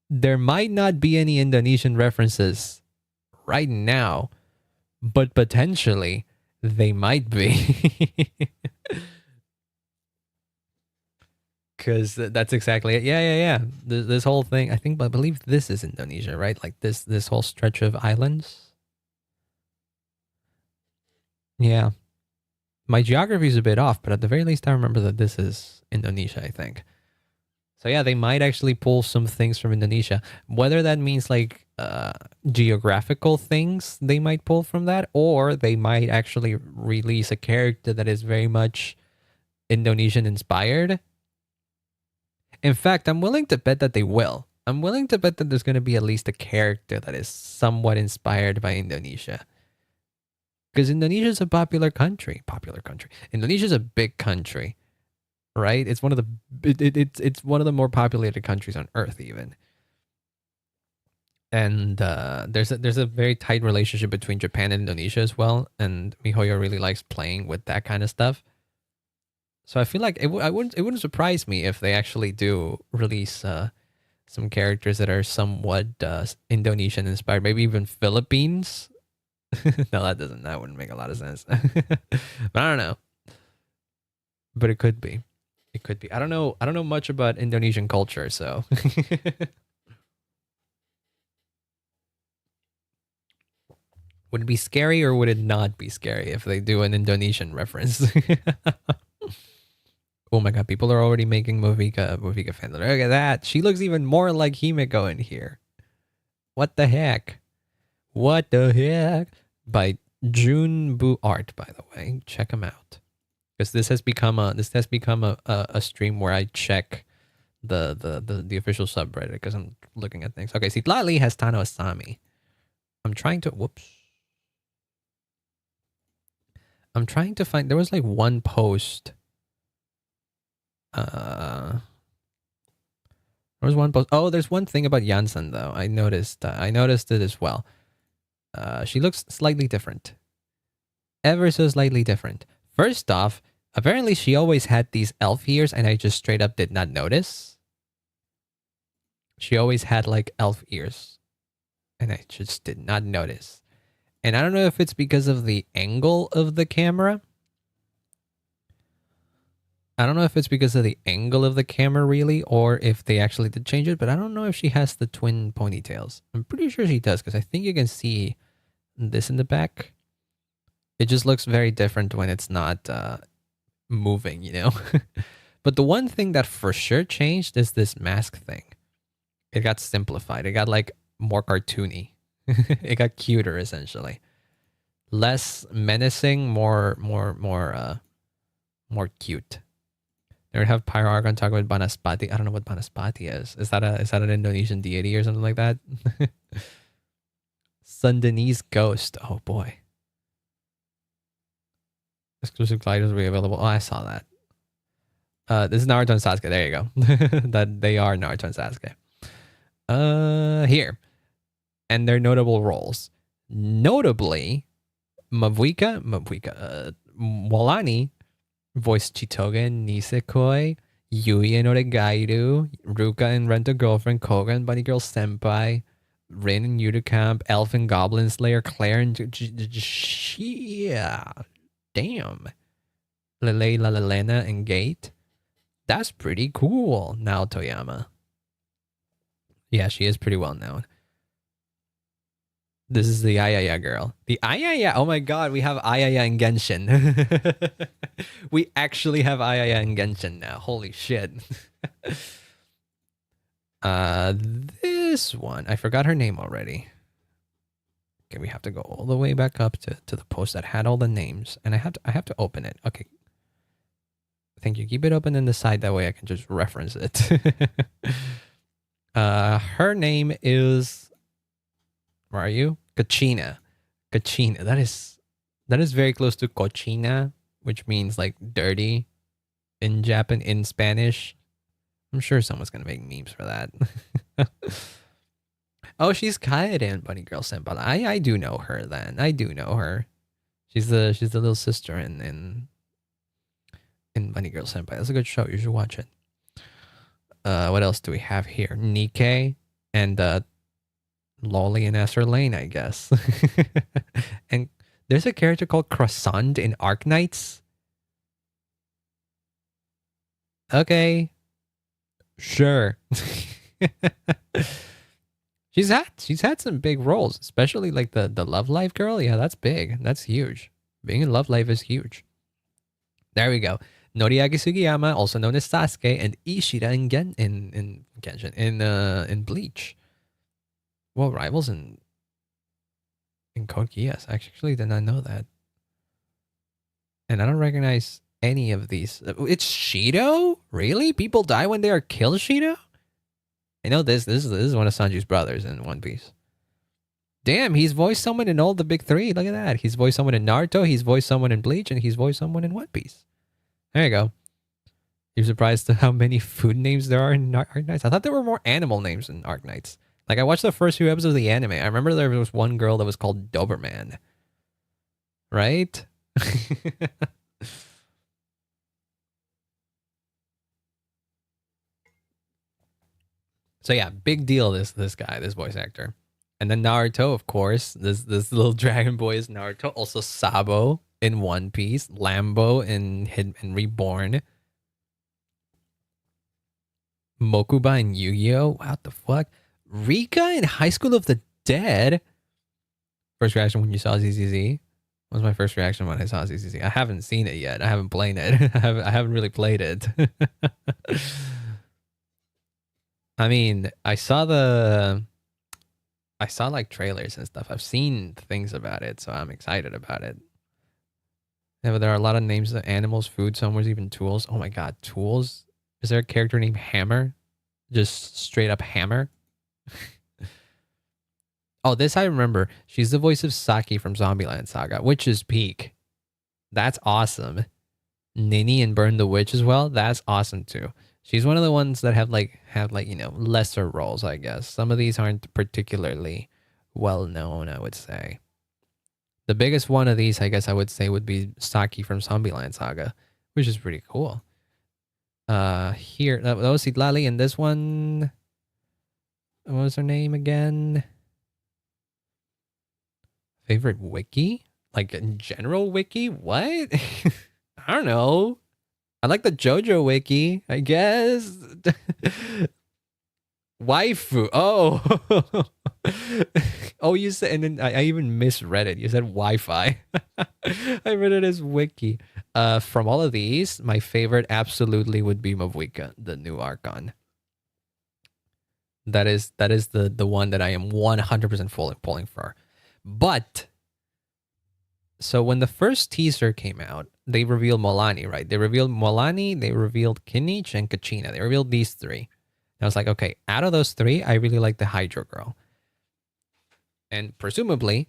There might not be any Indonesian references right now, but potentially they might be. Because that's exactly it. Yeah. This whole thing, I believe this is Indonesia, right? Like this whole stretch of islands. Yeah. My geography is a bit off, but at the very least, I remember that this is Indonesia, I think. So yeah, they might actually pull some things from Indonesia. Whether that means like geographical things they might pull from that, or they might actually release a character that is very much Indonesian inspired. In fact, I'm willing to bet that they will. I'm willing to bet that there's going to be at least a character that is somewhat inspired by Indonesia. Because Indonesia is a popular country. Indonesia is a big country, right? It's one of the more populated countries on Earth, even. And there's a very tight relationship between Japan and Indonesia as well. And MiHoYo really likes playing with that kind of stuff. So I feel like it wouldn't surprise me if they actually do release some characters that are somewhat Indonesian inspired, maybe even Philippines. No, that wouldn't make a lot of sense. But I don't know. But it could be. I don't know much about Indonesian culture, so would it be scary or would it not be scary if they do an Indonesian reference? Oh my god, people are already making Movika fans. Look at that. She looks even more like Himeko in here. What the heck? By Junbu Art, by the way. Check him out. Because this has become a stream where I check the official subreddit because I'm looking at things. Okay, Citlali has Tano Asami. I'm trying to find, there was like one post. There was one post. Oh, there's one thing about Janssen though. I noticed it as well. She looks slightly different. Ever so slightly different. First off, apparently she always had these elf ears and I just straight up did not notice. She always had like elf ears and I just did not notice. And I don't know if it's because of the angle of the camera. Really, or if they actually did change it, but I don't know if she has the twin ponytails. I'm pretty sure she does, because I think you can see this in the back. It just looks very different when it's not moving, you know? But the one thing that for sure changed is this mask thing. It got simplified. It got like more cartoony. It got cuter, essentially. Less menacing, more cute. They would have Pyro Archon talk about Banaspati. I don't know what Banaspati is. Is that an Indonesian deity or something like that? Sundanese Ghost. Oh boy. Exclusive gliders will be available. Oh, I saw that. This is Naruto and Sasuke. There you go. That they are Naruto and Sasuke. Here. And their notable roles. Notably, Walani voiced Chitoga and Nisekoi, Yui and Oregairu, Ruka and Rent-A-Girlfriend, Koga and Bunny Girl Senpai, Rin and Yudicamp, Elf and Goblin Slayer, Claire and yeah, damn. Lele, Lalelena and Gate. That's pretty cool. Now Toyama. Yeah, she is pretty well known. This is the Ayaya girl. The Ayaya. Oh my god, we have Ayaya in Genshin. We actually have Ayaya in Genshin now. Holy shit. This one. I forgot her name already. Okay, we have to go all the way back up to the post that had all the names. And I have to open it. Okay. Thank you. Keep it open in the side. That way I can just reference it. Her name is... Where are you? Kachina. Kachina. That is very close to cochina, which means like dirty in Spanish. I'm sure someone's gonna make memes for that. Oh, she's Kaede in Bunny Girl Senpai. I do know her then. I do know her. She's the little sister in Bunny Girl Senpai. That's a good show. You should watch it. What else do we have here? Nikkei and Lolly and Esther Lane, I guess. And there's a character called Croissant in Arknights. Okay. Sure. She's had some big roles, especially like the Love Life girl. Yeah, that's big. That's huge. Being in Love Life is huge. There we go. Noriaki Sugiyama, also known as Sasuke, and Ishida in Genshin in Bleach. Well, rivals in Code Geass. I actually did not know that. And I don't recognize any of these. It's Shido? Really? People die when they are killed, Shido? I know this is one of Sanji's brothers in One Piece. Damn, he's voiced someone in all the big three. Look at that. He's voiced someone in Naruto, he's voiced someone in Bleach, and he's voiced someone in One Piece. There you go. You're surprised at how many food names there are in Arknights? I thought there were more animal names in Arknights. Like, I watched the first few episodes of the anime. I remember there was one girl that was called Doberman. Right? So yeah, big deal, this guy, this voice actor. And then Naruto, of course. This little dragon boy is Naruto. Also Sabo in One Piece. Lambo in Reborn. Mokuba in Yu-Gi-Oh! What the fuck? Rika in High School of the Dead. First reaction when you saw ZZZ? What was my first reaction when I saw ZZZ? I haven't seen it yet. I haven't played it. I haven't really played it. I mean, I saw like trailers and stuff. I've seen things about it, so I'm excited about it. Yeah, but there are a lot of names of animals, food, somewhere's even tools. Oh my god, tools? Is there a character named Hammer? Just straight up Hammer? Oh, this I remember. She's the voice of Saki from Zombieland Saga, which is peak. That's awesome. Nini and Burn the Witch as well. That's awesome too. She's one of the ones that have lesser roles, I guess. Some of these aren't particularly well known, I would say. The biggest one of these, I guess I would say, would be Saki from Zombieland Saga, which is pretty cool. Here, that was Citlali, and this one, what was her name again? Favorite wiki? Like, in general wiki? What? I don't know. I like the JoJo wiki, I guess. Waifu. Oh. Oh, you said, and then I even misread it. You said Wi-Fi. I read it as wiki. From all of these, my favorite absolutely would be Mavuika, the new Archon. That is the one that I am 100% pulling for. But so when the first teaser came out, they revealed Molani, right? They revealed Molani, they revealed Kinich, and Kachina. They revealed these three. And I was like, okay, out of those three, I really like the Hydro Girl. And presumably,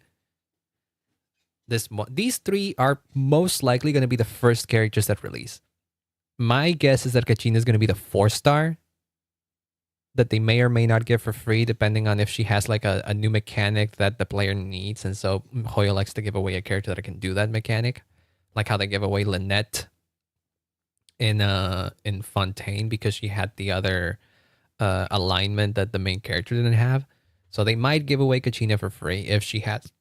these three are most likely going to be the first characters that release. My guess is that Kachina is going to be the 4-star that they may or may not give for free, depending on if she has like a new mechanic that the player needs. And so Hoyo likes to give away a character that can do that mechanic. Like how they give away Lynette in Fontaine because she had the other alignment that the main character didn't have. So they might give away Kachina for free if she has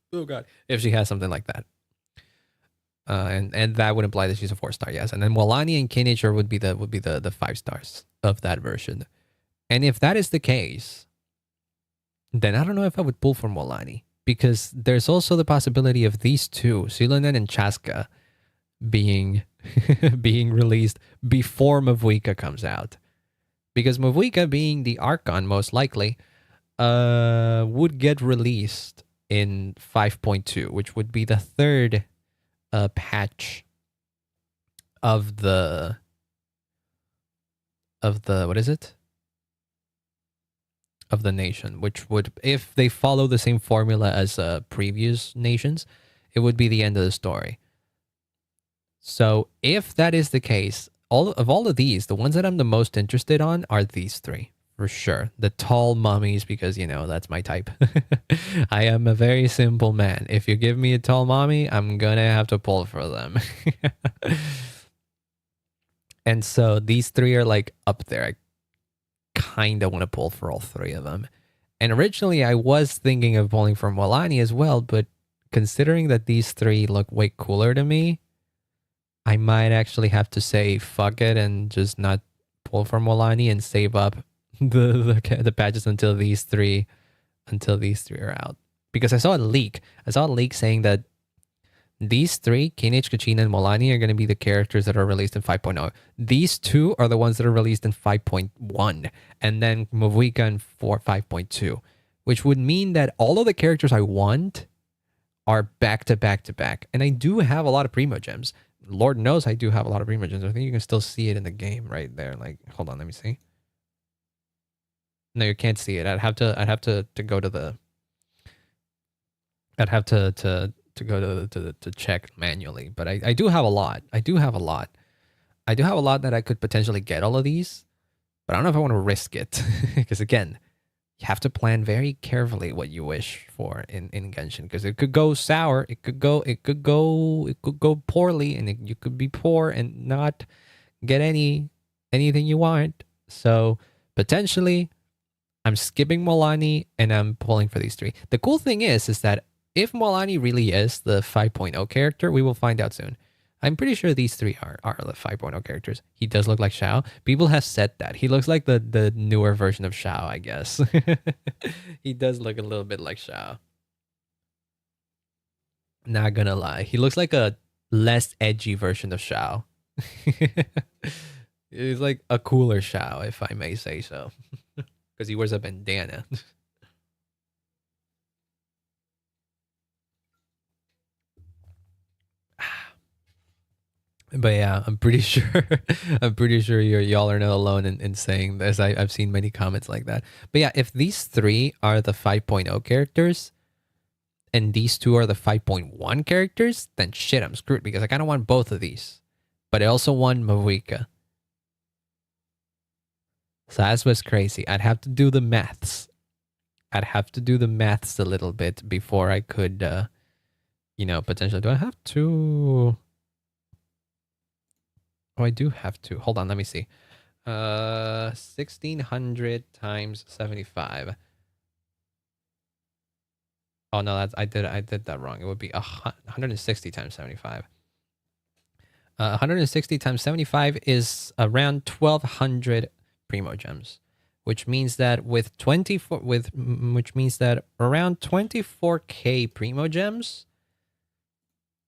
something like that. And that would imply that she's a 4-star, yes. And then Molani and Kinich would be the 5 stars of that version. And if that is the case, then I don't know if I would pull for Molani, because there's also the possibility of these two, Silonen and Chaska, being released before Mavuika comes out. Because Mavuika, being the Archon most likely, would get released in 5.2, which would be the third patch of the what is it? Of the nation, which would, if they follow the same formula as previous nations, it would be the end of the story. So if that is the case, all of these, the ones that I'm the most interested on are these three. For sure. The tall mummies, because, you know, that's my type. I am a very simple man. If you give me a tall mommy, I'm gonna have to pull for them. And so these three are like up there. I kind of want to pull for all three of them. And originally I was thinking of pulling for Molani as well, but considering that these three look way cooler to me, I might actually have to say fuck it and just not pull for Molani and save up the patches until these three are out. Because I saw a leak. Saying that these three, Kinich, Kachina, and Molani, are going to be the characters that are released in 5.0. These two are the ones that are released in 5.1, and then Mavuika in 5.2, which would mean that all of the characters I want are back to back to back. And I do have a lot of Primo Gems. Lord knows I do have a lot of Primo Gems. I think you can still see it in the game right there. Like, hold on, let me see. No, you can't see it. I'd have to go to the. I'd have to go to check manually. But I do have a lot. I do have a lot that I could potentially get all of these. But I don't know if I want to risk it. Because again, you have to plan very carefully what you wish for in Genshin. Because it could go sour. It could go poorly, and you could be poor and not get anything you want. So potentially, I'm skipping Molani and I'm pulling for these three. The cool thing is that if Molani really is the 5.0 character, we will find out soon. I'm pretty sure these three are the 5.0 characters. He does look like Xiao. People have said that. He looks like the newer version of Xiao, I guess. He does look a little bit like Xiao. Not gonna lie. He looks like a less edgy version of Xiao. He's like a cooler Xiao, if I may say so. Because he wears a bandana. But yeah, I'm pretty sure y'all are not alone in saying this. I've seen many comments like that. But yeah, if these three are the 5.0 characters and these two are the 5.1 characters, then shit, I'm screwed because I kind of want both of these. But I also want Mavuika. So that's what's crazy. I'd have to do the maths. A little bit before I could, potentially. Do I have to? Oh, I do have to. Hold on, let me see. 1600 times 75. Oh no, I did that wrong. It would be 160 times 75. 160 times 75 is around 1200 Primo Gems, which means that around 24k Primo Gems,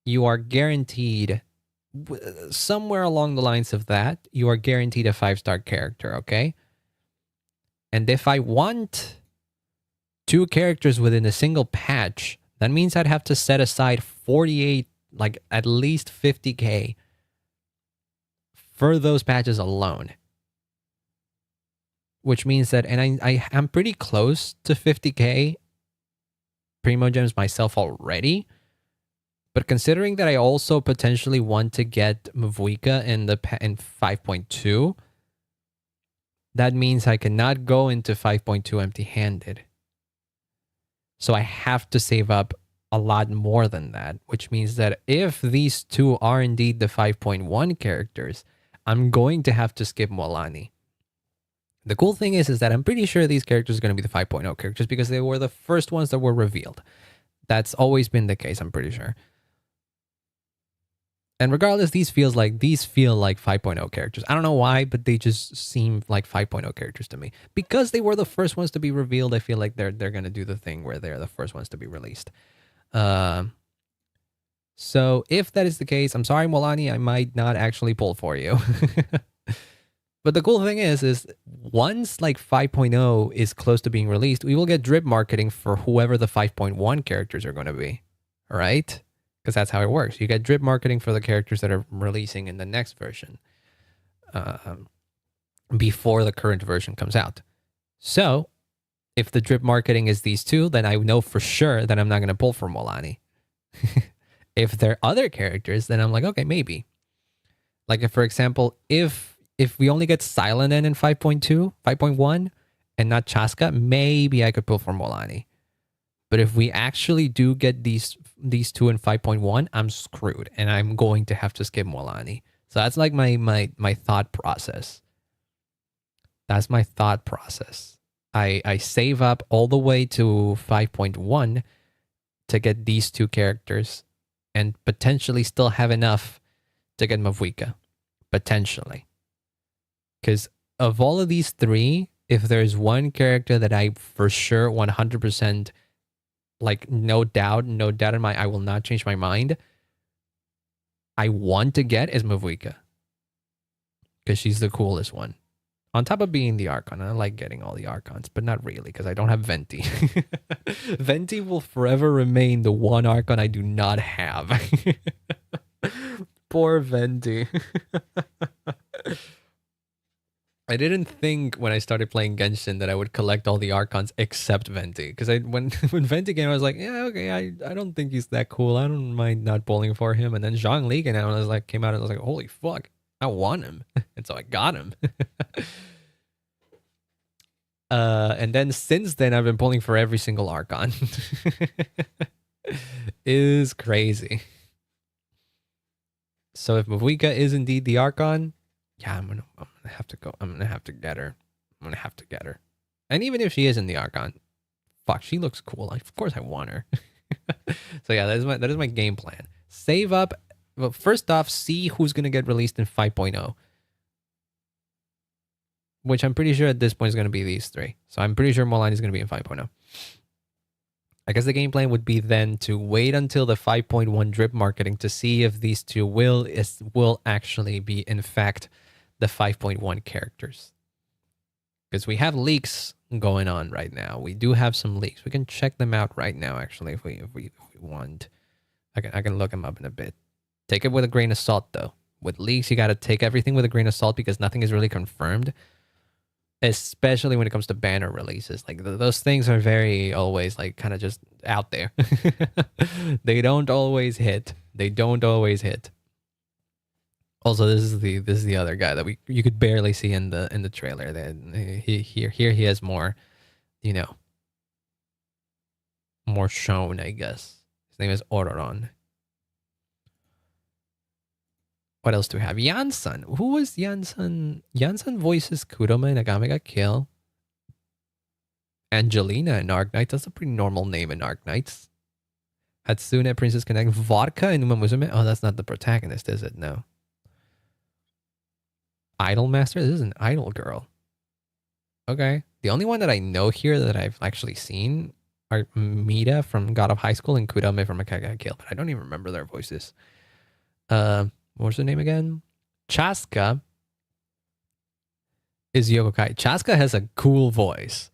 you are guaranteed somewhere along the lines of that, you are guaranteed a 5-star character, okay? And if I want 2 characters within a single patch, that means I'd have to set aside 48, like at least 50k for those patches alone. Which means that, and I'm pretty close to 50k Primo Gems myself already. But considering that I also potentially want to get Mavuika in 5.2, that means I cannot go into 5.2 empty-handed. So I have to save up a lot more than that, which means that if these two are indeed the 5.1 characters, I'm going to have to skip Molani. The cool thing is that I'm pretty sure these characters are going to be the 5.0 characters because they were the first ones that were revealed. That's always been the case, I'm pretty sure. And regardless, these feel like 5.0 characters. I don't know why, but they just seem like 5.0 characters to me. Because they were the first ones to be revealed, I feel like they're going to do the thing where they're the first ones to be released. So if that is the case, I'm sorry, Molani, I might not actually pull for you. But the cool thing is once like 5.0 is close to being released, we will get drip marketing for whoever the 5.1 characters are going to be. All right? Because that's how it works. You get drip marketing for the characters that are releasing in the next version. before the current version comes out. So if the drip marketing is these two, then I know for sure that I'm not going to pull for Molani. If they're other characters, then I'm like, okay, maybe. Like, if, for example, if we only get Silent N in 5.2, 5.1, and not Chaska, maybe I could pull for Molani. But if we actually do get these two in 5.1, I'm screwed, and I'm going to have to skip Molani. So that's like my thought process. That's my thought process. I save up all the way to 5.1 to get these two characters and potentially still have enough to get Mavuika. Potentially. Because of all of these three, if there's one character that I for sure 100%, like no doubt in my, I will not change my mind, I want to get is Mavuika. Because she's the coolest one. On top of being the Archon, I like getting all the Archons, but not really, because I don't have Venti. Venti will forever remain the one Archon I do not have. Poor Venti. I didn't think when I started playing Genshin that I would collect all the Archons except Venti. Because when Venti came, I was like, yeah, okay, I don't think he's that cool. I don't mind not pulling for him. And then Zhongli came out and I was like, holy fuck. I want him. And so I got him. And then since then, I've been pulling for every single Archon. Is crazy. So if Mavuika is indeed the Archon, yeah, I'm gonna have to go. I'm gonna have to get her. And even if she isn't the Archon, fuck, she looks cool. Of course I want her. So yeah, that is my game plan. Save up. Well, first off, see who's going to get released in 5.0. Which I'm pretty sure at this point is going to be these three. So I'm pretty sure Molani is going to be in 5.0. I guess the game plan would be then to wait until the 5.1 drip marketing to see if these two will actually be, in fact, the 5.1 characters. Because we have leaks going on right now. We do have some leaks. We can check them out right now, actually, if we want. I can look them up in a bit. Take it with a grain of salt, though. With leaks, you got to take everything with a grain of salt because nothing is really confirmed, especially when it comes to banner releases. Like, those things are very always, like, kind of just out there. They don't always hit. Also, this is the other guy that you could barely see in the trailer. That here he has more, more shown, I guess. His name is Ororon. What else do we have? Yansan. Who was Yansan? Yansan voices Kurama in Agame ga Kill. Angelina in Arknights. That's a pretty normal name in Arknights. Hatsune, Princess Connect. Vodka in Uma Musume. Oh, that's not the protagonist, is it? No. Idol Master? This is an idol girl. Okay. The only one that I know here that I've actually seen are Mita from God of High School and Kurame from Agame ga Kill, but I don't even remember their voices. What's her name again? Chaska is Yoko Kai. Chaska has a cool voice.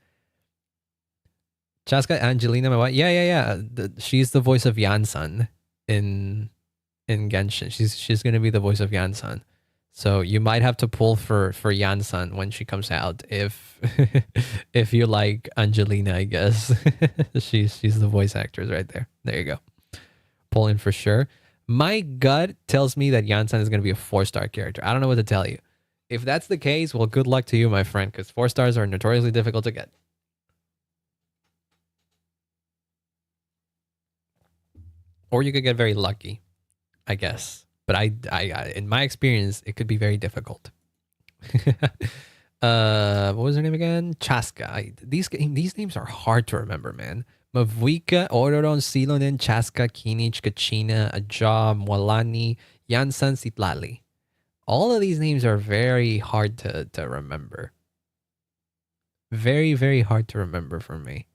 Chaska Angelina, my wife. Yeah. She's the voice of Yansan in Genshin. She's gonna be the voice of Yansan. So you might have to pull for Yansan when she comes out if if you like Angelina, I guess. she's the voice actress right there. There you go. Pull in for sure. My gut tells me that Yansan is going to be a 4-star character. I don't know what to tell you. If that's the case, well, good luck to you, my friend, because 4 stars are notoriously difficult to get. Or you could get very lucky, I guess. But I in my experience, it could be very difficult. What was her name again? Chaska. These names are hard to remember, man. Mavuika, Ororon, Silonen, Chaska, Kinich, Kachina, Aja, Mwalani, Yansan, Sitlali. All of these names are very hard to remember. Very, very hard to remember for me.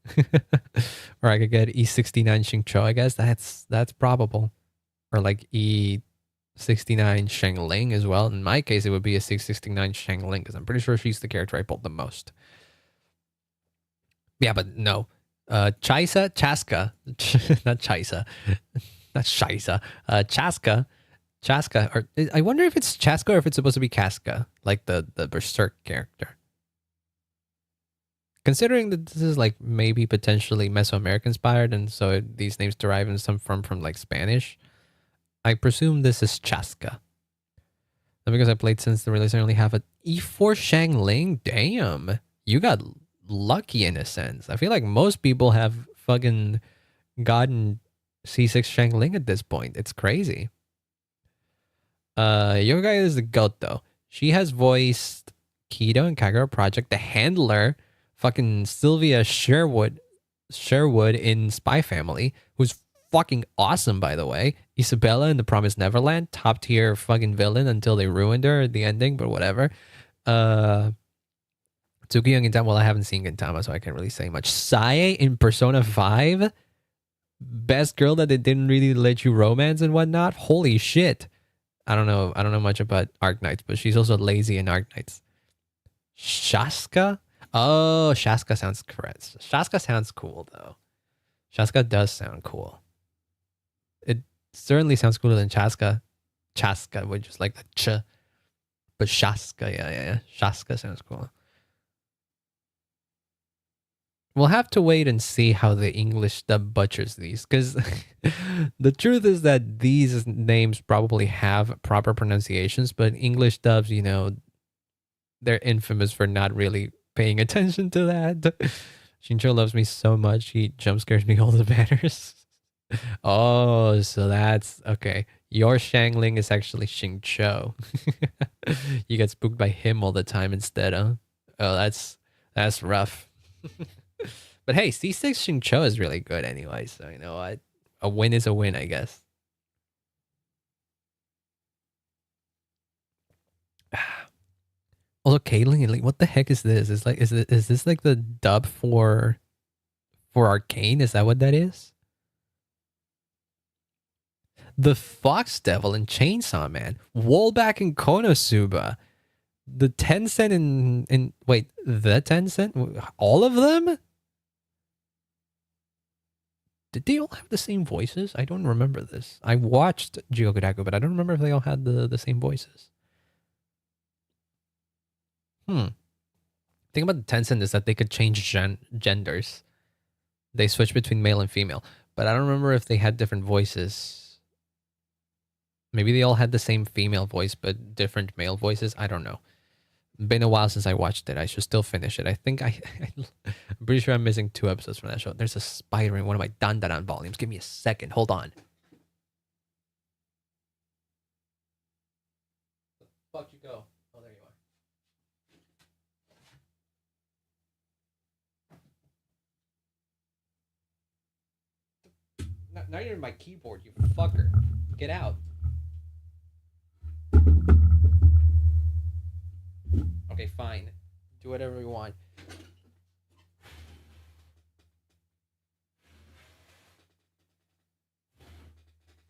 Or I could get E69 Xingqiu, I guess. That's probable. Or like E69 Shengling as well. In my case, it would be a 669 Shengling because I'm pretty sure she's the character I pulled the most. Yeah, but no. Chaska, not Chaisa, not Shaisa. Chaska Chaska, or I wonder if it's Chaska or if it's supposed to be Casca, like the Berserk character. Considering that this is like maybe potentially Mesoamerican inspired, and so these names derive in some from like Spanish, I presume this is Chaska. And because I played since the release, I only have an E4 Shangling. Damn, you got lucky in a sense. I feel like most people have fucking gotten C6 Shangling at this point. It's crazy. Your guy is the goat though. She has voiced Kido in Kagura Project, the handler, fucking Sylvia Sherwood in Spy Family, who's fucking awesome, by the way. Isabella in The Promised Neverland, top tier fucking villain until they ruined her at the ending, but whatever. Tsukiyong in Gintama, well, I haven't seen Gintama, so I can't really say much. Sae in Persona 5, best girl that they didn't really let you romance and whatnot. Holy shit. I don't know much about Arknights, but she's also lazy in Arknights. Shaska? Oh, Shaska sounds correct. Shaska sounds cool, though. Shaska does sound cool. It certainly sounds cooler than Chaska. Chaska, which is like the ch. But Shaska, yeah. Shaska sounds cool. We'll have to wait and see how the English dub butchers these, because the truth is that these names probably have proper pronunciations, but English dubs, you know, they're infamous for not really paying attention to that. Shincho loves me so much, he jump scares me all the better. Oh, so that's okay. Your Shangling is actually Shincho. You get spooked by him all the time instead, huh? Oh, that's rough. But hey, C6 Shincho is really good anyway, so you know what? A win is a win, I guess. Also, Caitlyn, like, what the heck is this? Is this like the dub for Arcane? Is that what that is? The Fox Devil and Chainsaw Man, Wallback and Konosuba, the Tencent in wait, the Tencent, all of them? Did they all have the same voices? I don't remember this. I watched Jigokuraku, but I don't remember if they all had the same voices. The thing about the Tencent is that they could change genders. They switch between male and female, but I don't remember if they had different voices. Maybe they all had the same female voice, but different male voices. I don't know. Been a while since I watched it. I should still finish it. I think I'm pretty sure I'm missing 2 episodes from that show. There's a spider in one of my Dandadan volumes. Give me a second. Hold on. Where the fuck you go? Oh, there you are. Now you're in my keyboard, you fucker. Get out. Okay, fine. Do whatever you want.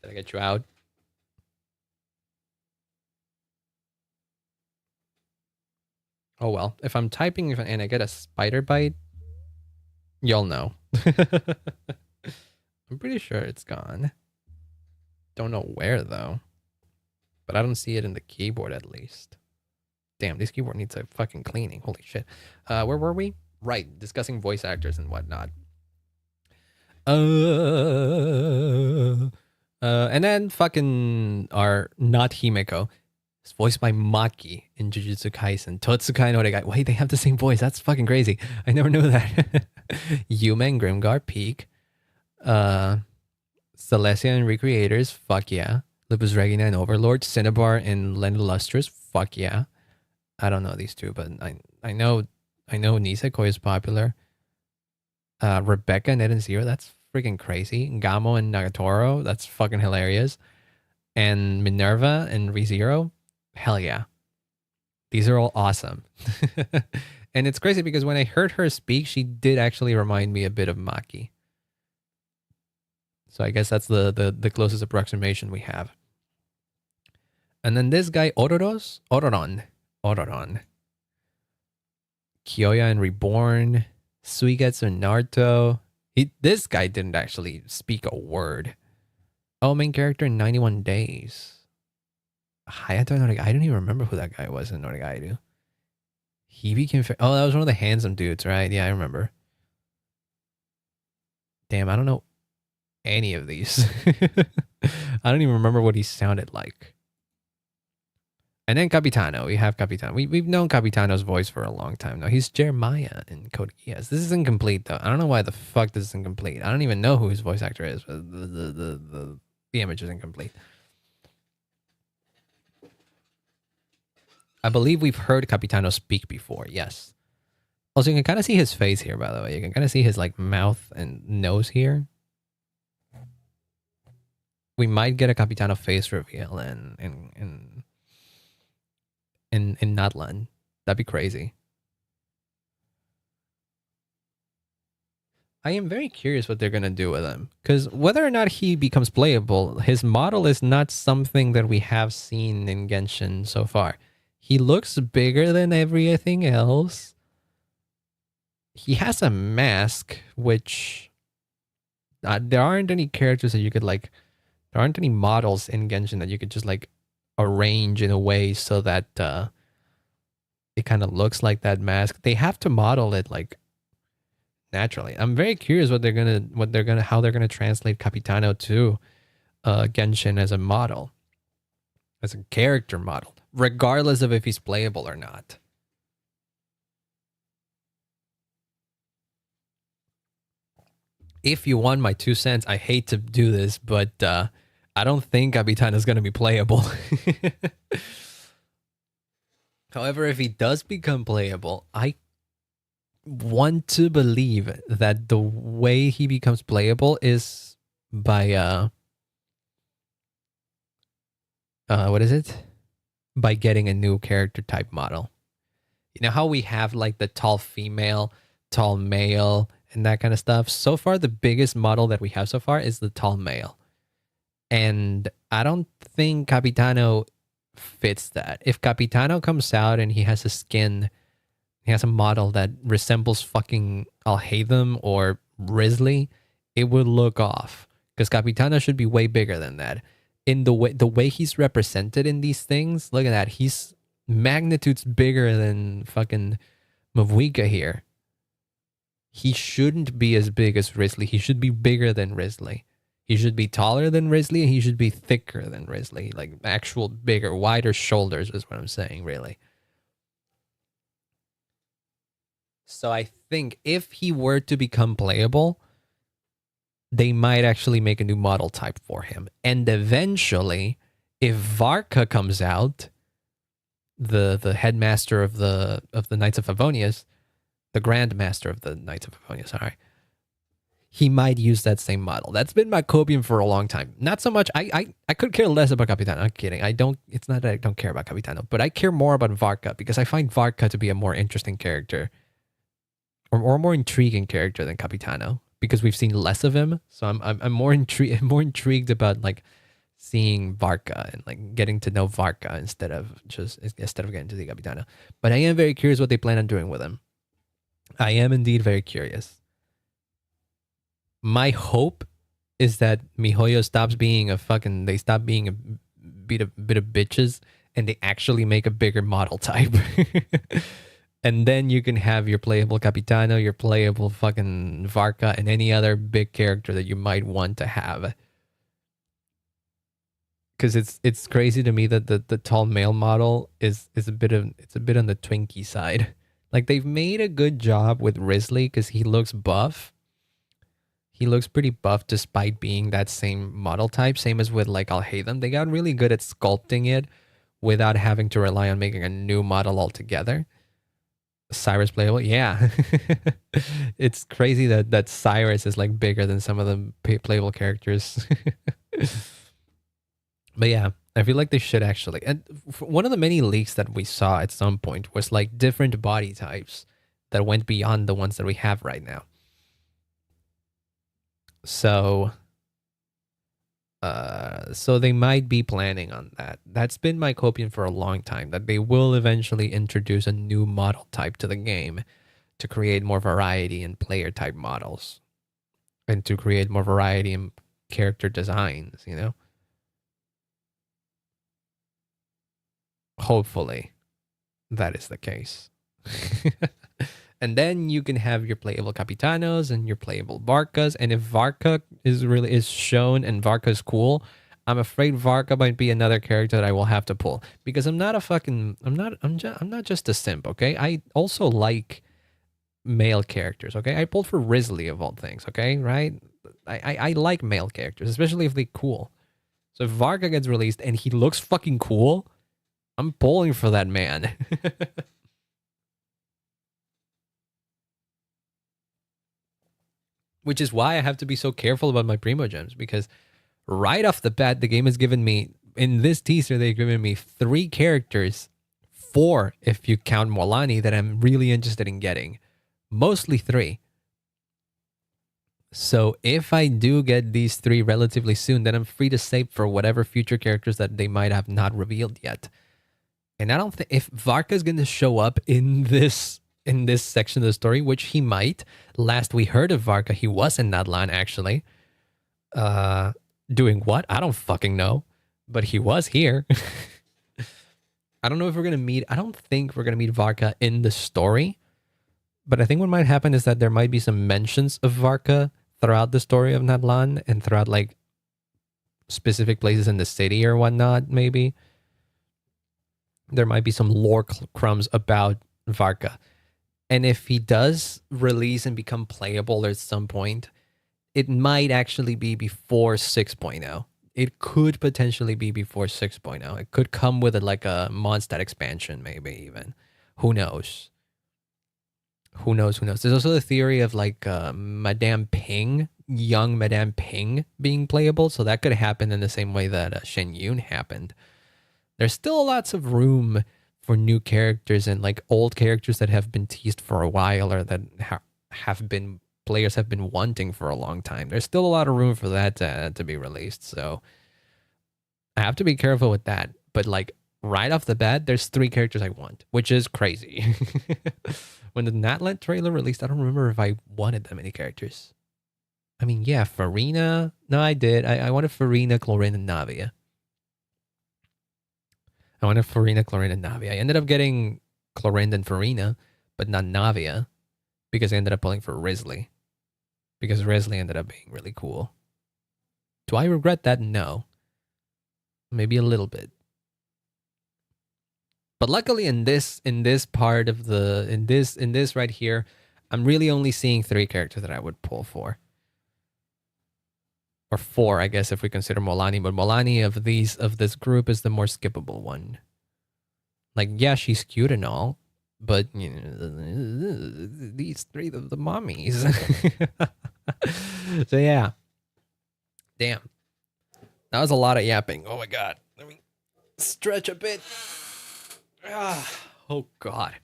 Did I get you out? Oh well. If I'm typing and I get a spider bite, you'll know. I'm pretty sure it's gone. Don't know where though. But I don't see it in the keyboard at least. Damn, this keyboard needs a fucking cleaning. Holy shit. Where were we? Right, discussing voice actors and whatnot. And then fucking our not Himeko. It's voiced by Maki in Jujutsu Kaisen. Totsukai no Oregai. Wait, they have the same voice. That's fucking crazy. I never knew that. Yuma and Grimgar Peak. Celestia and Recreators. Fuck yeah. Lupus Regina and Overlord. Cinnabar and Len Lustrous. Fuck yeah. I don't know these two, but I know Nisekoi is popular. Rebecca and Ed and Zero, that's freaking crazy. Gamo and Nagatoro, that's fucking hilarious. And Minerva and ReZero, hell yeah. These are all awesome. And it's crazy because when I heard her speak, she did actually remind me a bit of Maki. So I guess that's the closest approximation we have. And then this guy, Ororon. Kyoya and Reborn. Suigetsu and Naruto. This guy didn't actually speak a word. Oh, main character in 91 Days. Hayato Norigaido. I don't even remember who that guy was in Norigaido. He became... Oh, that was one of the handsome dudes, right? Yeah, I remember. Damn, I don't know any of these. I don't even remember what he sounded like. And then Capitano. We have Capitano. We've known Capitano's voice for a long time now. He's Jeremiah in Code Geass. This is incomplete, though. I don't know why the fuck this is incomplete. I don't even know who his voice actor is. But the image is incomplete. I believe we've heard Capitano speak before. Yes. Also, you can kind of see his face here, by the way. You can kind of see his like mouth and nose here. We might get a Capitano face reveal in Natlan. That'd be crazy. I am very curious what they're gonna do with him, because whether or not he becomes playable, his model is not something that we have seen in Genshin so far. He looks bigger than everything else. He has a mask, which there aren't any characters that you could like. There aren't any models in Genshin that you could just like arrange in a way so that it kind of looks like that mask. They have to model it like naturally. I'm very curious how they're gonna translate Capitano to Genshin as a model, as a character model, regardless of if he's playable or not. If you want my 2 cents, I hate to do this, but I don't think Capitano is going to be playable. However, if he does become playable, I want to believe that the way he becomes playable is by what is it? By getting a new character type model. You know how we have like the tall female, tall male, and that kind of stuff? So far, the biggest model that we have so far is the tall male. And I don't think Capitano fits that. If Capitano comes out and he has a skin, he has a model that resembles fucking Alhaitham or Risley, it would look off. Because Capitano should be way bigger than that. In the way he's represented in these things, look at that. He's magnitudes bigger than fucking Mavuika here. He shouldn't be as big as Risley. He should be bigger than Risley. He should be taller than Risley, and he should be thicker than Risley. Like actual bigger, wider shoulders is what I'm saying, really. So I think if he were to become playable, they might actually make a new model type for him. And eventually, if Varka comes out, the headmaster of the Knights of Favonius, the Grand Master of the Knights of Favonius, sorry, he might use that same model. That's been my copium for a long time. Not so much. I could care less about Capitano. I'm kidding. I don't. It's not that I don't care about Capitano, but I care more about Varka because I find Varka to be a more interesting character, or a more intriguing character than Capitano because we've seen less of him. So I'm more intrigued about like seeing Varka and like getting to know Varka instead of getting to see Capitano. But I am very curious what they plan on doing with him. I am indeed very curious. My hope is that MiHoYo stops being they stop being a bit of bitches and they actually make a bigger model type. And then you can have your playable Capitano, your playable fucking Varka, and any other big character that you might want to have. Because it's crazy to me that the tall male model is a bit on the Twinkie side. Like they've made a good job with Risley because he looks buff. He looks pretty buff despite being that same model type. Same as with like Alhaitham. They got really good at sculpting it without having to rely on making a new model altogether. Cyrus playable? Yeah. It's crazy that Cyrus is like bigger than some of the playable characters. But yeah, I feel like they should actually. And one of the many leaks that we saw at some point was like different body types that went beyond the ones that we have right now. So they might be planning on that. That's been my copium for a long time, that they will eventually introduce a new model type to the game to create more variety in player type models and to create more variety in character designs, you know? Hopefully, that is the case. And then you can have your playable Capitanos and your playable Varkas. And if Varka is shown and Varka is cool, I'm afraid Varka might be another character that I will have to pull, because I'm not just a simp, okay? I also like male characters, okay? I pulled for Risley of all things, okay? Right? I like male characters, especially if they're cool. So if Varka gets released and he looks fucking cool, I'm pulling for that man. Which is why I have to be so careful about my Primo Gems, because right off the bat, the game has given me, in this teaser, they've given me 3 characters, 4 if you count Molani, that I'm really interested in getting. Mostly 3. So if I do get these 3 relatively soon, then I'm free to save for whatever future characters that they might have not revealed yet. And I don't think, if Varka is going to show up in this section of the story, which he might. Last we heard of Varka, he was in Natlan, actually. Doing what? I don't fucking know. But he was here. I don't know if we're going to meet... I don't think we're going to meet Varka in the story. But I think what might happen is that there might be some mentions of Varka throughout the story of Natlan and throughout, like, specific places in the city or whatnot, maybe. There might be some lore crumbs about Varka. And if he does release and become playable at some point, it might actually be before 6.0. It could potentially be before 6.0. It could come with like a Mondstadt expansion, maybe even. Who knows? Who knows? There's also the theory of like Madame Ping, young Madame Ping being playable. So that could happen in the same way that Shen Yun happened. There's still lots of room for new characters and like old characters that have been teased for a while, or that players have been wanting for a long time. There's still a lot of room for that to be released. So I have to be careful with that. But like right off the bat, there's 3 characters I want, which is crazy. When the Natlan trailer released, I don't remember if I wanted that many characters. I mean, yeah, Farina. No, I did. I wanted Farina, Chlorine, and Navia. I wanted Farina, Chlorine, and Navia. I ended up getting Chlorine and Farina, but not Navia, because I ended up pulling for Risley. Because Risley ended up being really cool. Do I regret that? No. Maybe a little bit. But luckily in this part of in this right here, I'm really only seeing 3 characters that I would pull for. Or 4, I guess, if we consider Molani. But Molani of this group is the more skippable one. Like, yeah, she's cute and all, but you know, these 3 of the mommies. So yeah. Damn. That was a lot of yapping. Oh my god. Let me stretch a bit. Oh god.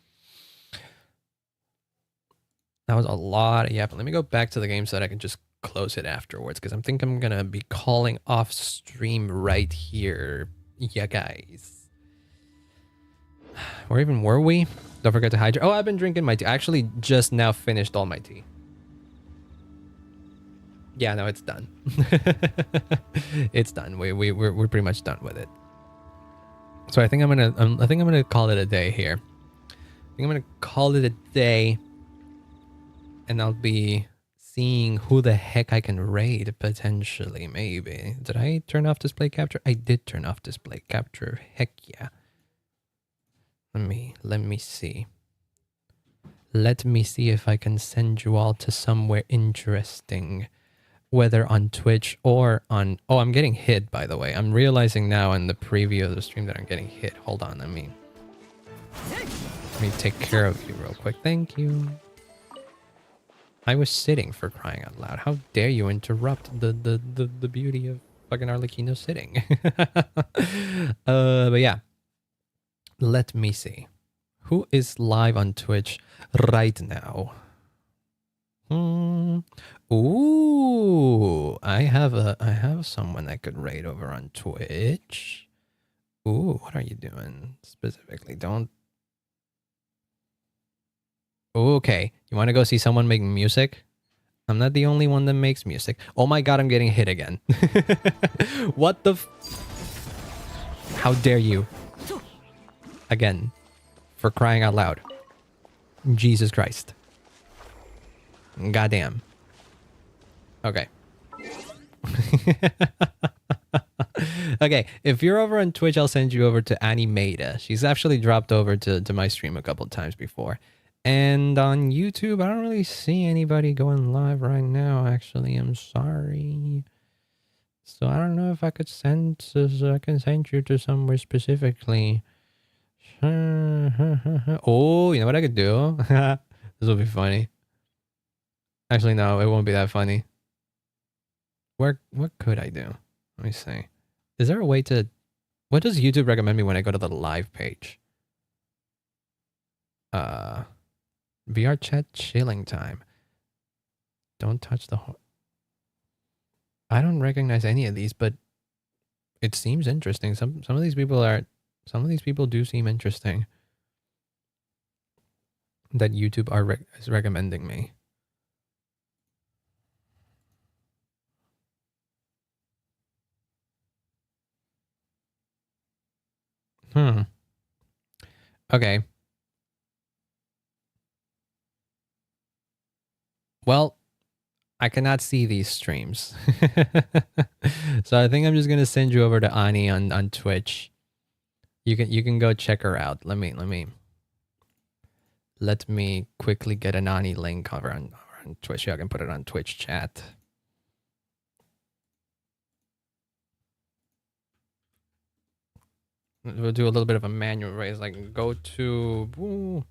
That was a lot of yapping. Let me go back to the game so that I can just close it afterwards, because I think I'm gonna be calling off stream right here. Yeah, guys. Where even were we? Don't forget to hydrate. Oh, I've been drinking my tea. I actually just now finished all my tea. Yeah, no, it's done. It's done. We're pretty much done with it. So I think I'm gonna call it a day here. I think I'm gonna call it a day, and I'll be seeing who the heck I can raid potentially. Maybe did I turn off display capture? I did turn off display capture. Heck yeah. Let me see. Let me see if I can send you all to somewhere interesting. Whether on Twitch or on... Oh, I'm getting hit, by the way. I'm realizing now in the preview of the stream that I'm getting hit. Hold on, let me take care of you real quick. Thank you. I was sitting, for crying out loud. How dare you interrupt the beauty of fucking Arlecchino sitting. But yeah. Let me see. Who is live on Twitch right now? Ooh, I have someone I could raid over on Twitch. Ooh, what are you doing specifically? Don't. Okay, you want to go see someone making music? I'm not the only one that makes music. Oh my god, I'm getting hit again. What the? How dare you? Again, for crying out loud. Jesus Christ. Goddamn. Okay. Okay, if you're over on Twitch, I'll send you over to Animata. She's actually dropped over to my stream a couple times before. And on YouTube, I don't really see anybody going live right now, actually. I'm sorry. So I don't know if I could send, so I can send you to somewhere specifically. Oh, you know what I could do? This will be funny. Actually, no, it won't be that funny. What could I do? Let me see. Is there a way to... What does YouTube recommend me when I go to the live page? VR chat chilling time. Don't touch the... I don't recognize any of these, but it seems interesting. Some of these people are... Some of these people do seem interesting. That YouTube is recommending me. Okay. Well, I cannot see these streams. So I think I'm just gonna send you over to Ani on Twitch. You can go check her out. Let me quickly get an Ani link over on Twitch. Yeah, I can put it on Twitch chat. We'll do a little bit of a manual raise, like go to... Woo.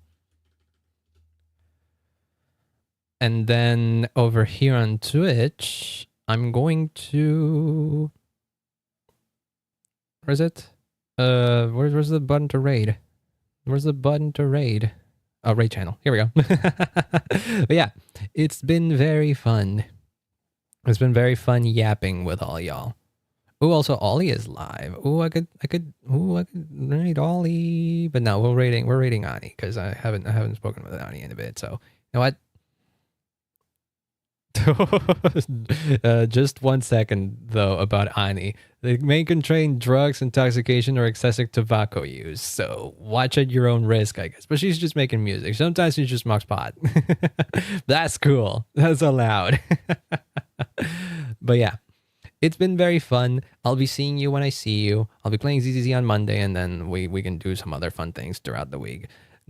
And then over here on Twitch, I'm going to... Where's it? Where's the button to raid? Where's the button to raid? Oh, raid channel. Here we go. But yeah, it's been very fun. It's been very fun yapping with all y'all. Oh, also Ollie is live. Oh, I could raid Ollie, but no, we're raiding Ani because I haven't spoken with Ani in a bit. So you know what? Just 1 second though about Ani. They may contain drugs, intoxication, or excessive tobacco use. So watch at your own risk, I guess. But she's just making music. Sometimes she just smokes pot. That's cool. That's allowed. But yeah, it's been very fun. I'll be seeing you when I see you. I'll be playing ZZZ on Monday, and then we can do some other fun things throughout the week.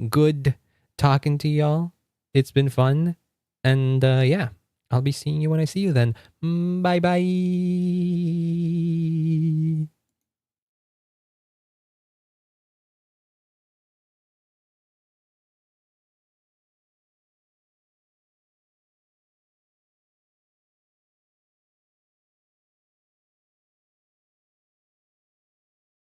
Good talking to y'all. It's been fun. And yeah. I'll be seeing you when I see you then. Bye bye.